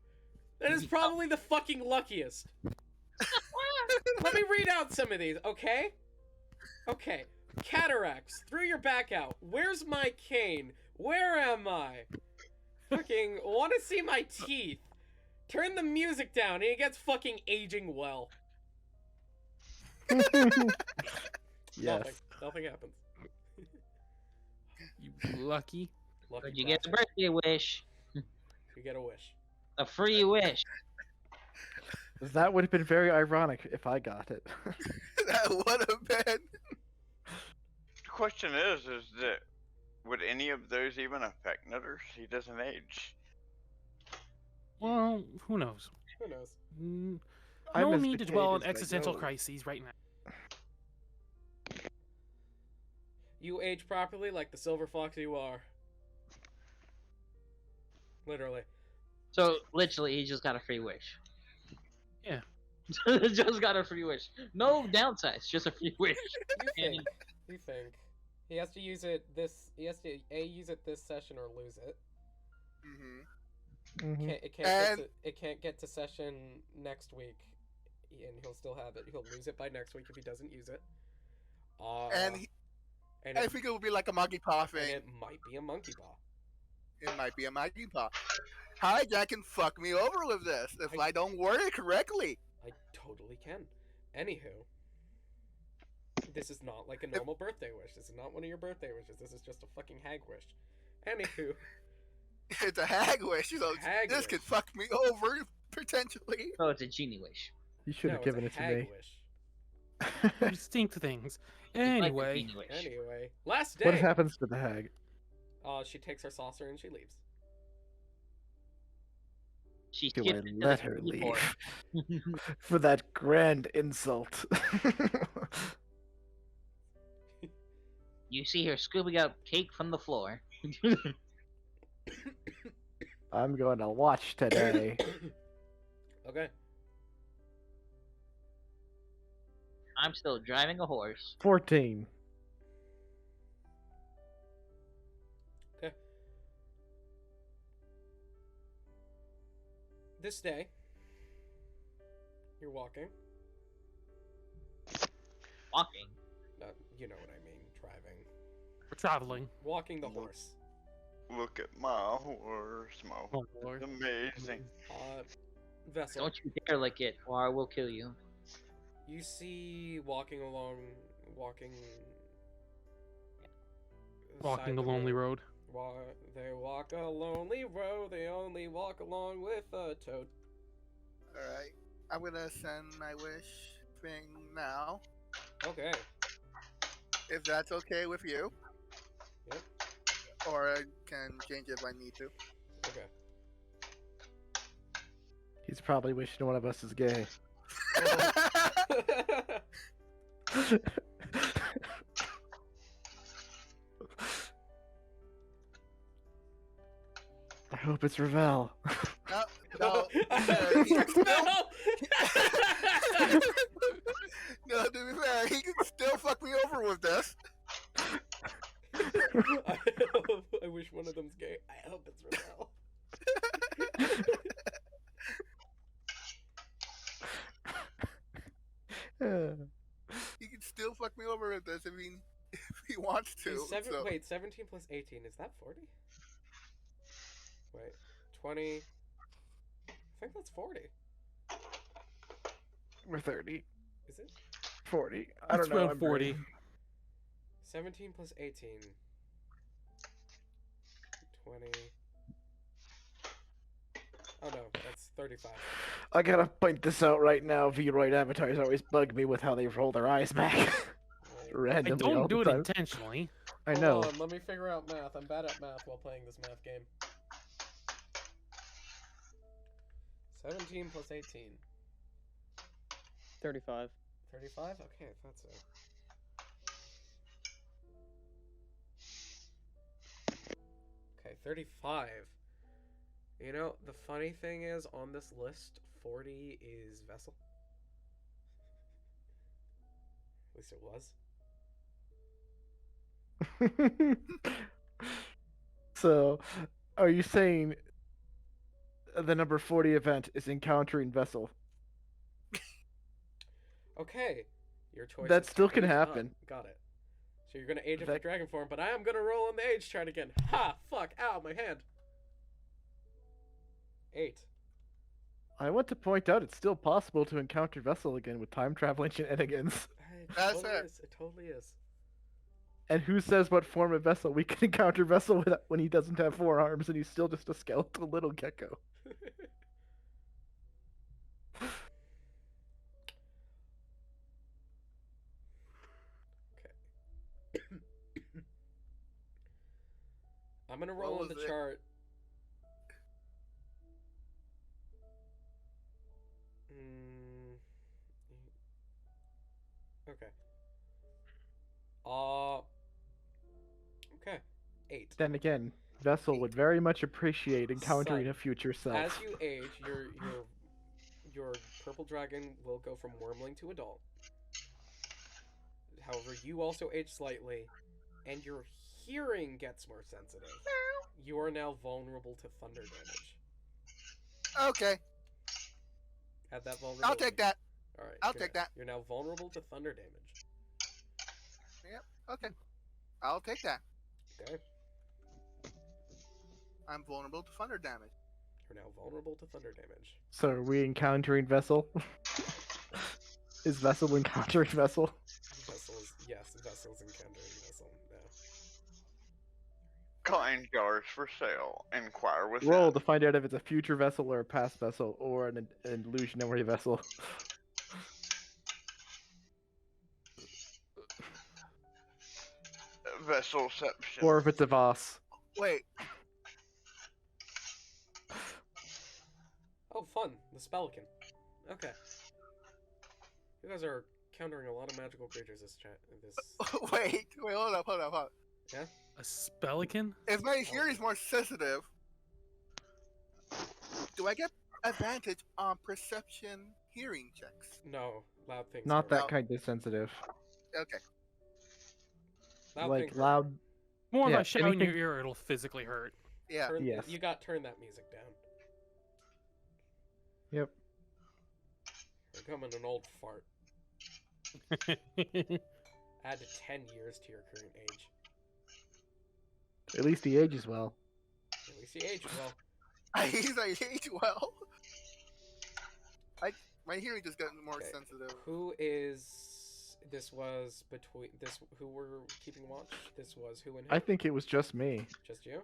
That is probably the fucking luckiest. Let me read out some of these, okay? Okay. Cataracts. Threw your back out. Where's my cane? Where am I? Fucking want to see my teeth. Turn the music down and it gets fucking aging well. Yes. Nothing happens. You lucky. Lucky But you get a bastard. birthday wish. You get a wish. A free wish. That would have been very ironic if I got it. That would have been. The question is that would any of those even affect Nutters? He doesn't age. Well, who knows? Who knows? I'm No as need to dwell on decayed as my existential nose. crises right now. You age properly like the silver fox you are. Literally. So literally, he just got a free wish. Yeah. Just got a free wish. No downsides, just a free wish. You think. He has to use it he has to use it this session or lose it. Mm-hmm. It can't get to session next week, and he'll still have it. He'll lose it by next week if he doesn't use it. And I think it would be like a monkey paw and thing. it might be a monkey paw. It might be a monkey paw. Hi, Jack can fuck me over with this if I don't word it correctly. I totally can. Anywho, this is not like a normal birthday wish. This is not one of your birthday wishes. This is just a fucking hag wish. Anywho, It's a hag wish, so Hag this wish. could fuck me over potentially. So it's a genie wish. You should no, have it's given a it to hag me. wish. Distinct things. It's like a Anyway, genie wish. Anyway, last day. What happens to the hag? She takes her saucer and she leaves. She Do I skipped it to let the her keyboard. leave? For that grand insult. You see her scooping up cake from the floor. I'm going to watch today. Okay. I'm still driving a horse. 14. Okay. This day, you're walking. Walking. You know what I mean, driving. we're traveling. Walking the horse. Look at my horse, my Oh, horse Lord. is amazing. Vessel. Don't you dare lick it, or I will kill you. You see walking Walking the lonely road. They walk a lonely road, they only walk along with a toad. Alright. I'm gonna send my wish thing now. Okay. If that's okay with you. Yep. Or I can change it if I need to. Okay. He's probably wishing one of us is gay. I hope it's Ravel. No, he can still, no, to be fair, he can still fuck me over with this. I wish one of them's gay. I hope it's Ravel. He can still fuck me over with this if he wants to. So. Wait, 17 plus 18, is that 40? Wait, 20. I think that's 40. We're 30. Is it? 40. I don't It's know. around I'm 40. brain. 17 plus 18. 20. Oh no, that's 35. I gotta point this out right now. V-Roid avatars always bug me with how they roll their eyes back. I Randomly all don't do the it time. intentionally. I know. Hold on, let me figure out math. I'm bad at math while playing this math game. 17 plus 18. 35. 35? Okay, that's it. Okay, 35 You know, the funny thing is, on this list, 40 is vessel. At least it was. So, are you saying the number 40 event is encountering vessel? Okay, your choice. That is still can age on. happen. Got it. So you're gonna age up That- the dragon form, but I am gonna roll on the age chart again. Ha! Fuck! Ow, my hand. 8. I want to point out it's still possible to encounter vessel again with time traveling shenanigans. It That's totally it. is. It totally is. And who says what form of vessel we can encounter vessel with when he doesn't have 4 arms and he's still just a skeletal little gecko? I'm gonna roll on was the it? chart. Okay. Okay. 8. Then again, vessel would very much appreciate encountering Son, a future self. As you age, your purple dragon will go from wormling to adult. However, you also age slightly, and your hearing gets more sensitive. You are now vulnerable to thunder damage. Okay, Add that vulnerability. I'll take that. All right. I'll you're take now- that. You're now vulnerable to thunder damage. Okay, I'll take that. Okay. I'm vulnerable to thunder damage. You're now vulnerable to thunder damage. So are we encountering vessel? Is vessel encountering vessel? Vessels, yes, vessels encountering vessel. No. Coin jars for sale. Inquire with Roll to find out if it's a future vessel or a past vessel or an illusionary vessel. Vesselception. Or if it's a Voss. Wait, Oh, fun! The Spellican. Okay. You guys are countering a lot of magical creatures this chat. This. wait, hold up. A Spellican? If my hearing is more sensitive, do I get advantage on perception hearing checks? No, loud things. Not are- that No. kind of sensitive. Okay. Loud Like things are- loud. More Yeah, if I shout in your anything- ear, it'll physically hurt. Yeah. Turn, Yes. You got turn that music down. Yep. You're becoming an old fart. Add 10 years to your current age. At least he ages well. At least you age well. I age well. My hearing just got more Okay. sensitive. Who is? This was between this. Who were keeping watch? This was who and who? I think it was just me. Just you.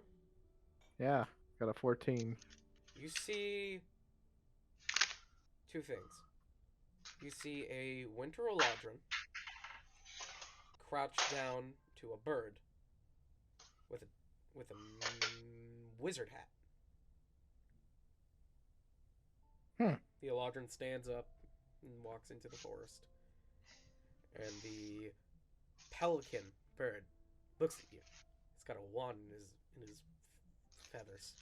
Yeah, got a 14. You see two things. You see a winter eladrin crouched down to a bird with a wizard hat. The eladrin stands up and walks into the forest, and the pelican bird looks at you. He's got a wand in his feathers.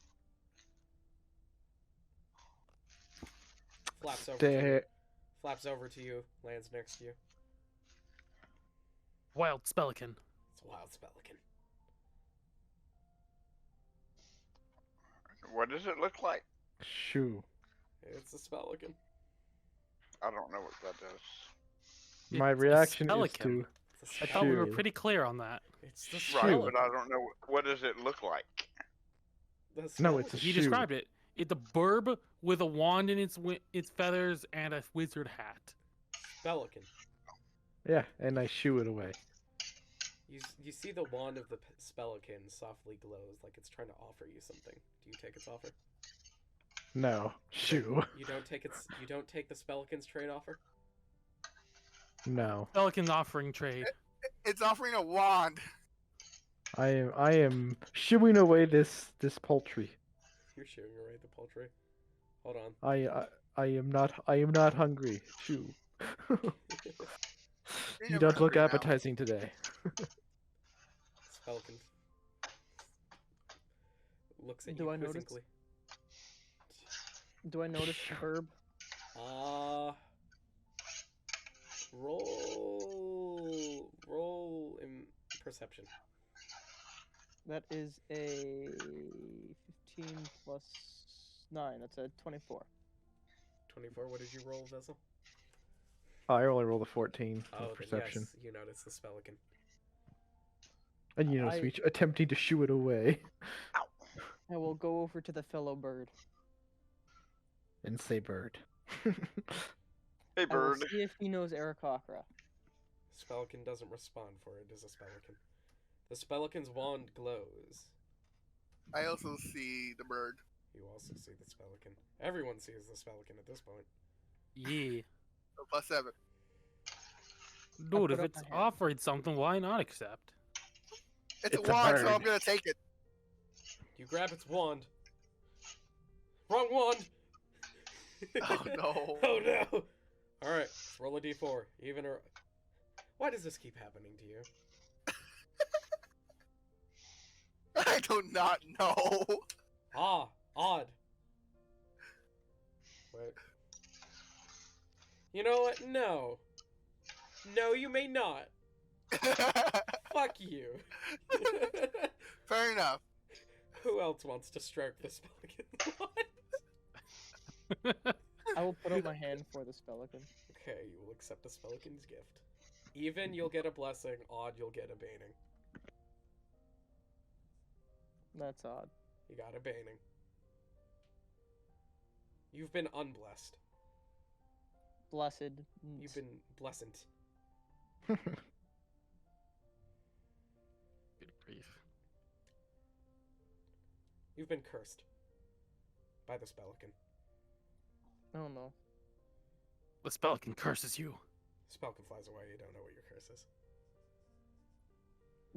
Flaps over to you. Stay. Flaps over to you, lands next to you. Wild Spellican. It's a wild Spellican. What does it look like? Shoo. It's a Spellican. I don't know what that does. My It's a reaction is Spellican. to. It's I a thought we were Shoo. pretty clear on that. It's the Right, Spellican. but I don't know what does it look like. The No, it's a Spellican. He Shoe. described it. It's a burb with a wand in its feathers and a wizard hat. Spellican. Yeah, and I shoo it away. You see the wand of the Spellican softly glows like it's trying to offer you something. Do you take its offer? No. Shoo. You don't take the Spellican's trade offer? No. Spellican's offering trade. It's offering a wand. I am shooing away this poultry. You're shooing away the poultry. Hold on. I am not hungry. Shoo. You're You never don't look hungry now. appetizing today. Spellican looks at Do you I notice? quizzically. Do I notice the verb? Roll in perception. That is a 15 plus 9. That's a 24. 24. What did you roll, Vessel? I only rolled a 14 Oh, with perception. yes, you notice the Spelican. And you notice me attempting to shoo it away. I will go over to the fellow bird. And say bird. Hey, I will bird. see if he knows Aarakocra. Spelican doesn't respond, for it is a Spelican. The Spelican's wand glows. I also see the bird. You also see the Spelican. Everyone sees the Spelican at this point. Yeah. So +7. Dude, if put up it's my hand. offered something, why not accept? It's a It's a wand, so bird. I'm gonna take it. You grab its wand. Wrong wand! Oh no. Oh no! Alright, roll a d4. Even or... Why does this keep happening to you? I do not know. Ah, odd. Wait. You know what? No. No, you may not. Fuck you. Fair enough. Who else wants to stroke this Spelican? I will put up my hand for the Spelican. Okay, you will accept the Spelican's gift. Even, you'll get a blessing. Odd, you'll get a baning. That's odd. You got a baning. You've been unblessed. Blessed. You've been blessed. Good grief. You've been cursed. By the Spelican. Oh no. The Spelican curses you. Spelican flies away, you don't know what your curse is.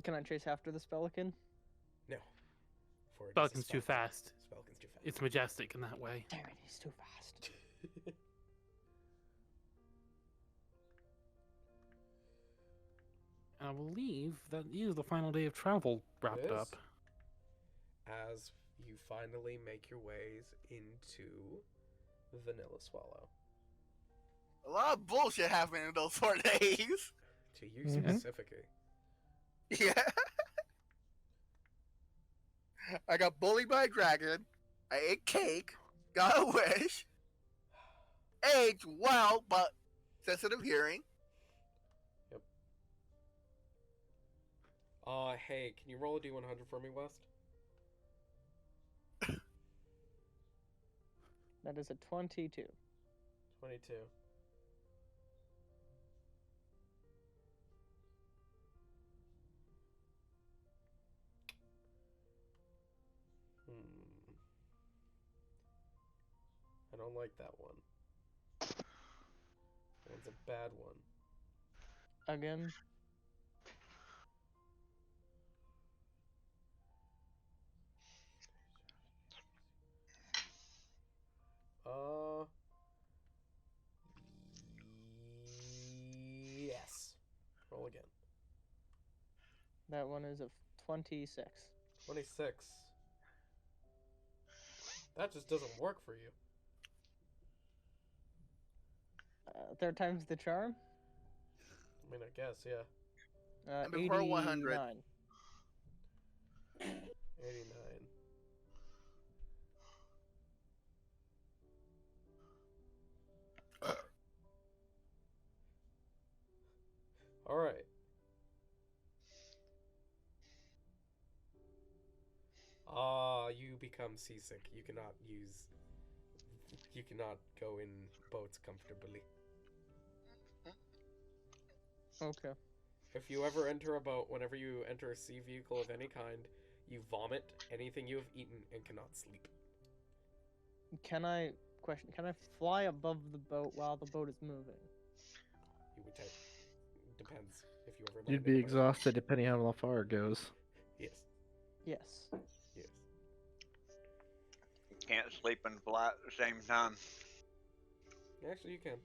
Can I chase after the Spelican? No. For it is a Spelican's too Spelican. fast. Spelican's too fast. It's majestic in that way. Damn it, he's too fast. And I believe that is the final day of travel wrapped is. up. As you finally make your ways into Vanilla Swallow. A lot of bullshit happened in those 4 days. To you Mhm. specifically. Yeah. I got bullied by a dragon. I ate cake. Got a wish. Aged well, but sensitive hearing. Hey, can you roll a d100 for me, West? That is a 22. 22. I don't like that one. That one's a bad one. Again? Yes. Roll again. That one is a 26. 26. That just doesn't work for you. Third time's the charm? I mean, I guess, yeah. And before 100. 89. 89. Alright. You become seasick. You cannot go in boats comfortably. Okay. If you ever enter a boat, whenever you enter a sea vehicle of any kind, you vomit anything you have eaten and cannot sleep. Can I fly above the boat while the boat is moving? You would take. Depends if you ever. You'd landed be a boat. exhausted depending on how far it goes. Yes. Yes. Yes. You can't sleep and fly at the same time. Actually, you can.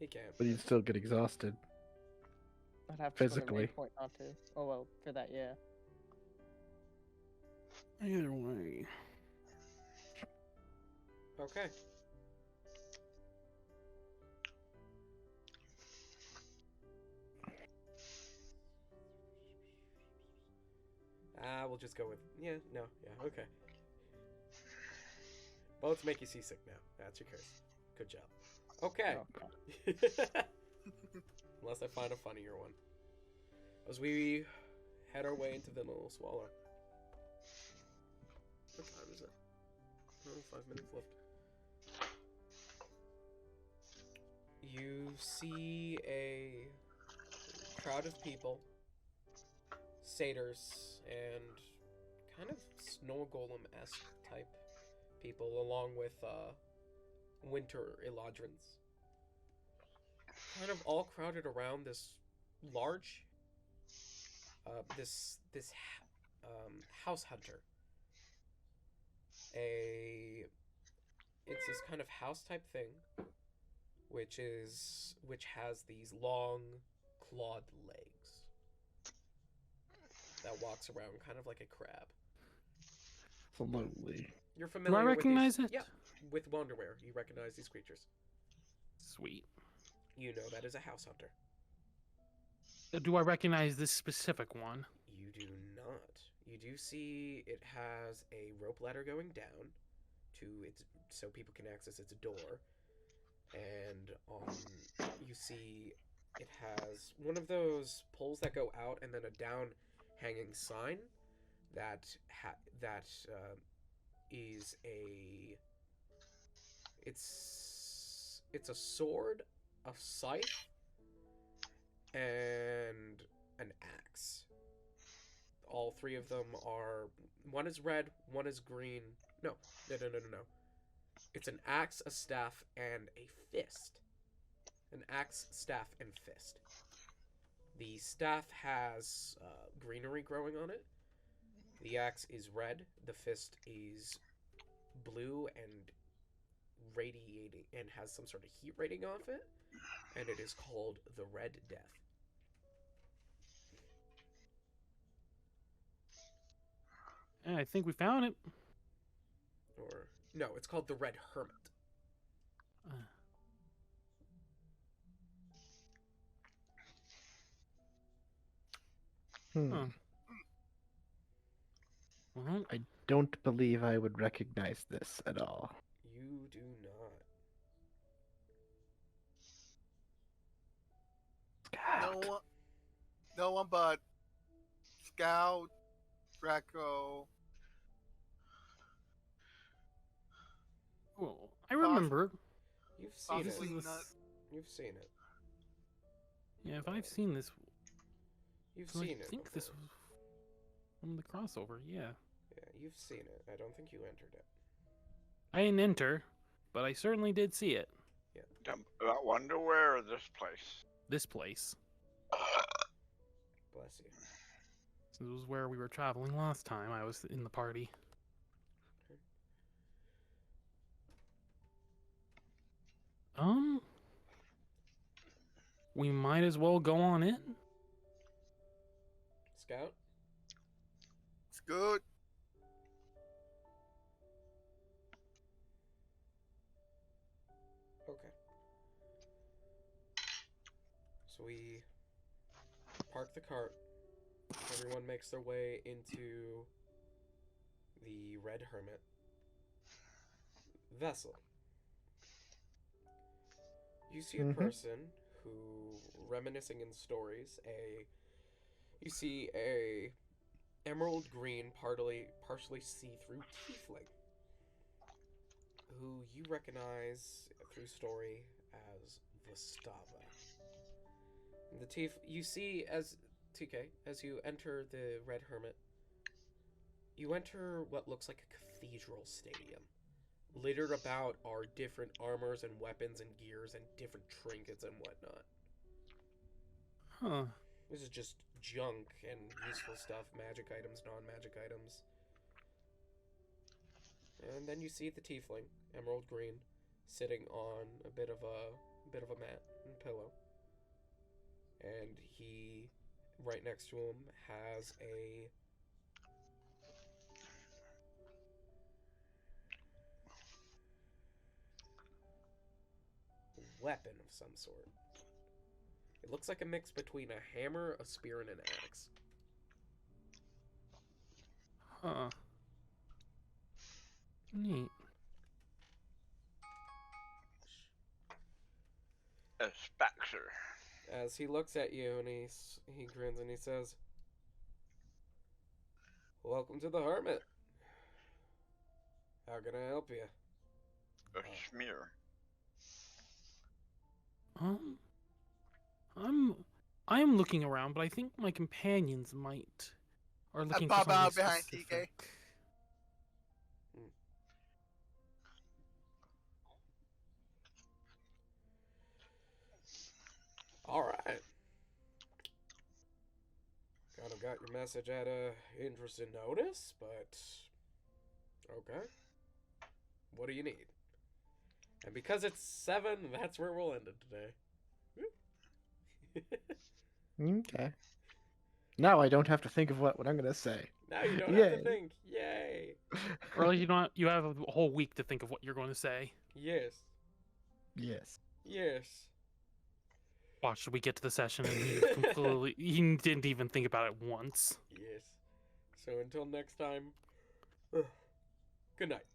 He can. But you'd still get exhausted. I'd have to Physically. point not to. Oh well, for that, yeah. Either way. Okay. We'll just go with okay. Bullets make you seasick now. That's your curse. Good job. Okay. Oh, God. Unless I find a funnier one. As we head our way into the little swallow. What time is it? Oh, 5 minutes left. You see a crowd of people, satyrs, and kind of snow golem-esque type people, along with winter Eladrins. Kind of all crowded around this large, house hunter. It's this kind of house type thing, which has these long, clawed legs that walks around kind of like a crab. Absolutely. You're Do familiar I recognize with it? these, Yeah, with Wanderwear, you recognize these creatures. Sweet. You know that is a house hunter. Do I recognize this specific one? You do not. You do see it has a rope ladder going down to its so people can access its door, and you see it has one of those poles that go out and then a down hanging sign that is a it's a sword, a scythe, and an axe. All three of them are... One is red, one is green. No. It's an axe, a staff, and a fist. An axe, staff, and fist. The staff has greenery growing on it. The axe is red. The fist is blue and radiating and has some sort of heat rating off it. And it is called the Red Death. I think we found it. Or no, it's called the Red Hermit. Huh. Well, I don't believe I would recognize this at all. You do not. No one but Scout, Draco. well, I remember. You've seen it. Possibly This- not. You've seen it. Yeah, if I've seen this, You've so seen I it. think this before. was from the crossover. Yeah, Yeah, you've seen it. I don't think you entered it. I didn't enter, but I certainly did see it. That Wonderwear or this place? This place. Bless you. This was where we were traveling last time. I was in the party. We might as well go on in. Scout? It's good. Okay. So we park the cart. Everyone makes their way into the Red Hermit vessel. You see a person who, reminiscing in stories, you see a emerald green, partially see-through tiefling, who you recognize through story as Vestava. You see as TK, as you enter the Red Hermit, you enter what looks like a cathedral stadium. Littered about are different armors and weapons and gears and different trinkets and whatnot. Huh. This is just junk and useful stuff, magic items, non-magic items. And then you see the tiefling, emerald green, sitting on a bit of a mat and pillow. And he, right next to him, has a weapon of some sort. It looks like a mix between a hammer, a spear, and an axe. Huh. Neat. A Spaxer. As he looks at you and he grins and he says, "Welcome to the Hermit. How can I help you?" A smear. I am looking around, but I think my companions are looking for pop something out behind TK. specific. All right. Kind of got your message at a interesting notice, but okay. What do you need? And because it's 7, that's where we'll end it today. Okay. Now I don't have to think of what I'm gonna say. Now you don't Yay. have to think. Yay. Or you have a whole week to think of what you're going to say. Yes. Yes. Yes. Watch, we get to the session and he didn't even think about it once. Yes. So until next time, good night.